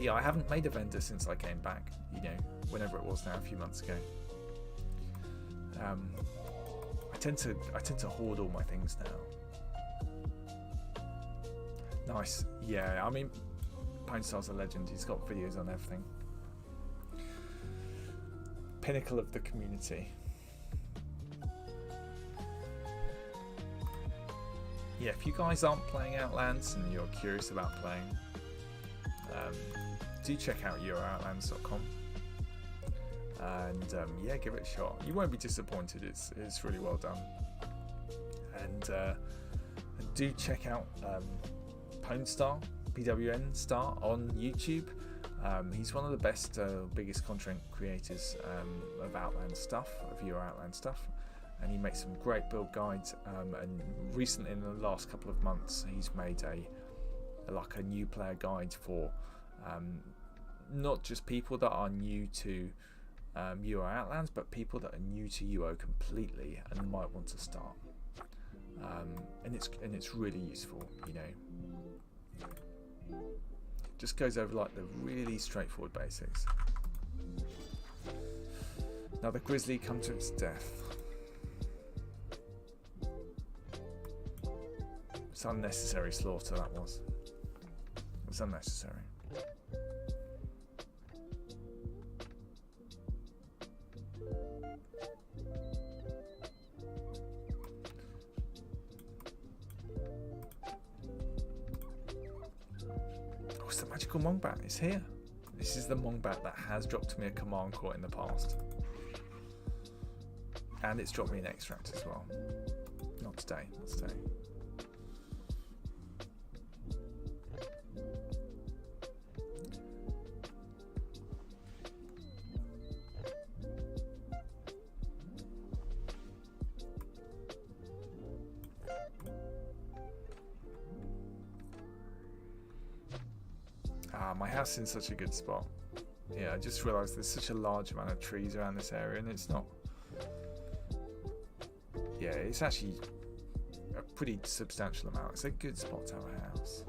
yeah, I haven't made a vendor since I came back. Whenever it was now, a few months ago. I tend to hoard all my things now. Nice, yeah. I mean, Star's a legend. He's got videos on everything. Pinnacle of the community. Yeah, if you guys aren't playing Outlands and you're curious about playing, do check out eurooutlands.com and yeah, give it a shot. You won't be disappointed. It's really well done. And do check out Star. PWN Star on YouTube. He's one of the best, biggest content creators of Outland stuff, of Euro Outland stuff, and he makes some great build guides. And recently, in the last couple of months, he's made a new player guide for not just people that are new to Euro Outlands, but people that are new to UO completely and might want to start. And it's really useful, Just goes over like the really straightforward basics. Now the grizzly come to its death. It's unnecessary slaughter, that was. It was unnecessary. The magical Mongbat is here. This is the Mongbat that has dropped me a command core in the past, and it's dropped me an extract as well. Not today. My house is in such a good spot. Yeah, I just realised there's such a large amount of trees around this area, and it's not. Yeah, it's actually a pretty substantial amount. It's a good spot to have a house.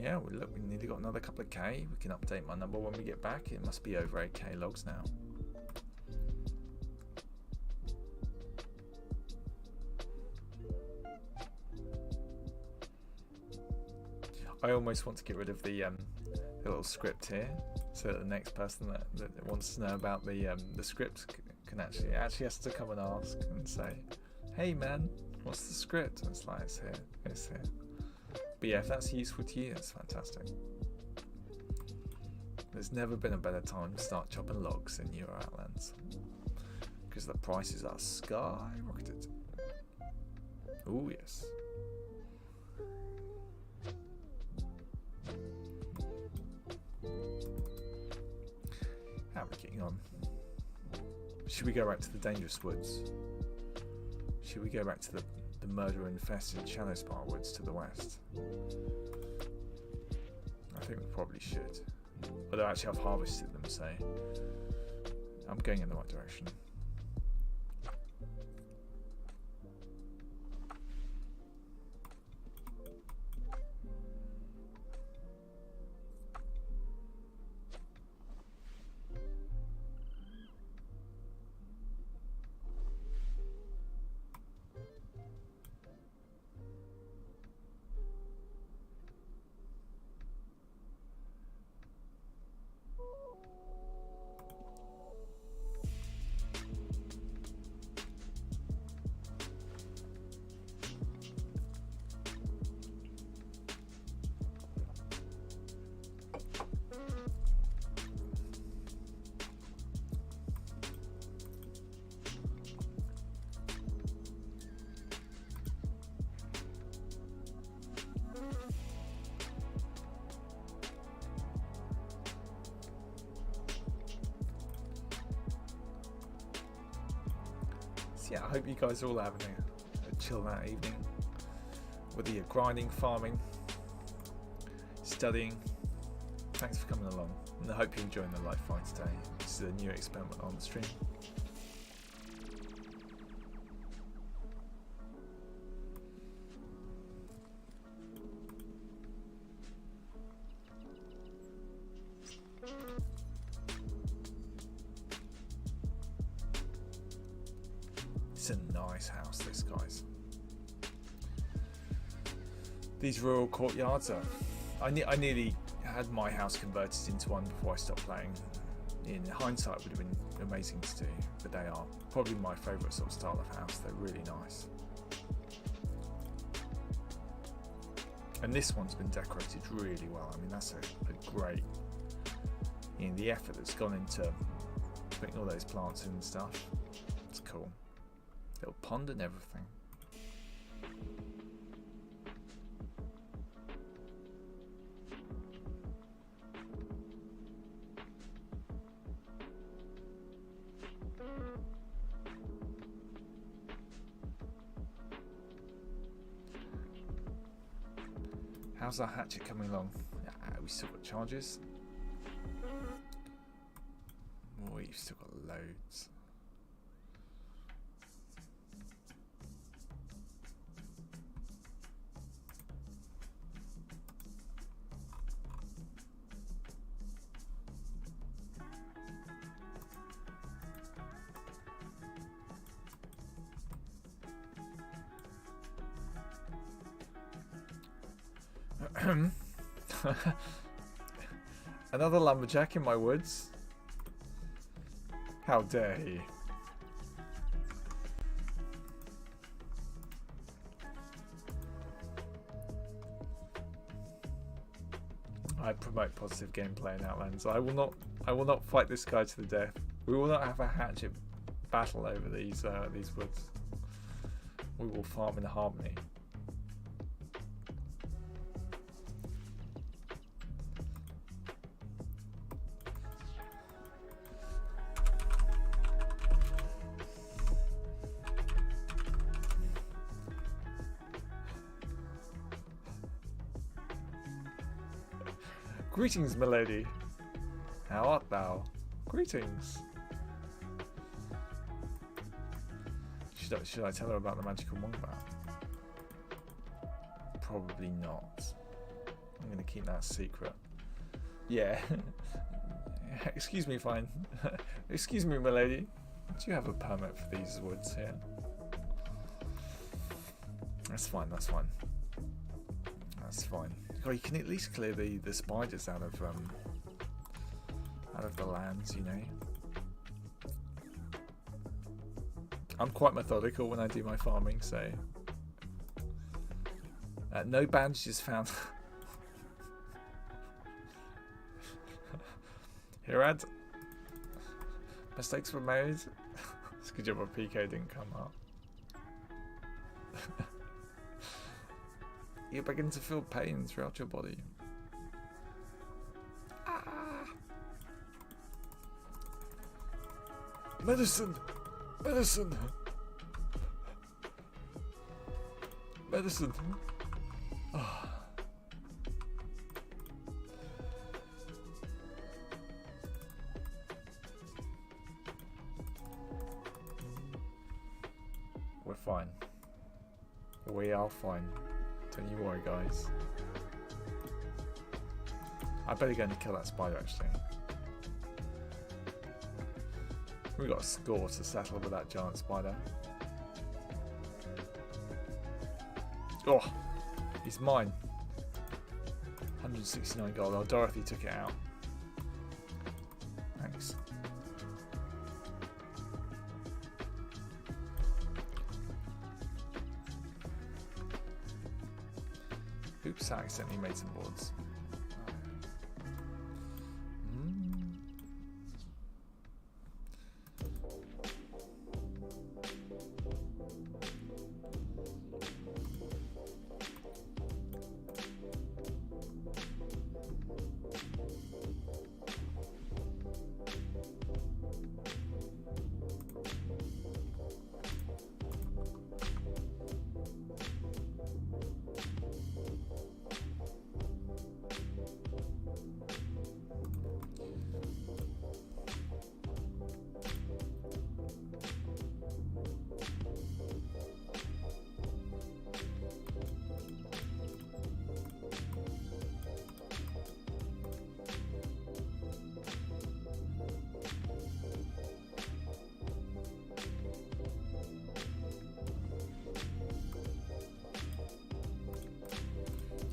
Yeah, we nearly got another couple of K. We can update my number when we get back. It must be over 8K logs now. I almost want to get rid of the little script here, so that the next person that wants to know about the script can actually has to come and ask and say, "Hey man, what's the script?" And it's like, it's here. But yeah, if that's useful to you, that's fantastic. There's never been a better time to start chopping logs in Euro Outlands, because the prices are skyrocketed. Oh yes. How are we getting on? Should we go back to the dangerous woods? Should we go back to the murder-infested Shadow Spire woods to the west? I think we probably should. Although actually I've harvested them, so I'm going in the right direction. yeah, I hope you guys are all having a chill that evening. Whether you're grinding, farming, studying, thanks for coming along. And I hope you're enjoying the live fight today. This is a new experiment on the stream. It's a nice house, this, guys. These rural courtyards are... I nearly had my house converted into one before I stopped playing. In hindsight, it would have been amazing to do, but they are probably my favourite sort of style of house. They're really nice. And this one's been decorated really well. I mean, that's a great... You know, the effort that's gone into putting all those plants in and stuff. It's cool. Little pond and everything. How's our hatchet coming along? We still got charges. Oh, we've still got loads. Another lumberjack in my woods? How dare he? I promote positive gameplay in Outlands. I will not fight this guy to the death. We will not have a hatchet battle over these woods. We will farm in harmony. Greetings, milady. How art thou? Greetings. Should I tell her about the magical wombat? Probably not. I'm going to keep that secret. Yeah. Excuse me, fine. Excuse me, milady. Do you have a permit for these woods here? That's fine, that's fine. That's fine. God, you can at least clear the spiders out of the lands, you know. I'm quite methodical when I do my farming, so no bandages found. Hirad, mistakes were made. It's a good job our PK didn't come up. You begin to feel pain throughout your body. Ah. Medicine! Medicine! Medicine! Oh. We're fine. We are fine. Don't you worry, guys. I better go and kill that spider, actually. We've got a score to settle with that giant spider. Oh, he's mine. 169 gold. Oh, Dorothy took it out. Thanks. Oops, I accidentally made some boards.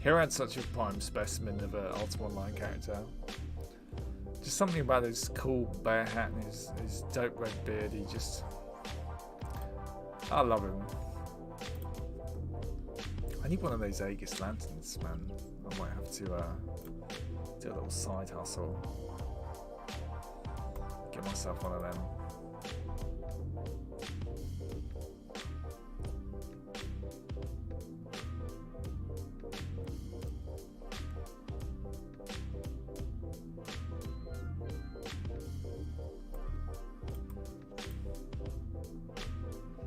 Hero had such a prime specimen of an Ultimate Online character. Just something about his cool bear hat and his dope red beard. I love him. I need one of those Aegis lanterns, man. I might have to do a little side hustle. Get myself one of them.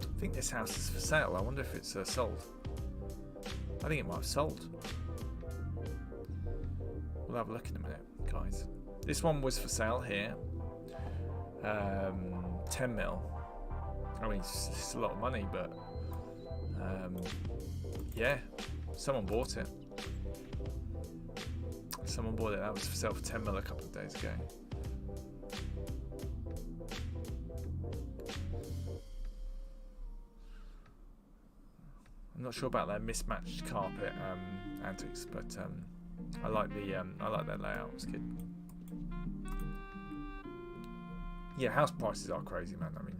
I think this house is for sale. I wonder if it's sold. I think it might have sold. We'll have a look in a minute, guys. This one was for sale here. 10 mil. I mean, it's a lot of money, but yeah, someone bought it. Someone bought it. That was for sale for 10 mil a couple of days ago. I'm not sure about their mismatched carpet antics, but I like their layout. It's good. Yeah, house prices are crazy, man. I mean,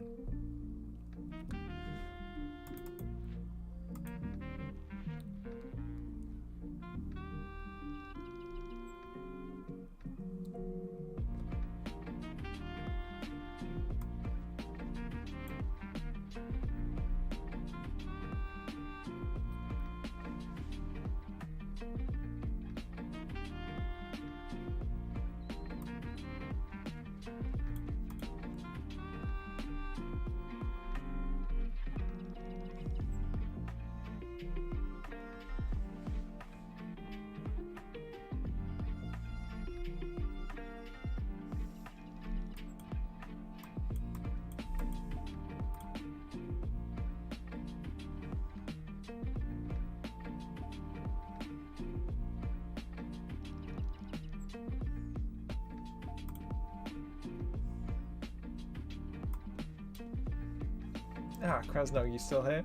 Krasno, you still here?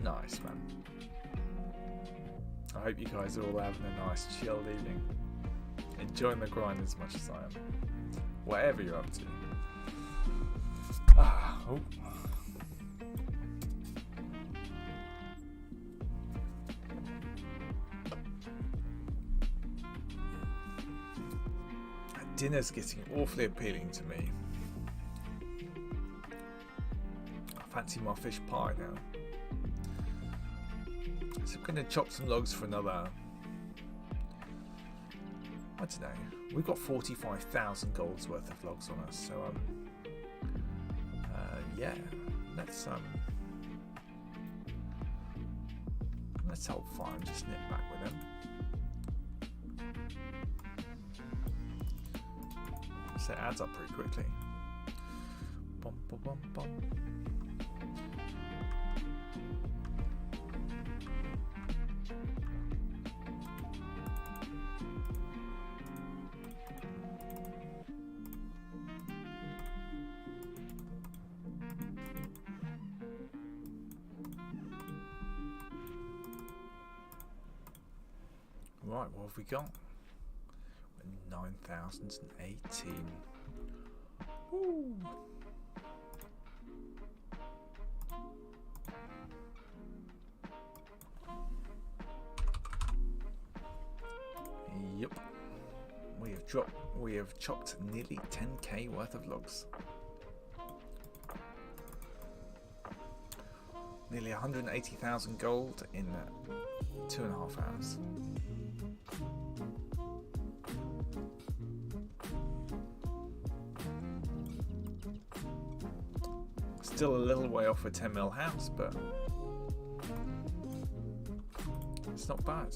Nice, man. I hope you guys are all having a nice, chilled evening. Enjoying the grind as much as I am. Whatever you're up to. Oh. Dinner's getting awfully appealing to me. Fancy my fish pie now. So I'm going to chop some logs for another, I don't know, we've got 45,000 gold's worth of logs on us, so yeah, let's hold fire and just nip back with them. So it adds up pretty quickly. Bum, bum, bum, bum. Right, what have we got? 9,018. Woo. Yep. We have chopped nearly 10k worth of logs. Nearly 180,000 gold in 2.5 hours. Still a little way off a 10 mil house, but it's not bad.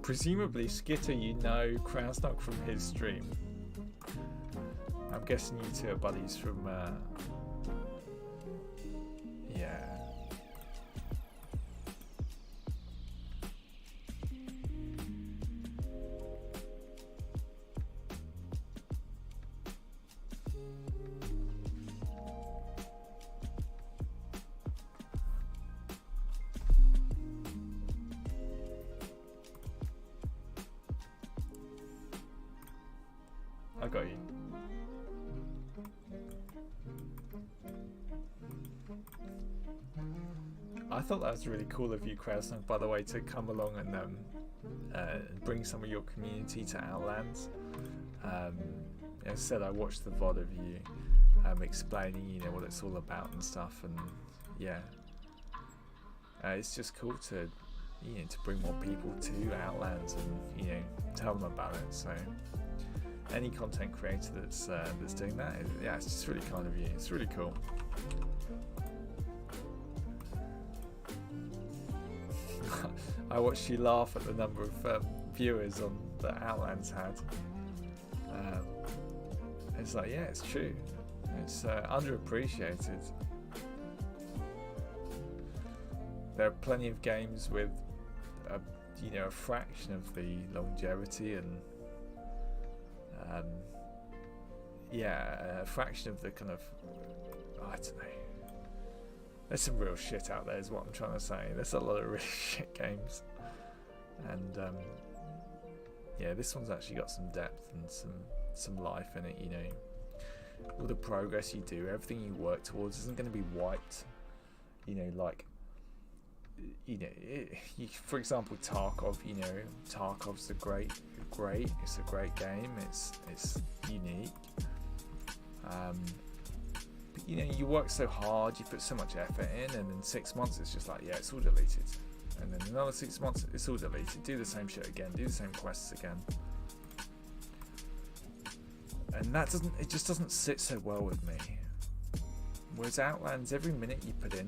Presumably, Skitter, you know Krasnok from his stream. guessing you two are buddies from. Yeah. I got you. I thought that was really cool of you, Krasnov, by the way, to come along and bring some of your community to Outlands. As I said, I watched the VOD of you explaining, you know, what it's all about and stuff, and yeah, it's just cool to, you know, to bring more people to Outlands and, you know, tell them about it. So any content creator that's doing that, yeah, it's just really kind of you. It's really cool. I watched you laugh at the number of viewers on that Outlands had. It's like, yeah, it's true. It's underappreciated. There are plenty of games with, you know, a fraction of the longevity and, yeah, a fraction of the kind of, I don't know. There's some real shit out there is what I'm trying to say. There's a lot of really shit games. And yeah, this one's actually got some depth and some life in it, you know. All the progress you do, everything you work towards isn't going to be wiped. You know, like, you know, for example, Tarkov, you know, Tarkov's great. It's a great game. It's unique. But, you know, you work so hard, you put so much effort in, and in 6 months it's just like, yeah, it's all deleted. And then another 6 months, it's all deleted. Do the same shit again. Do the same quests again. And it just doesn't sit so well with me. Whereas Outlands, every minute you put in,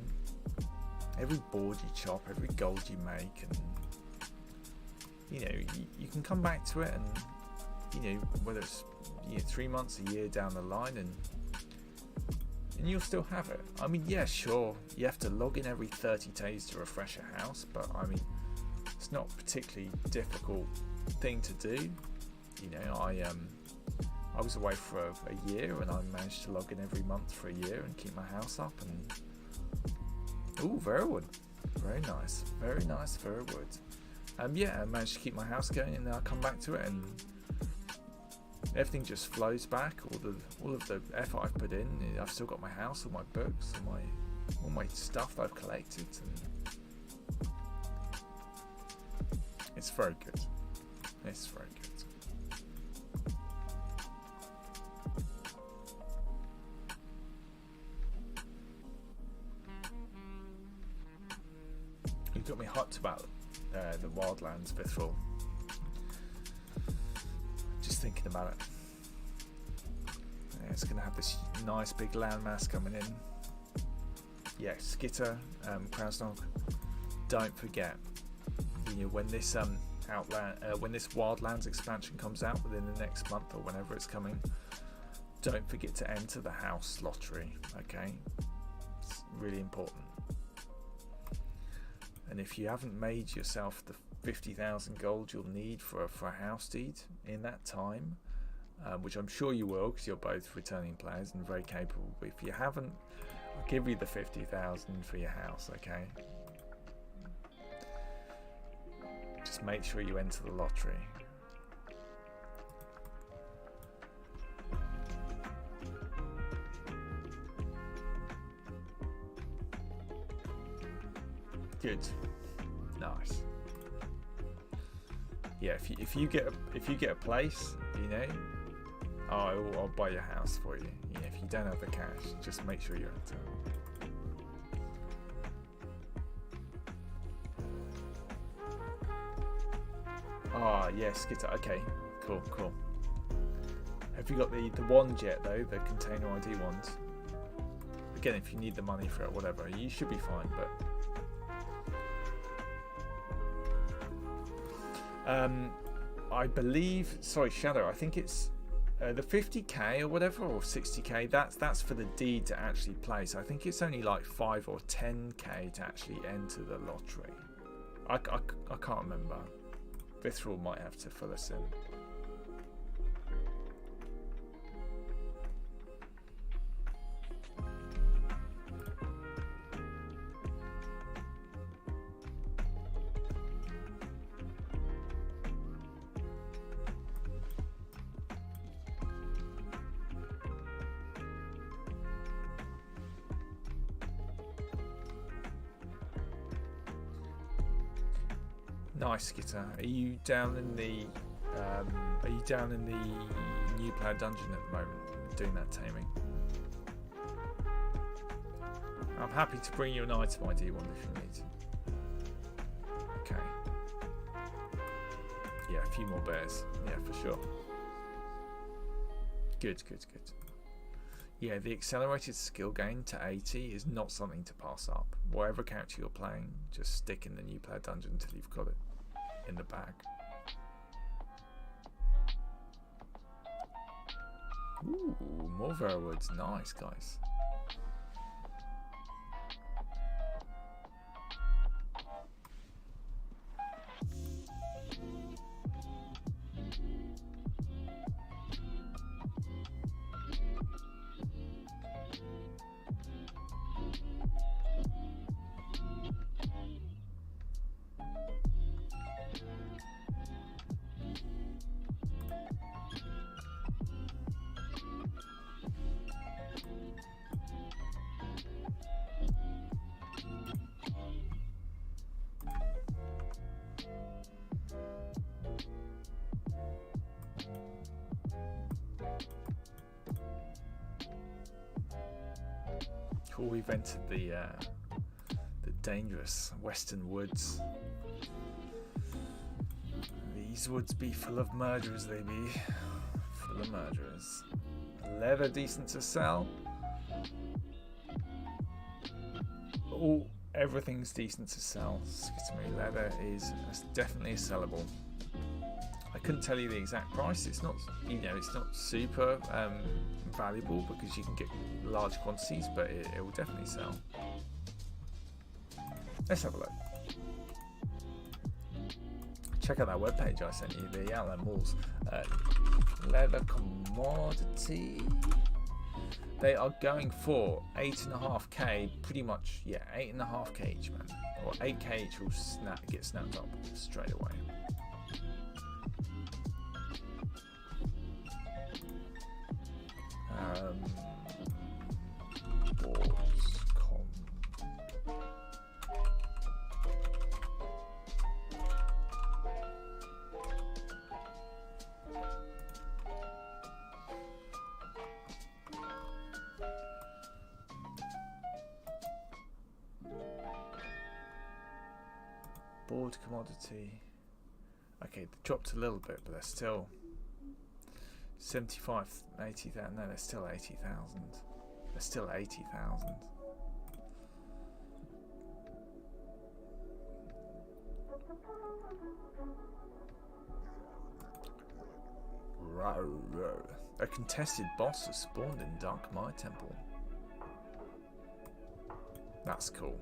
every board you chop, every gold you make, and you know, you can come back to it, and you know, whether it's, you know, 3 months, a year down the line, and you'll still have it. I mean, yeah, sure, you have to log in every 30 days to refresh a house, but I mean, it's not a particularly difficult thing to do. You know, I was away for a year, and I managed to log in every month for a year and keep my house up. And ooh, Verwood, very nice Verwood. Yeah, I managed to keep my house going, and then I come back to it, and everything just flows back. All of the effort I've put in, I've still got my house, all my books, all my stuff that I've collected, and it's very good. It's very good. You got me hot about the Wildlands, Vithral. Just thinking about it. Yeah, it's going to have this nice big landmass coming in. Yeah, Skitter, Krasnog. Don't forget, you know, when this when this Wildlands expansion comes out within the next month or whenever it's coming, don't forget to enter the house lottery. Okay, it's really important. And if you haven't made yourself the 50,000 gold you'll need for a house deed in that time, which I'm sure you will, because you're both returning players and very capable, but if you haven't, I'll give you the 50,000 for your house, okay? Just make sure you enter the lottery. Good, nice. Yeah, if you get a place, you know, I'll buy your house for you. You know, if you don't have the cash, just make sure you're enter. Ah, yes, Skitter. Okay, cool. Have you got the wand yet though? The container ID wand. Again, if you need the money for it, whatever, you should be fine. But I believe, sorry, Shadow, I think it's The 50k or whatever, or 60k, that's for the deed to actually play. So I think it's only like 5 or 10k to actually enter the lottery. I can't remember. Visceral might have to fill us in. Nice, Skitter. Are you down in the new player dungeon at the moment, doing that taming? I'm happy to bring you an item ID one if you need. Okay. Yeah, a few more bears. Yeah, for sure. Good. Yeah, the accelerated skill gain to 80 is not something to pass up. Whatever character you're playing, just stick in the new player dungeon until you've got it in the bag. Ooh, more Verwoods. Nice, guys. Cool, we've entered the dangerous western woods. These woods be full of murderers, they be. Full of murderers. Leather decent to sell. Oh, everything's decent to sell. Excuse me, leather is definitely sellable. I couldn't tell you the exact price. It's not, it's not super valuable because you can get large quantities, but it will definitely sell. Let's have a look. Check out that webpage I sent you, the Outland Malls. Leather commodity. They are going for 8.5k, pretty much, yeah, 8.5k each, man. Or 8k each will get snapped up straight away. Board commodity. Okay, they dropped a little bit, but they're still 75, 80,000. No, they're still 80,000. They're still 80,000. A contested boss has spawned in Dark My Temple. That's cool.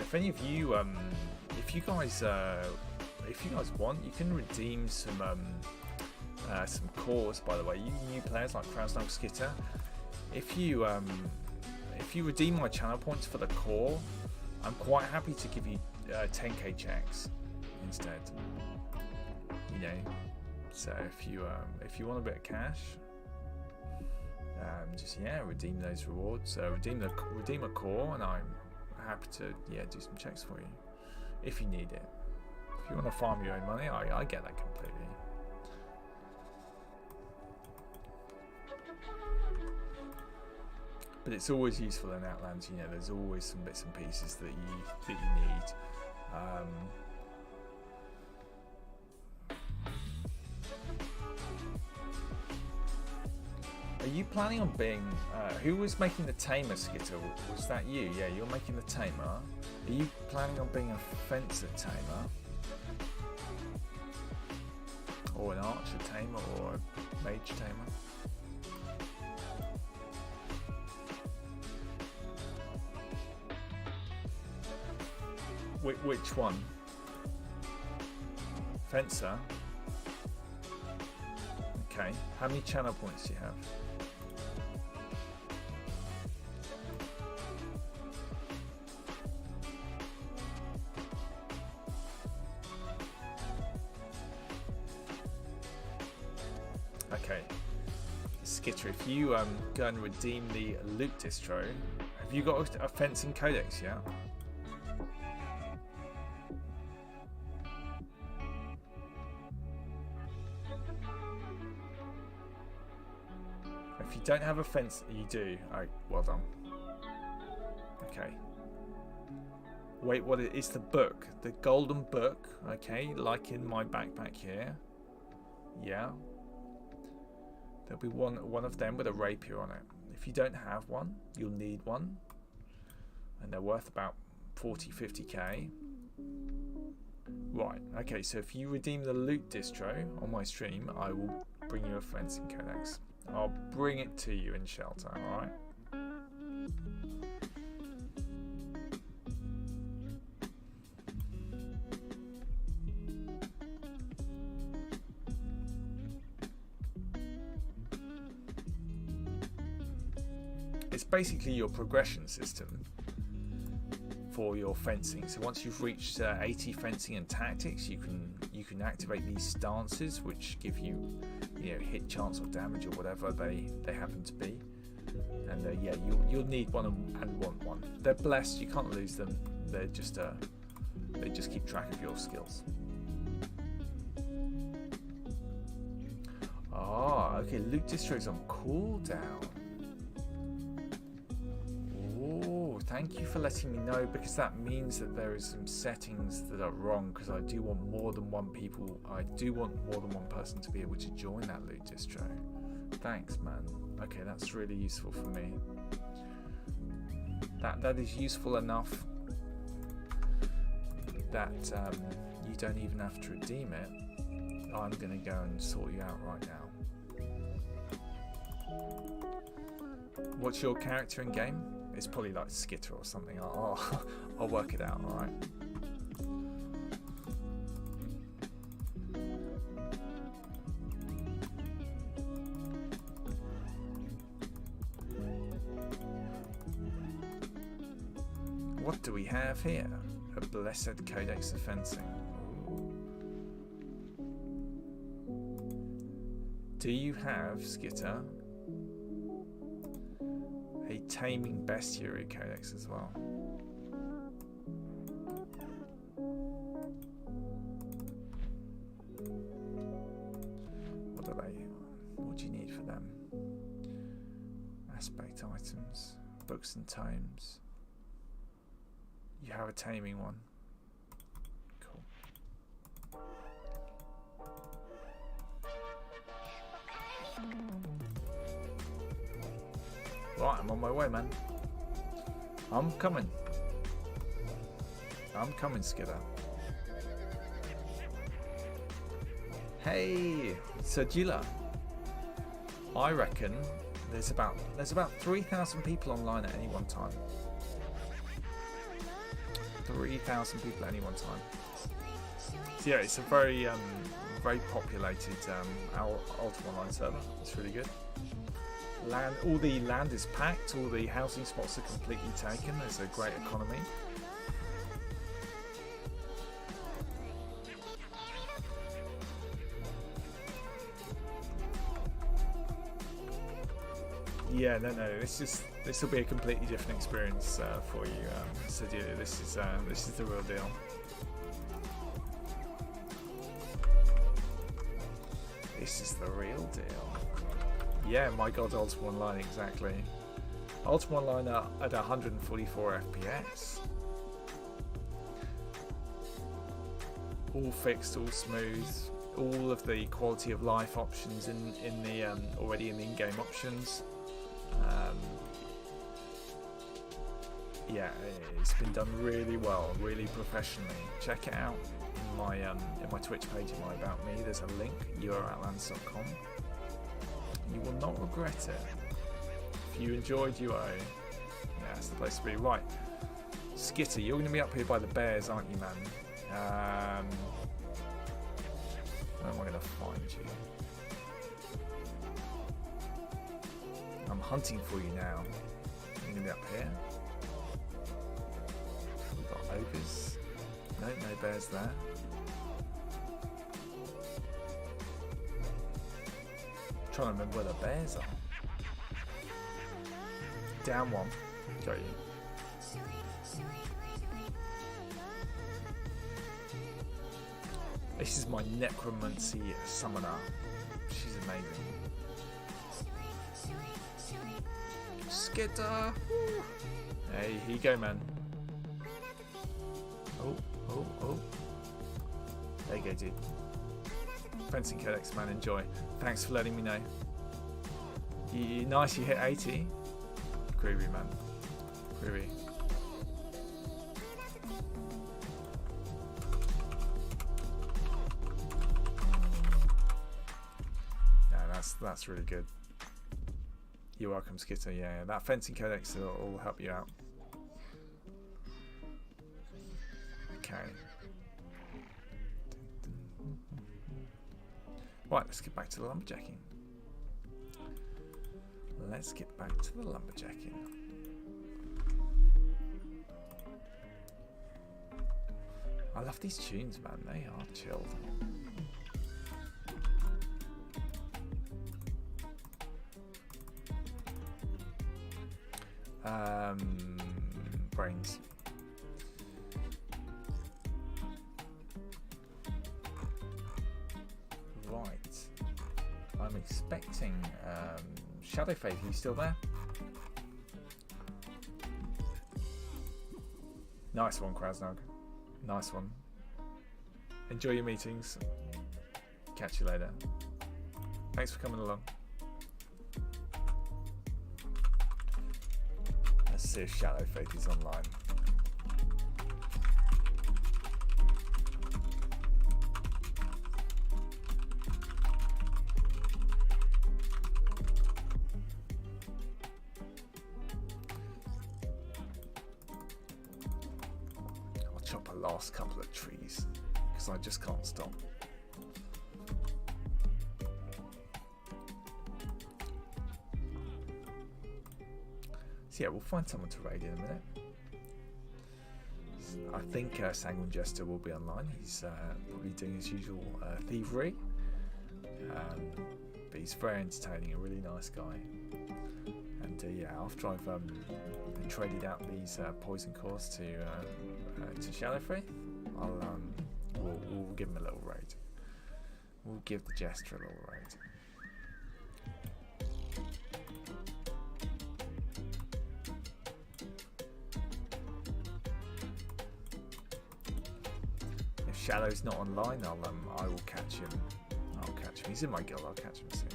If any of you, if you guys want, you can redeem some cores. By the way, you new players like Krasnov Skitter, if you redeem my channel points for the core, I'm quite happy to give you 10k checks instead. So if you want a bit of cash, just redeem those rewards. Redeem a core, and I'm happy to do some checks for you if you need it. If you want to farm your own money, I get that completely. But it's always useful in Outlands. There's always some bits and pieces that you need. Are you planning on being... who was making the tamer, Skitter? Was that you? Yeah, you're making the tamer. Are you planning on being a fencer tamer? Or an archer tamer? Or a mage tamer? Which one? Fencer? Okay. How many channel points do you have? Okay. Skitter, if you go and redeem the loot distro, have you got a fencing codex yet? If you don't have a fence, you do. Oh, well done. Okay. Wait, what is the book? The golden book, okay, like in my backpack here. Yeah. There'll be one of them with a rapier on it. If you don't have one, you'll need one. And they're worth about 40-50k. Right, okay, so if you redeem the loot distro on my stream, I will bring you a fencing codex. I'll bring it to you in shelter, alright? It's basically your progression system for your fencing. So once you've reached 80 fencing and tactics, you can activate these stances, which give you hit chance or damage or whatever they happen to be. And you'll need one and want one. They're blessed. You can't lose them. They're just they just keep track of your skills. Ah, okay. Loot distro's on cooldown. Thank you for letting me know, because that means that there is some settings that are wrong, because I do want more than one person to be able to join that loot distro. Thanks, man. Okay, that's really useful for me. That is useful enough that you don't even have to redeem it. I'm gonna go and sort you out right now. What's your character in game? It's probably like Skitter or something. I'll work it out, alright? What do we have here? A blessed codex of fencing. Ooh. Do you have, Skitter, a taming bestiary codex as well? What do you need for them? Aspect items, books and tomes. You have a taming one. Cool. Right, I'm on my way, man. I'm coming. I'm coming, Skitter. Hey, Sajila. I reckon there's about 3,000 people online at any one time. 3,000 people at any one time. So yeah, it's a very populated Ultima Online server. It's really good. All the land is packed, all the housing spots are completely taken. There's a great economy. Yeah, no, this will be a completely different experience for you. So yeah, this is the real deal. This is the real deal. Yeah, my God, Ultima Online, exactly. Ultima Online at 144 FPS. All fixed, all smooth. All of the quality of life options in the already in the in-game options. Yeah, it's been done really well, really professionally. Check it out in my Twitch page in my About Me. There's a link, youareoutlands.com. You will not regret it. If you enjoyed UO, yeah, that's the place to be. Right, Skitter, you're going to be up here by the bears, aren't you, man? Where am I going to find you? I'm hunting for you now. You're going to be up here. We've got ogres. No bears there. I'm trying to remember where the bears are. Down one. Got you. This is my necromancy summoner. She's amazing. Skitter! Woo. Hey, here you go, man. Oh. There you go, dude. Fencing Codex, man, enjoy. Thanks for letting me know. Nice, you hit 80. Groovy, man. Groovy. That's really good. You're welcome, Skitter. Yeah, that fencing codex will help you out. Okay. Right, let's get back to the lumberjacking. I love these tunes, man. They are chilled. Brains. Right. I'm expecting Shadow Faith. Are you still there? Nice one, Krasnog. Nice one. Enjoy your meetings. Catch you later. Thanks for coming along. Let's see if Shadow Faith is online. I'll chop the last couple of trees because I just can't stop. Yeah, we'll find someone to raid in a minute. I think Sanguine Jester will be online. He's probably doing his usual thievery. But he's very entertaining, a really nice guy. And yeah, after I've traded out these poison cores to Shadow Faith, we'll give him a little raid. We'll give the Jester a little raid. Shadow's not online, I will catch him. He's in my guild, I'll catch him soon.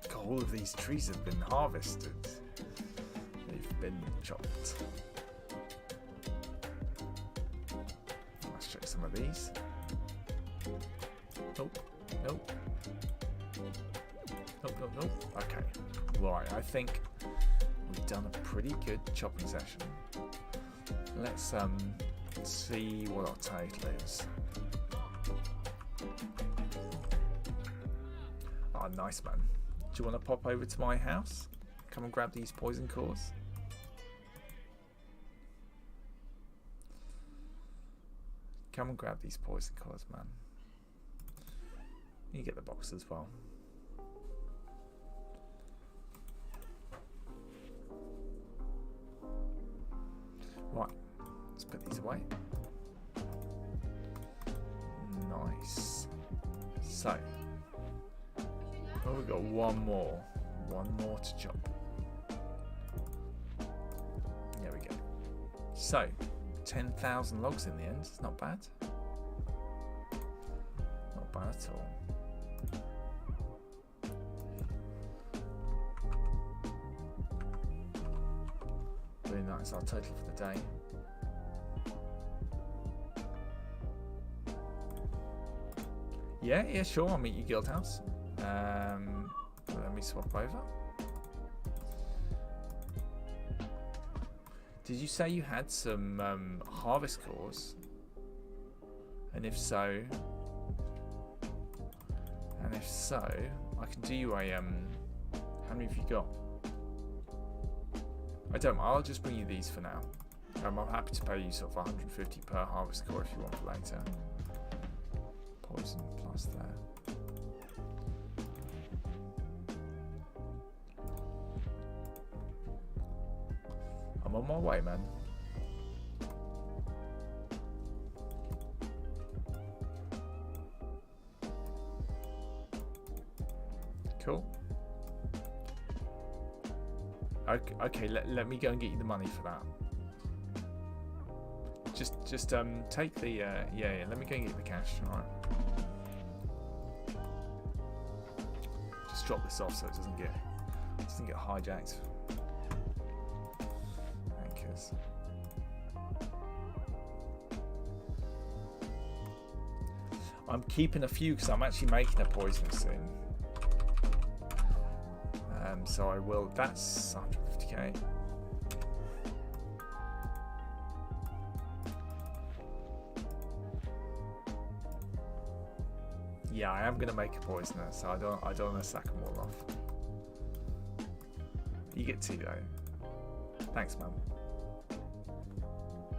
God, all of these trees have been harvested. They've been chopped. Let's check some of these. Nope. Okay. Right, I think we've done a pretty good chopping session. Let's see what our total is. Oh, nice, man. Do you want to pop over to my house? Come and grab these poison cores. Come and grab these poison cores, man. You get the box as well. Right, let's put these away. Nice. So, oh, we've got one more to chop. There we go. So, 10,000 logs in the end. It's not bad. Not bad at all. Really nice. Our total for the day. Yeah, sure. I'll meet you, Guild House. Let me swap over. Did you say you had some harvest cores? And if so, I can do you a how many have you got? I don't. I'll just bring you these for now. I'm happy to pay you sort of 150 per harvest core if you want for later. Poison plus there. I'm on my way, man. Cool. Okay, let me go and get you the money for that. Just take the yeah, let me go and get the cash. Alright. Just drop this off so it doesn't get hijacked. Anchors. I'm keeping a few because I'm actually making a poison soon. So I will. That's 150k. Yeah, I am going to make a poisoner, so I don't want to sack them all off. You get two though. Thanks, man.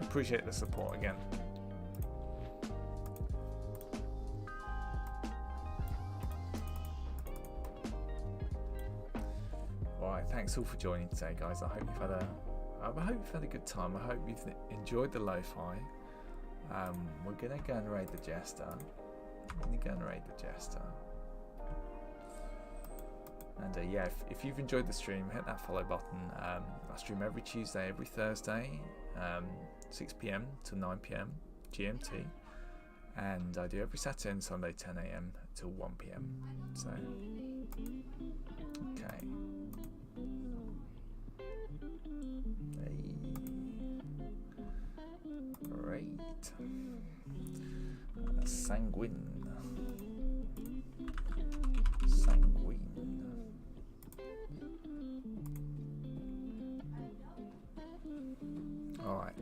Appreciate the support again. Right, thanks all for joining today, guys. I hope you've had a good time. I hope you've enjoyed the Lofi. We're gonna go and raid the Jester. And yeah, if you've enjoyed the stream, hit that follow button. I stream every Tuesday, every Thursday, 6 PM to 9 PM GMT, and I do every Saturday and Sunday 10 AM till 1 PM. So, okay. Great. Sanguine. Alright.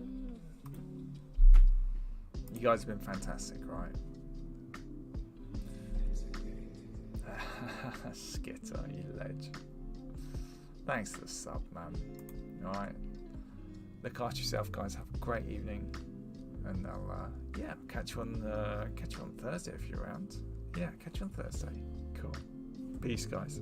You guys have been fantastic, right? Skitter, you ledge. Thanks for the sub, man. Alright. Look after yourself, guys. Have a great evening. And I'll catch you on Thursday if you're around. Yeah, catch you on Thursday. Cool. Peace, guys.